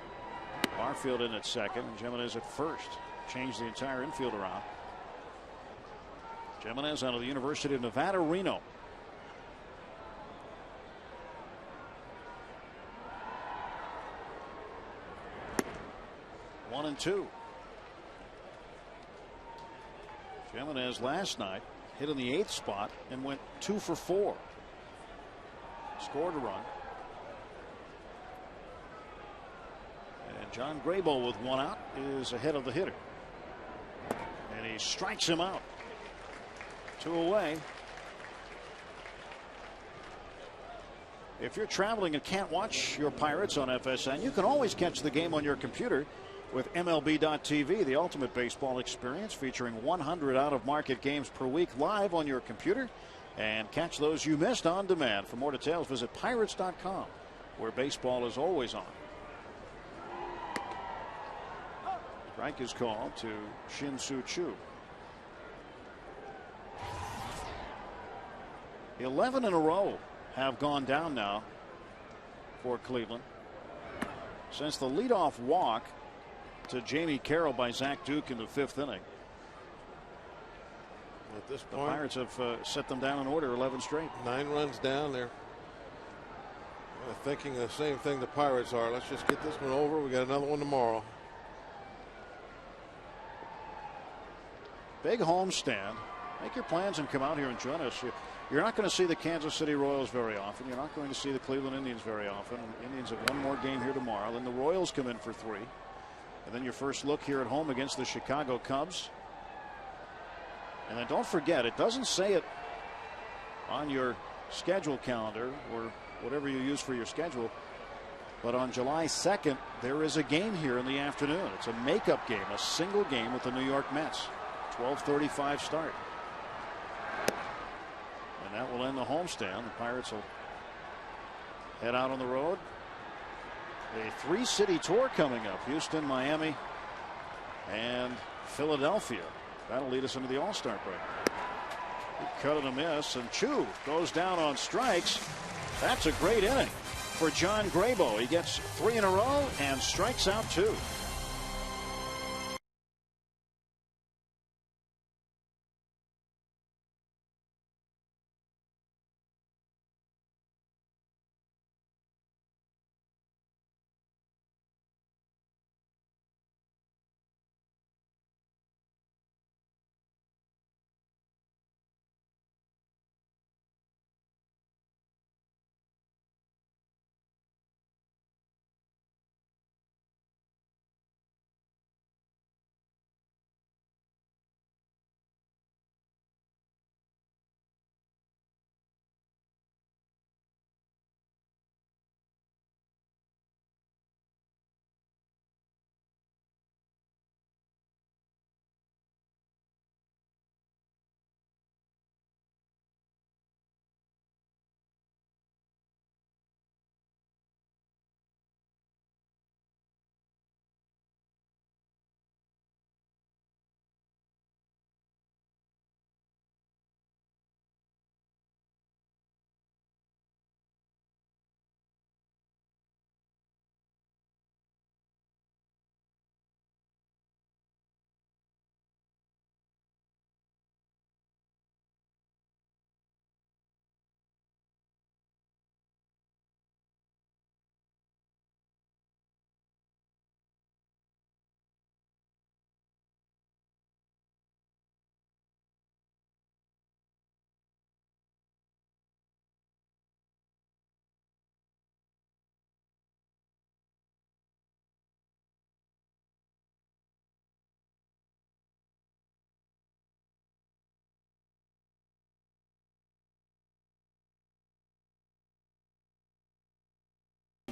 Barfield in at second. And Jimenez at first. Changed the entire infield around. Jimenez out of the University of Nevada, Reno. One and 2. Jimenez last night hit in the 8th spot and went 2 for 4. Scored a run. And John Graybo with 1 out is ahead of the hitter. And he strikes him out. 2 away. If you're traveling and can't watch your Pirates on FSN, you can always catch the game on your computer with MLB.tv, the ultimate baseball experience, featuring 100 out-of-market games per week live on your computer. And catch those you missed on demand. For more details, visit Pirates.com, where baseball is always on. Strike is called to Shin-Soo Choo. 11 in a row have gone down now for Cleveland. Since the leadoff walk to Jamie Carroll by Zach Duke in the 5th inning. At this The point, Pirates have set them down in order 11 straight. 9 runs down there. Thinking the same thing the Pirates are. Let's just get this one over. We got another one tomorrow. Big homestand. Make your plans and come out here and join us. You're not going to see the Kansas City Royals very often. You're not going to see the Cleveland Indians very often. The Indians have one more game here tomorrow. Then the Royals come in for 3. And then your first look here at home against the Chicago Cubs. And then don't forget, it doesn't say it on your schedule calendar or whatever you use for your schedule, but on July 2nd, there is a game here in the afternoon. It's a makeup game, a single game with the New York Mets. 12:35 start. And that will end the homestand. The Pirates will head out on the road. A 3-city tour coming up: Houston, Miami, and Philadelphia. That'll lead us into the All-Star break. Cut and a miss, and Choo goes down on strikes. That's a great inning for John Grabo. He gets 3 in a row and strikes out 2.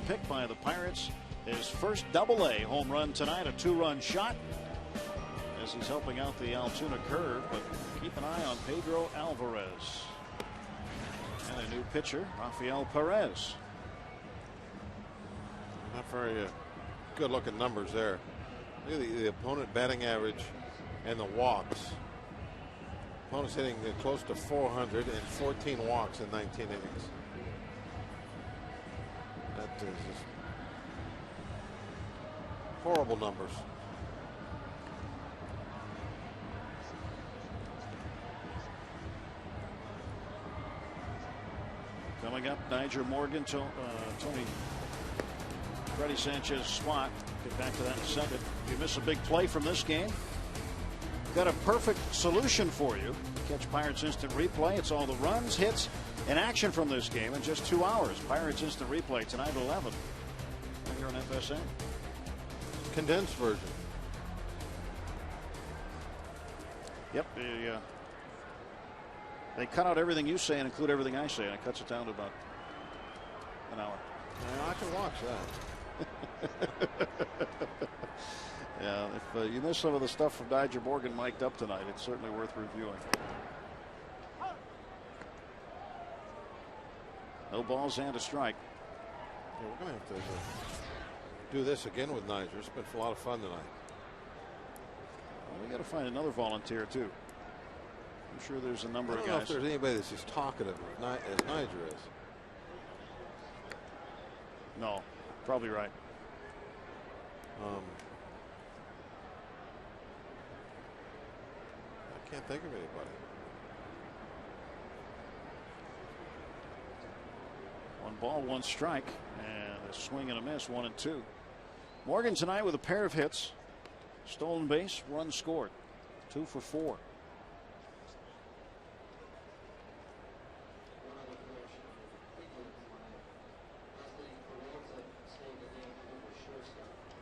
Picked by the Pirates. His first Double-A home run tonight, a 2-run shot, as he's helping out the Altoona curve. But keep an eye on Pedro Alvarez and a new pitcher, Rafael Perez. Not very good looking numbers there. Look at the opponent batting average and the walks. Opponent's hitting close to 400 and 14 walks in 19 innings. That is just horrible numbers. Coming up, Niger Morgan, Tony Freddie Sanchez Swat. Get back to that in a second. If you miss a big play from this game, got a perfect solution for you. Catch Pirates Instant Replay. It's all the runs, hits, and action from this game in just 2 hours. Pirates Instant Replay tonight at 11 here on FSN. Condensed version. Yep. They cut out everything you say and include everything I say, and it cuts it down to about an hour. Yeah, I can watch that. Yeah, if you missed some of the stuff from Nigel Morgan mic'd up tonight, it's certainly worth reviewing. No balls and a strike. Yeah, we're going to have to do this again with Niger. It's been a lot of fun tonight. Well, we got to find another volunteer too. I'm sure there's a number of guys. I don't know if there's anybody that's as talkative as Niger is. No, probably right. I can't think of anybody. 1 ball, 1 strike, and a swing and a miss, 1-2. Morgan tonight with a pair of hits, stolen base, run scored, 2 for 4.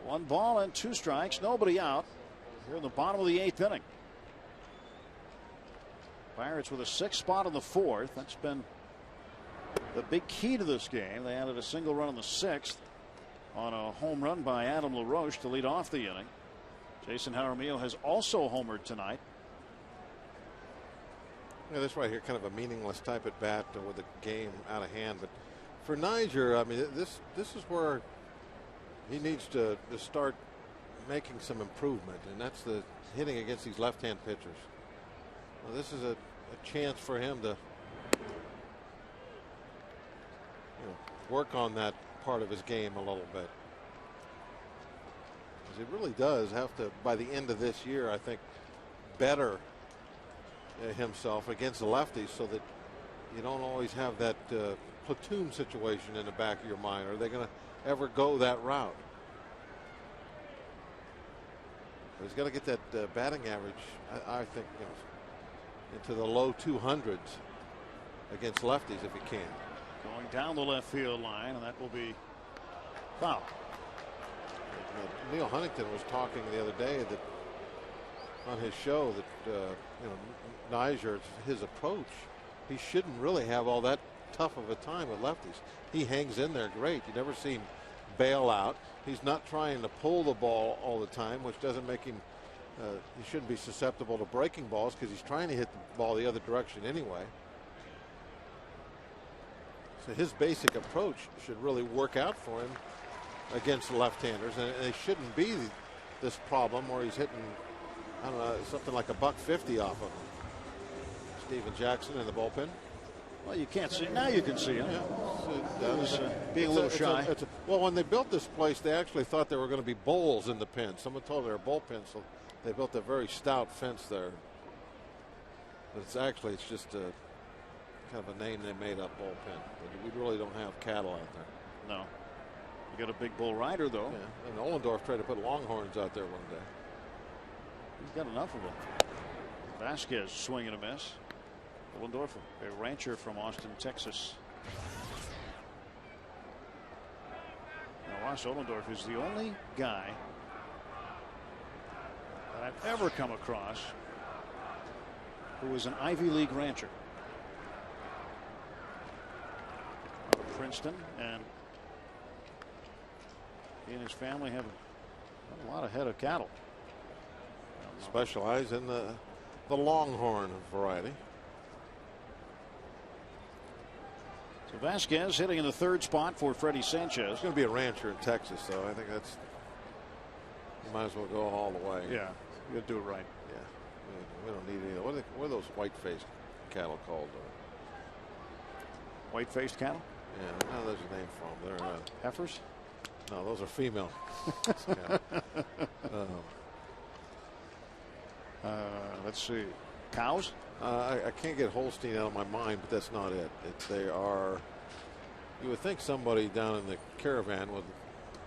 One ball and 2 strikes, nobody out here in the bottom of the 8th inning. Pirates with a 6th spot in the 4th. That's been the big key to this game. They added a single run in the 6th on a home run by Adam LaRoche to lead off the inning. Jason Jaramillo has also homered tonight. Yeah, this right here, kind of a meaningless type at bat with the game out of hand. But for Niger, I mean, this is where he needs to start making some improvement, and that's the hitting against these left-hand pitchers. Well, this is a chance for him to work on that part of his game a little bit. Because he really does have to, by the end of this year, I think, better himself against the lefties so that you don't always have that platoon situation in the back of your mind. Are they going to ever go that route? But he's got to get that batting average, I think, into the low 200s against lefties if he can. Going down the left field line, and that will be foul. Neil Huntington was talking the other day that on his show that Niger, his approach, he shouldn't really have all that tough of a time with lefties. He hangs in there great. You never see him bail out. He's not trying to pull the ball all the time, which doesn't make him. He shouldn't be susceptible to breaking balls because he's trying to hit the ball the other direction anyway. So his basic approach should really work out for him against the left-handers, and it shouldn't be this problem where he's hitting, I don't know, something like $150 off of him. Steven Jackson in the bullpen. Well, you can't see. Now you can see him. Yeah. Being a little shy. Well, when they built this place, they actually thought there were going to be bowls in the pen. Someone told them they were bullpens, so they built a very stout fence there. But it's just a kind of a name they made up, bullpen. But we really don't have cattle out there. No. You got a big bull rider, though. Yeah. And Ollendorf tried to put longhorns out there one day. He's got enough of them. Vasquez swing and a miss. Ollendorf, a rancher from Austin, Texas. Now, Ross Ollendorf is the only guy that I've ever come across who is an Ivy League rancher. Out of Princeton, and he and his family have a lot of head of cattle. Specialize in the longhorn variety. So Vasquez hitting in the 3rd spot for Freddie Sanchez. He's going to be a rancher in Texas, so I think that's, you might as well go all the way. Yeah, you got to do it right. Yeah, we don't need any. What are those white-faced cattle called? White-faced cattle? Yeah, no, there's a name for them. They're heifers. No, those are female. Let's see. Cows? I can't get Holstein out of my mind, but that's not it. They are. You would think somebody down in the caravan would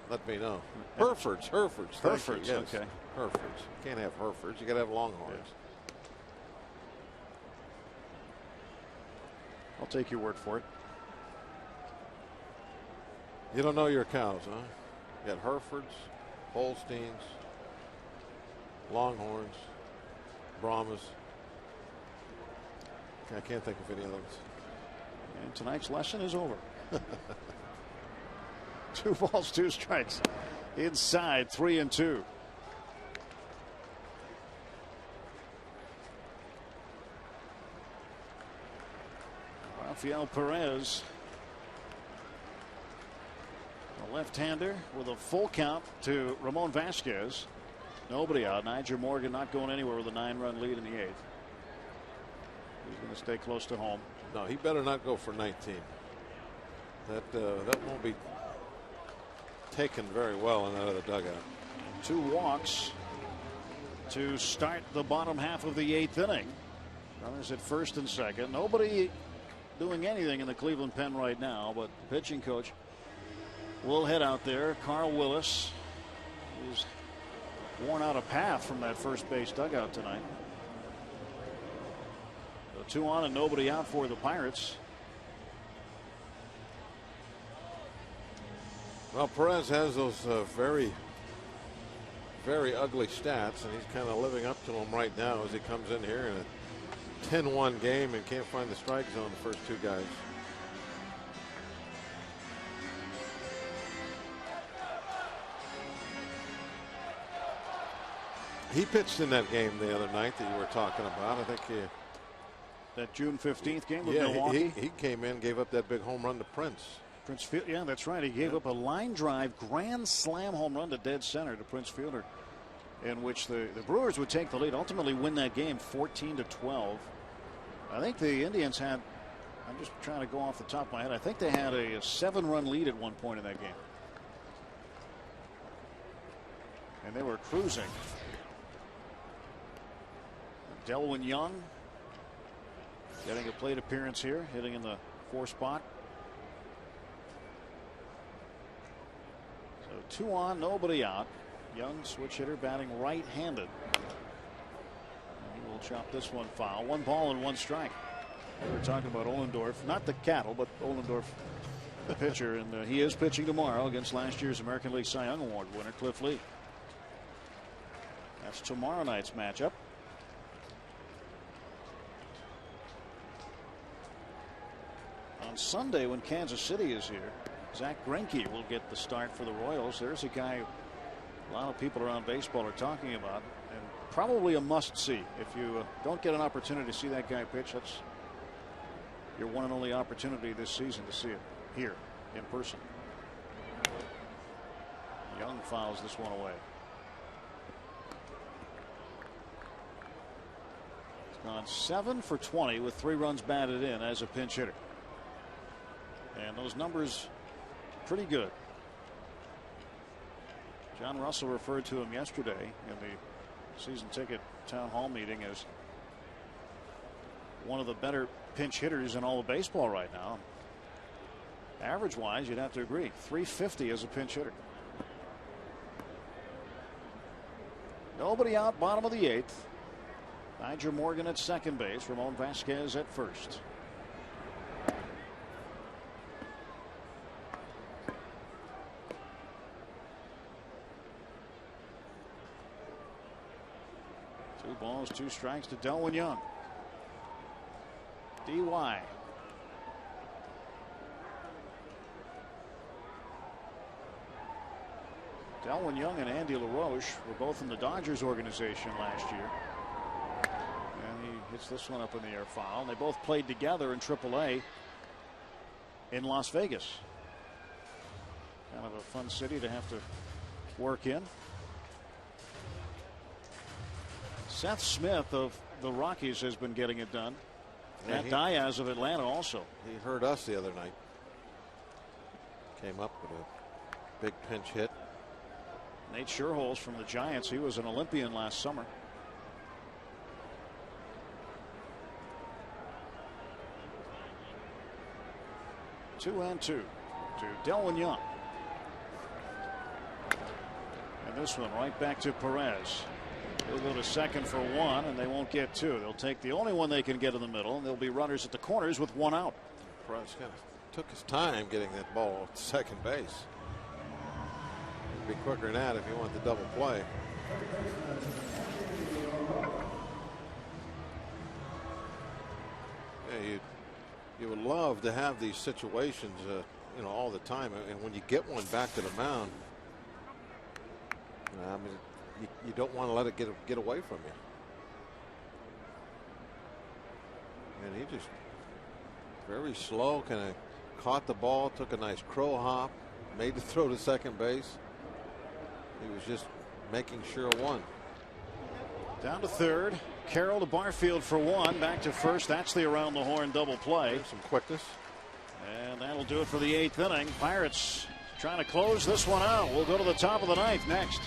let me know. Herefords. Herefords. Yes. Okay. Herefords. You can't have Herefords. You got to have Longhorns. Yeah. I'll take your word for it. You don't know your cows, huh? You got Herefords, Holsteins, Longhorns, Brahmas. I can't think of any others. And tonight's lesson is over. 2 balls, 2 strikes. Inside, 3-2. Rafael Perez, a left-hander with a full count to Ramon Vasquez. Nobody out. Niger Morgan not going anywhere with a 9-run lead in the 8th. He's going to stay close to home. No, he better not go for 19. That won't be taken very well in that other dugout. 2 walks to start the bottom half of the 8th inning. Runners at first and second. Nobody doing anything in the Cleveland pen right now, but the pitching coach will head out there. Carl Willis is worn out a path from that first base dugout tonight. So 2 on and nobody out for the Pirates. Well, Perez has those very ugly stats, and he's kind of living up to them right now as he comes in here in a 10-1 game and can't find the strike zone the first 2 guys. He pitched in that game the other night that you were talking about. I think that June 15th game with yeah, Milwaukee. He came in, gave up that big home run to Prince. Prince Field, yeah, that's right. He gave up a line drive grand slam home run to dead center to Prince Fielder, in which the Brewers would take the lead, ultimately win that game 14-12. I think the Indians had, I'm just trying to go off the top of my head, I think they had a 7-run lead at one point in that game. And they were cruising. Delwyn Young getting a plate appearance here, hitting in the 4 spot. So 2 on, nobody out. Young, switch hitter, batting right-handed. He will chop this one foul. 1 ball and 1 strike. We were talking about Ohlendorf, not the cattle, but Ohlendorf, the pitcher, and he is pitching tomorrow against last year's American League Cy Young Award winner Cliff Lee. That's tomorrow night's matchup. On Sunday, when Kansas City is here, Zach Greinke will get the start for the Royals. There's a guy a lot of people around baseball are talking about, and probably a must-see. If you don't get an opportunity to see that guy pitch, that's your one and only opportunity this season to see it here in person. Young fouls this one away. He's gone 7 for 20 with 3 runs batted in as a pinch hitter. And those numbers pretty good. John Russell referred to him yesterday in the season ticket town hall meeting as one of the better pinch hitters in all of baseball right now. Average wise, you'd have to agree. 350 as a pinch hitter. Nobody out, bottom of the 8th. Niger Morgan at second base. Ramon Vasquez at first. Two balls, 2 strikes to Delwyn Young. DY. Delwyn Young and Andy LaRoche were both in the Dodgers organization last year. And he hits this one up in the air foul. And they both played together in AAA in Las Vegas. Kind of a fun city to have to work in. Seth Smith of the Rockies has been getting it done. Matt Diaz of Atlanta also. He hurt us the other night. Came up with a big pinch hit. Nate Sherholz from the Giants. He was an Olympian last summer. Two and two to Delwyn Young. And this one right back to Perez. They'll go to second for 1, and they won't get 2. They'll take the only one they can get in the middle, and there'll be runners at the corners with 1 out. Perez kind of took his time getting that ball to second base. It'd be quicker than that if you want the double play. Yeah, you would love to have these situations, you know, all the time, and when you get one back to the mound, I mean, you don't want to let it get away from you. And he just Very slow, kind of caught the ball, took a nice crow hop, made the throw to second base. He was just making sure one. Down to third. Carroll to Barfield for one. Back to first. That's the around the horn double play. Some quickness. And that'll do it for the 8th inning. Pirates trying to close this one out. We'll go to the top of the 9th next.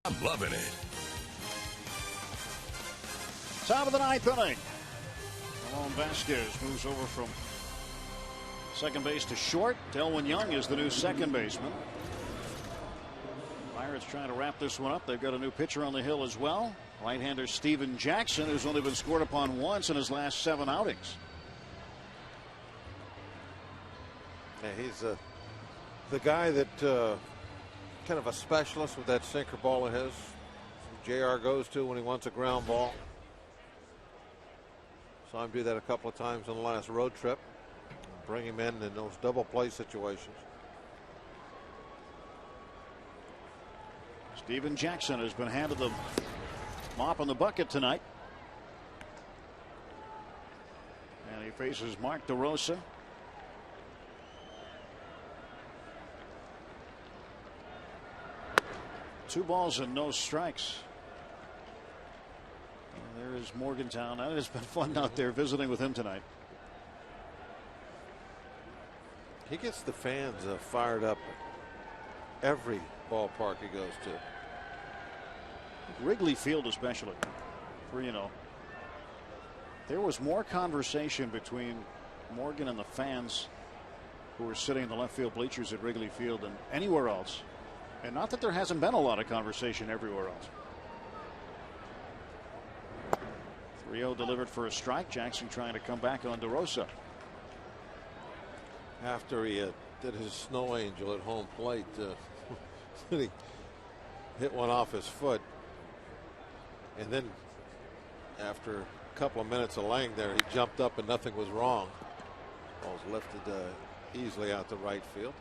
I'm loving it. Top of the 9th inning. Ramon Vasquez moves over from second base to short. Delwyn Young is the new second baseman. Pirates trying to wrap this one up. They've got a new pitcher on the hill as well. Right-hander Steven Jackson, who's only been scored upon once in his last 7 outings. Yeah, he's the guy that kind of a specialist with that sinker ball of his. JR goes to when he wants a ground ball. Saw him do that a couple of times on the last road trip. Bring him in those double play situations. Steven Jackson has been handed the mop in the bucket tonight. And he faces Mark DeRosa. Two balls and no strikes. And there is Morgantown. It has been fun out there visiting with him tonight. He gets the fans fired up every ballpark he goes to. Wrigley Field especially. There was more conversation between Morgan and the fans who were sitting in the left field bleachers at Wrigley Field than anywhere else. And not that there hasn't been a lot of conversation everywhere else. 3-0 delivered for a strike. Jackson trying to come back on DeRosa. After he did his snow angel at home plate, he hit one off his foot. And then after a couple of minutes of laying there, he jumped up and nothing was wrong. Ball's lifted easily out to right field.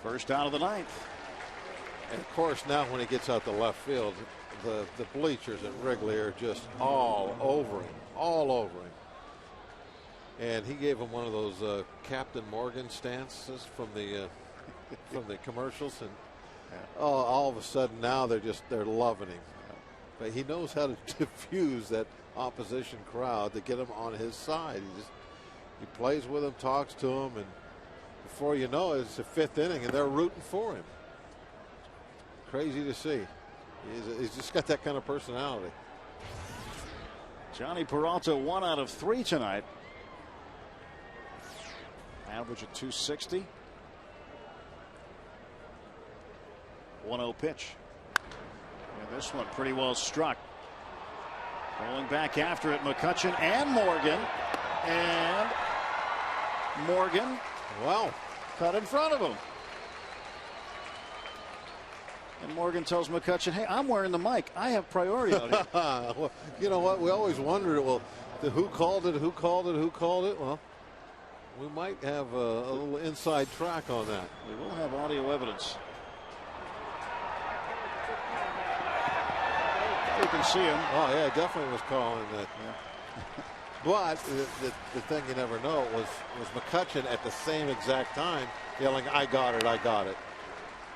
First out of the 9th. And of course, now when he gets out to left field, the bleachers at Wrigley are just all over him, all over him. And he gave him one of those Captain Morgan stances from the commercials, and all of a sudden now they're loving him. But he knows how to diffuse that opposition crowd to get them on his side. He plays with them, talks to them, and before you know it, it's the 5th inning and they're rooting for him. Crazy to see. He's just got that kind of personality. Johnny Peralta 1 out of 3 tonight. Average of 260. 1-0 pitch. And this one pretty well struck. Rolling back after it, McCutchen and Morgan. And Morgan, well, cut in front of him. And Morgan tells McCutchen, hey, I'm wearing the mic. I have priority out here. Well, you know what? We always wondered, well, who called it? Who called it? Who called it? Well, we might have a little inside track on that. We will have audio evidence. You can see him. Oh, yeah, definitely was calling that. Yeah. But the thing you never know was McCutchen at the same exact time yelling, I got it, I got it.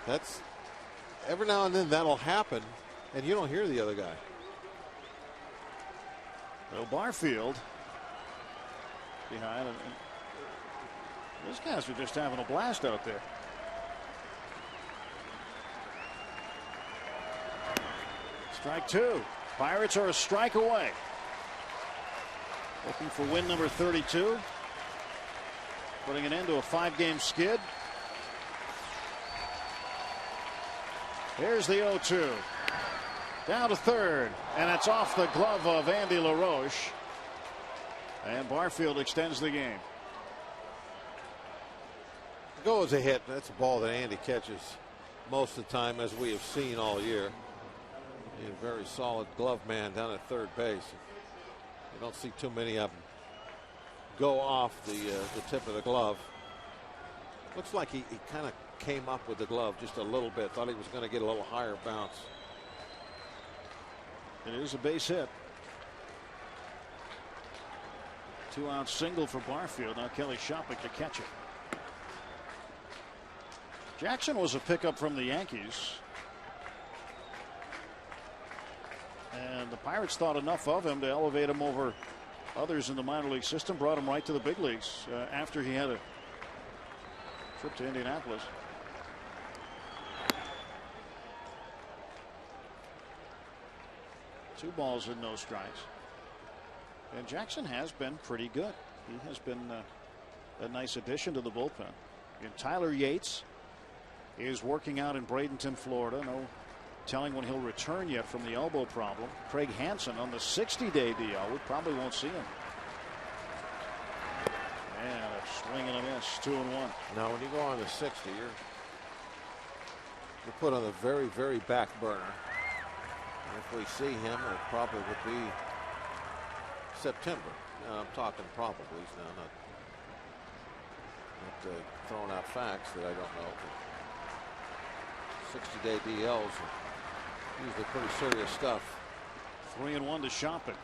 That's every now and then that'll happen, and you don't hear the other guy. Well, Barfield behind, and these guys are just having a blast out there. Strike two. Pirates are a strike away. Looking for win number 32. Putting an end to a 5-game skid. Here's the 0-2. Down to third. And it's off the glove of Andy LaRoche. And Barfield extends the game. Goes a hit. That's a ball that Andy catches most of the time, as we have seen all year. He's a very solid glove man down at third base. You don't see too many of them go off the tip of the glove. Looks like he kind of came up with the glove just a little bit. Thought he was going to get a little higher bounce. It is a base hit. 2-out single for Barfield. Now Kelly Shopping to catch it. Jackson was a pickup from the Yankees. And the Pirates thought enough of him to elevate him over others in the minor league system. Brought him right to the big leagues after he had a trip to Indianapolis. Two balls and no strikes. And Jackson has been pretty good. He has been a nice addition to the bullpen. And Tyler Yates is working out in Bradenton, Florida. No telling when he'll return yet from the elbow problem. Craig Hansen on the 60-day DL. We probably won't see him. And a swing and a miss. 2-1. Now, when you go on to 60, you're put on the very, very back burner. And if we see him, it probably would be September. Now, I'm talking probablys now, not throwing out facts that I don't know. 60-day DLs are usually pretty serious stuff. 3-1 to Shopping.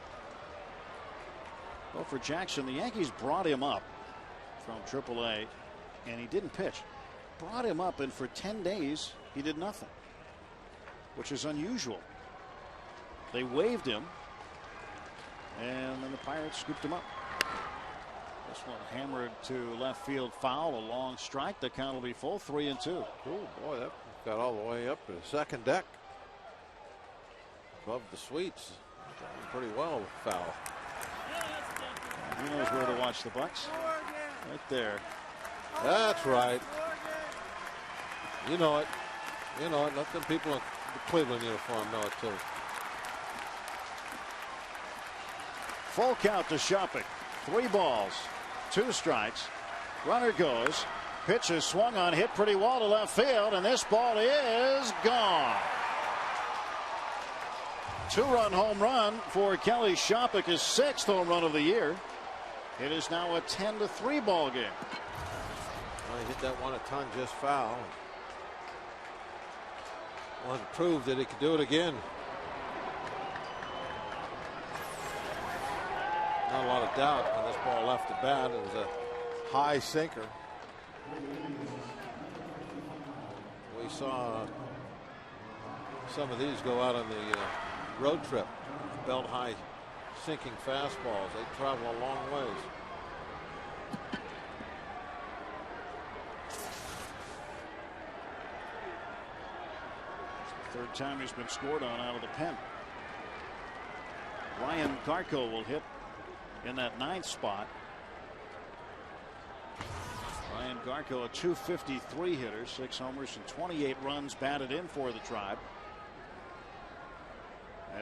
Well, for Jackson, the Yankees brought him up from AAA, and he didn't pitch. Brought him up, and for 10 days, he did nothing, which is unusual. They waived him, and then the Pirates scooped him up. This one hammered to left field foul, a long strike. The count will be full, 3-2. Oh boy, that got all the way up to the second deck. Above the suites. Pretty well foul. He knows where to watch the Bucks. Right there. That's right. You know it. You know it. Let them people in the Cleveland uniform know it too. Full count to Shopping. 3 balls, 2 strikes. Runner goes. Pitch is swung on, hit pretty well to left field, and this ball is gone. 2-run home run for Kelly Shopping, his 6th home run of the year. It is now a 10-3 ball game. Well, he hit that one a ton just foul. Wanted to prove that he could do it again. Not a lot of doubt when this ball left the bat. It was a high sinker. We saw some of these go out on the road trip. Belt high sinking fastballs. They travel a long ways. It's the 3rd time he's been scored on out of the pen. Ryan Garco will hit in that 9th spot. Ryan And Garco, a .253 hitter, 6 homers and 28 runs batted in for the Tribe.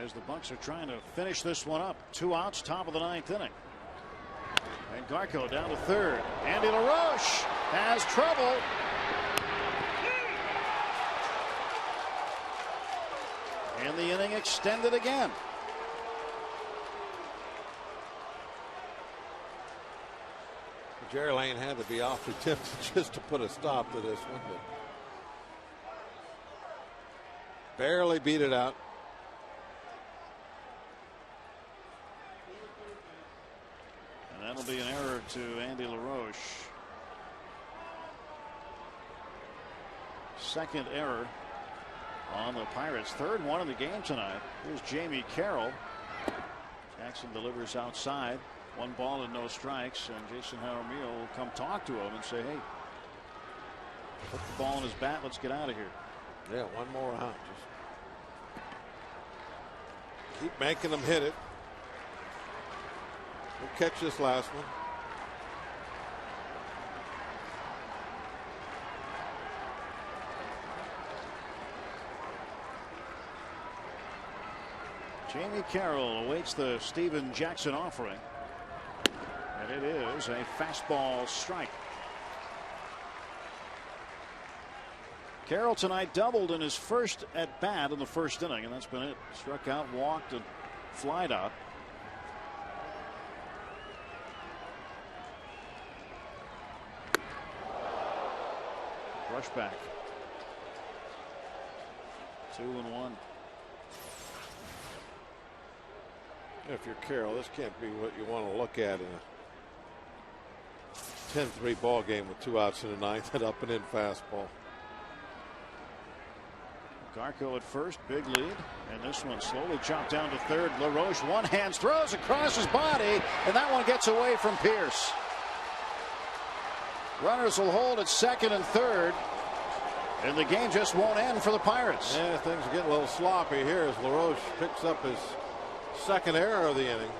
As the Bucks are trying to finish this one up. 2 outs, top of the 9th inning. And Garco down to third. Andy LaRoche has trouble. And the inning extended again. Jerry Lane had to be awfully tempted just to put a stop to this one, but barely beat it out. And that'll be an error to Andy LaRoche. Second error on the Pirates. Third one in the game tonight. Here's Jamie Carroll. Jackson delivers outside. 1 ball and no strikes, and Jason Jaramillo will come talk to him and say, hey, put the ball in his bat, let's get out of here. Yeah, 1 more out. Just keep making them hit it. We'll catch this last one. Jamie Carroll awaits the Steven Jackson offering. And it is a fastball strike. Carroll tonight doubled in his first at bat in the first inning, and that's been it. Struck out, walked, and flied out. Rush back. 2-1. If you're Carroll, this can't be what you want to look at in a 10-3 ball game with 2 outs in the 9th. That up and in fastball. Garco at first, big lead, and this one slowly chopped down to third. LaRoche one-hand throws across his body, and that one gets away from Pierce. Runners will hold at second and third, and the game just won't end for the Pirates. Yeah, things are getting a little sloppy here as LaRoche picks up his second error of the inning.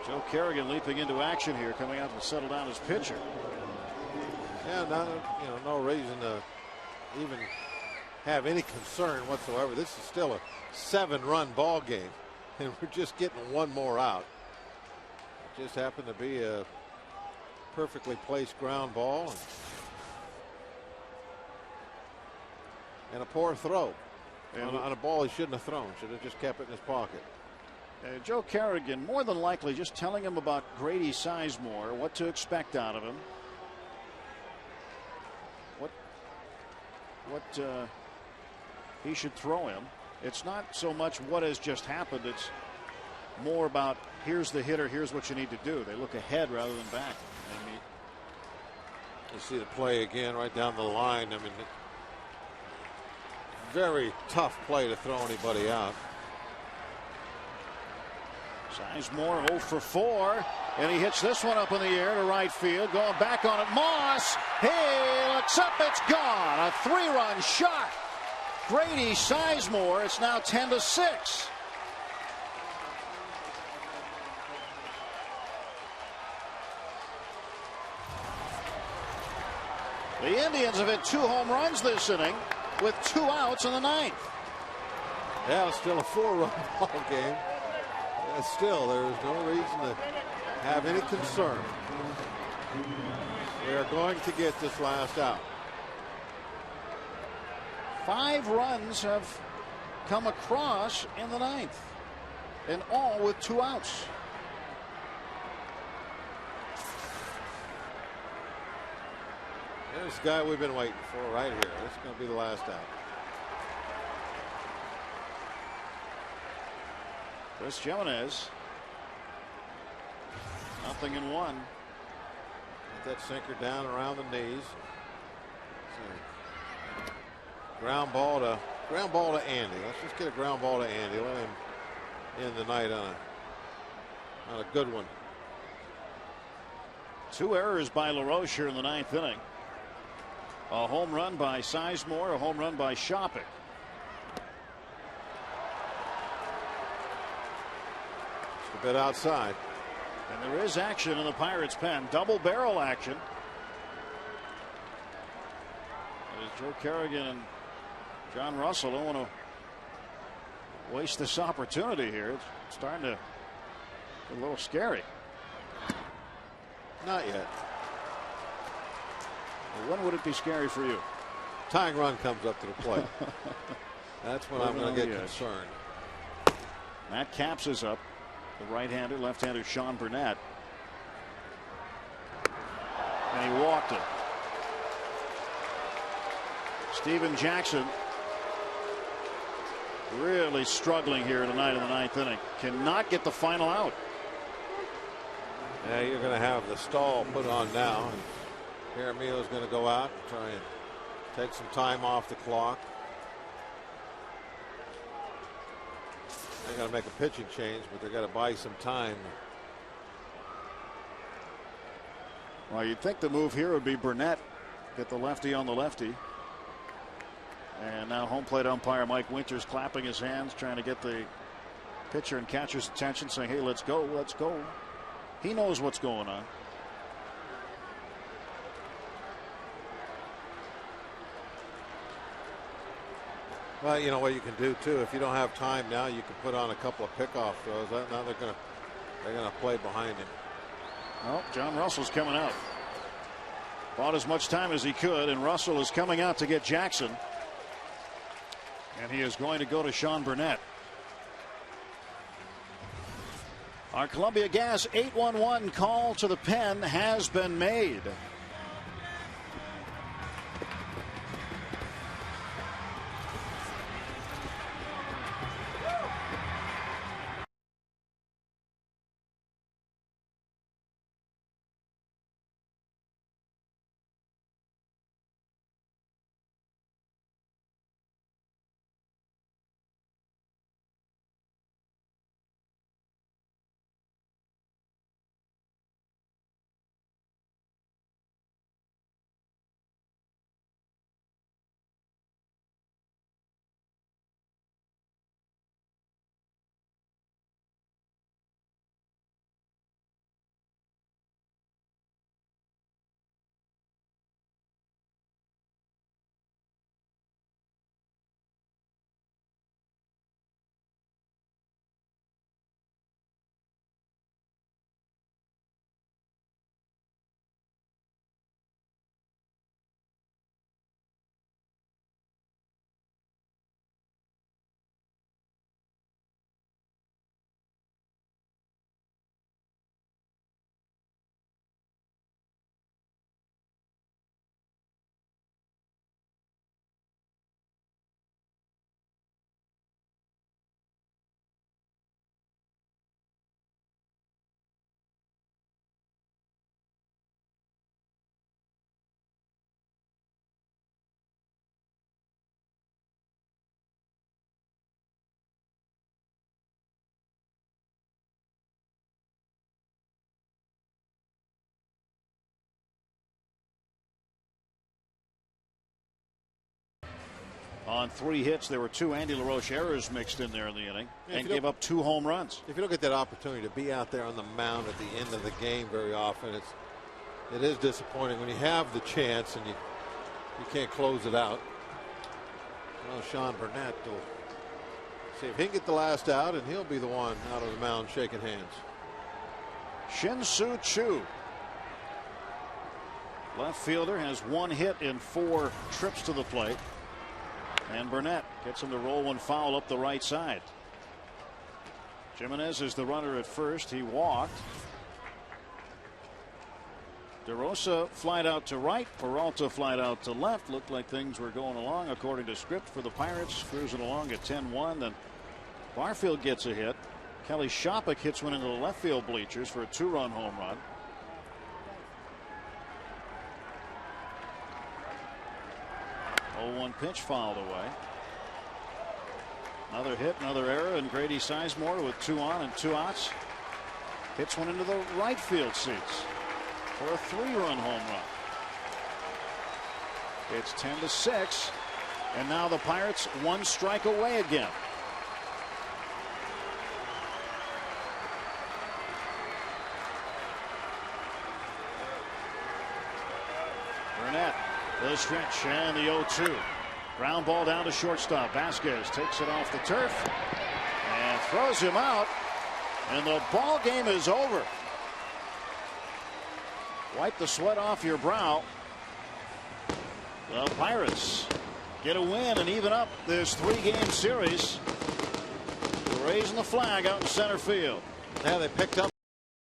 Joe Kerrigan leaping into action here, coming out to settle down his pitcher. Yeah, no reason to even have any concern whatsoever. This is still a 7-run ball game, and we're just getting 1 more out. It just happened to be a perfectly placed ground ball and a poor throw on a ball he shouldn't have thrown. Should have just kept it in his pocket. Joe Kerrigan more than likely just telling him about Grady Sizemore, what to expect out of him, what he should throw him. It's not so much what has just happened, it's more about here's the hitter, here's what you need to do. They look ahead rather than back. You see the play again right down the line. I mean, very tough play to throw anybody out. Sizemore 0 for 4, and he hits this one up in the air to right field. Going back on it, Moss. He looks up, it's gone. A 3-run shot. Grady Sizemore. It's now 10-6. The Indians have hit 2 home runs this inning with 2 outs in the 9th. Yeah, it's still a 4-run ball game. Still, there is no reason to have any concern. We are going to get this last out. 5 runs have come across in the 9th, and all with 2 outs. Here's the guy we've been waiting for right here. This is going to be the last out. Chris Jimenez. 0-1. Get that sinker down around the knees. Ground ball to Andy. Let's just get a ground ball to Andy. Let him end the night on a good one. 2 errors by LaRoche here in the 9th inning. A home run by Sizemore, a home run by Shopping. Just a bit outside. And there is action in the Pirates' pen. Double barrel action. Joe Kerrigan and John Russell don't want to waste this opportunity here. It's starting to get a little scary. Not yet. Well, when would it be scary for you? Tying run comes up to the plate. That's when I'm going to get Yes. concerned. Matt Capps is up. The right-hander, left-hander Sean Burnett. And he walked it. Steven Jackson really struggling here tonight in the ninth inning. Cannot get the final out. Yeah, you're going to have the stall put on now. And Jaramillo's going to go out and try and take some time off the clock. They got to make a pitching change, but they got to buy some time. Well, you'd think the move here would be Burnett, get the lefty on the lefty. And now home plate umpire Mike Winters clapping his hands, trying to get the pitcher and catcher's attention, saying, hey, let's go, let's go. He knows what's going on. Well, you know what you can do too. If you don't have time now, you can put on a couple of pickoff throws. Now they're gonna play behind him. Well, John Russell's coming out. Bought as much time as he could, and Russell is coming out to get Jackson. And he is going to go to Sean Burnett. Our Columbia Gas 811 call to the pen has been made. On 3 hits, there were 2 Andy LaRoche errors mixed in there in the inning, and gave up 2 home runs. If you don't get that opportunity to be out there on the mound at the end of the game very often, it is disappointing when you have the chance and you can't close it out. Well, Sean Burnett will see if he can get the last out, and he'll be the one out of the mound shaking hands. Shin-Soo Choo, left fielder, has 1 hit in 4 trips to the plate. And Burnett gets him to roll one foul up the right side. Jimenez is the runner at first. He walked. DeRosa flied out to right. Peralta flied out to left. Looked like things were going along according to script for the Pirates. Cruising along at 10-1. Then Barfield gets a hit. Kelly Shopik hits one into the left field bleachers for a 2-run home run. One pitch fouled away. Another hit, another error, and Grady Sizemore with 2 on and 2 outs hits one into the right field seats for a 3-run home run. It's 10-6, and now the Pirates 1 strike away again. Burnett The stretch and the 0-2. Ground ball down to shortstop. Vasquez takes it off the turf and throws him out, and the ball game is over. Wipe the sweat off your brow. The Pirates get a win and even up this 3-game series. Raising the flag out in center field. Yeah, they picked up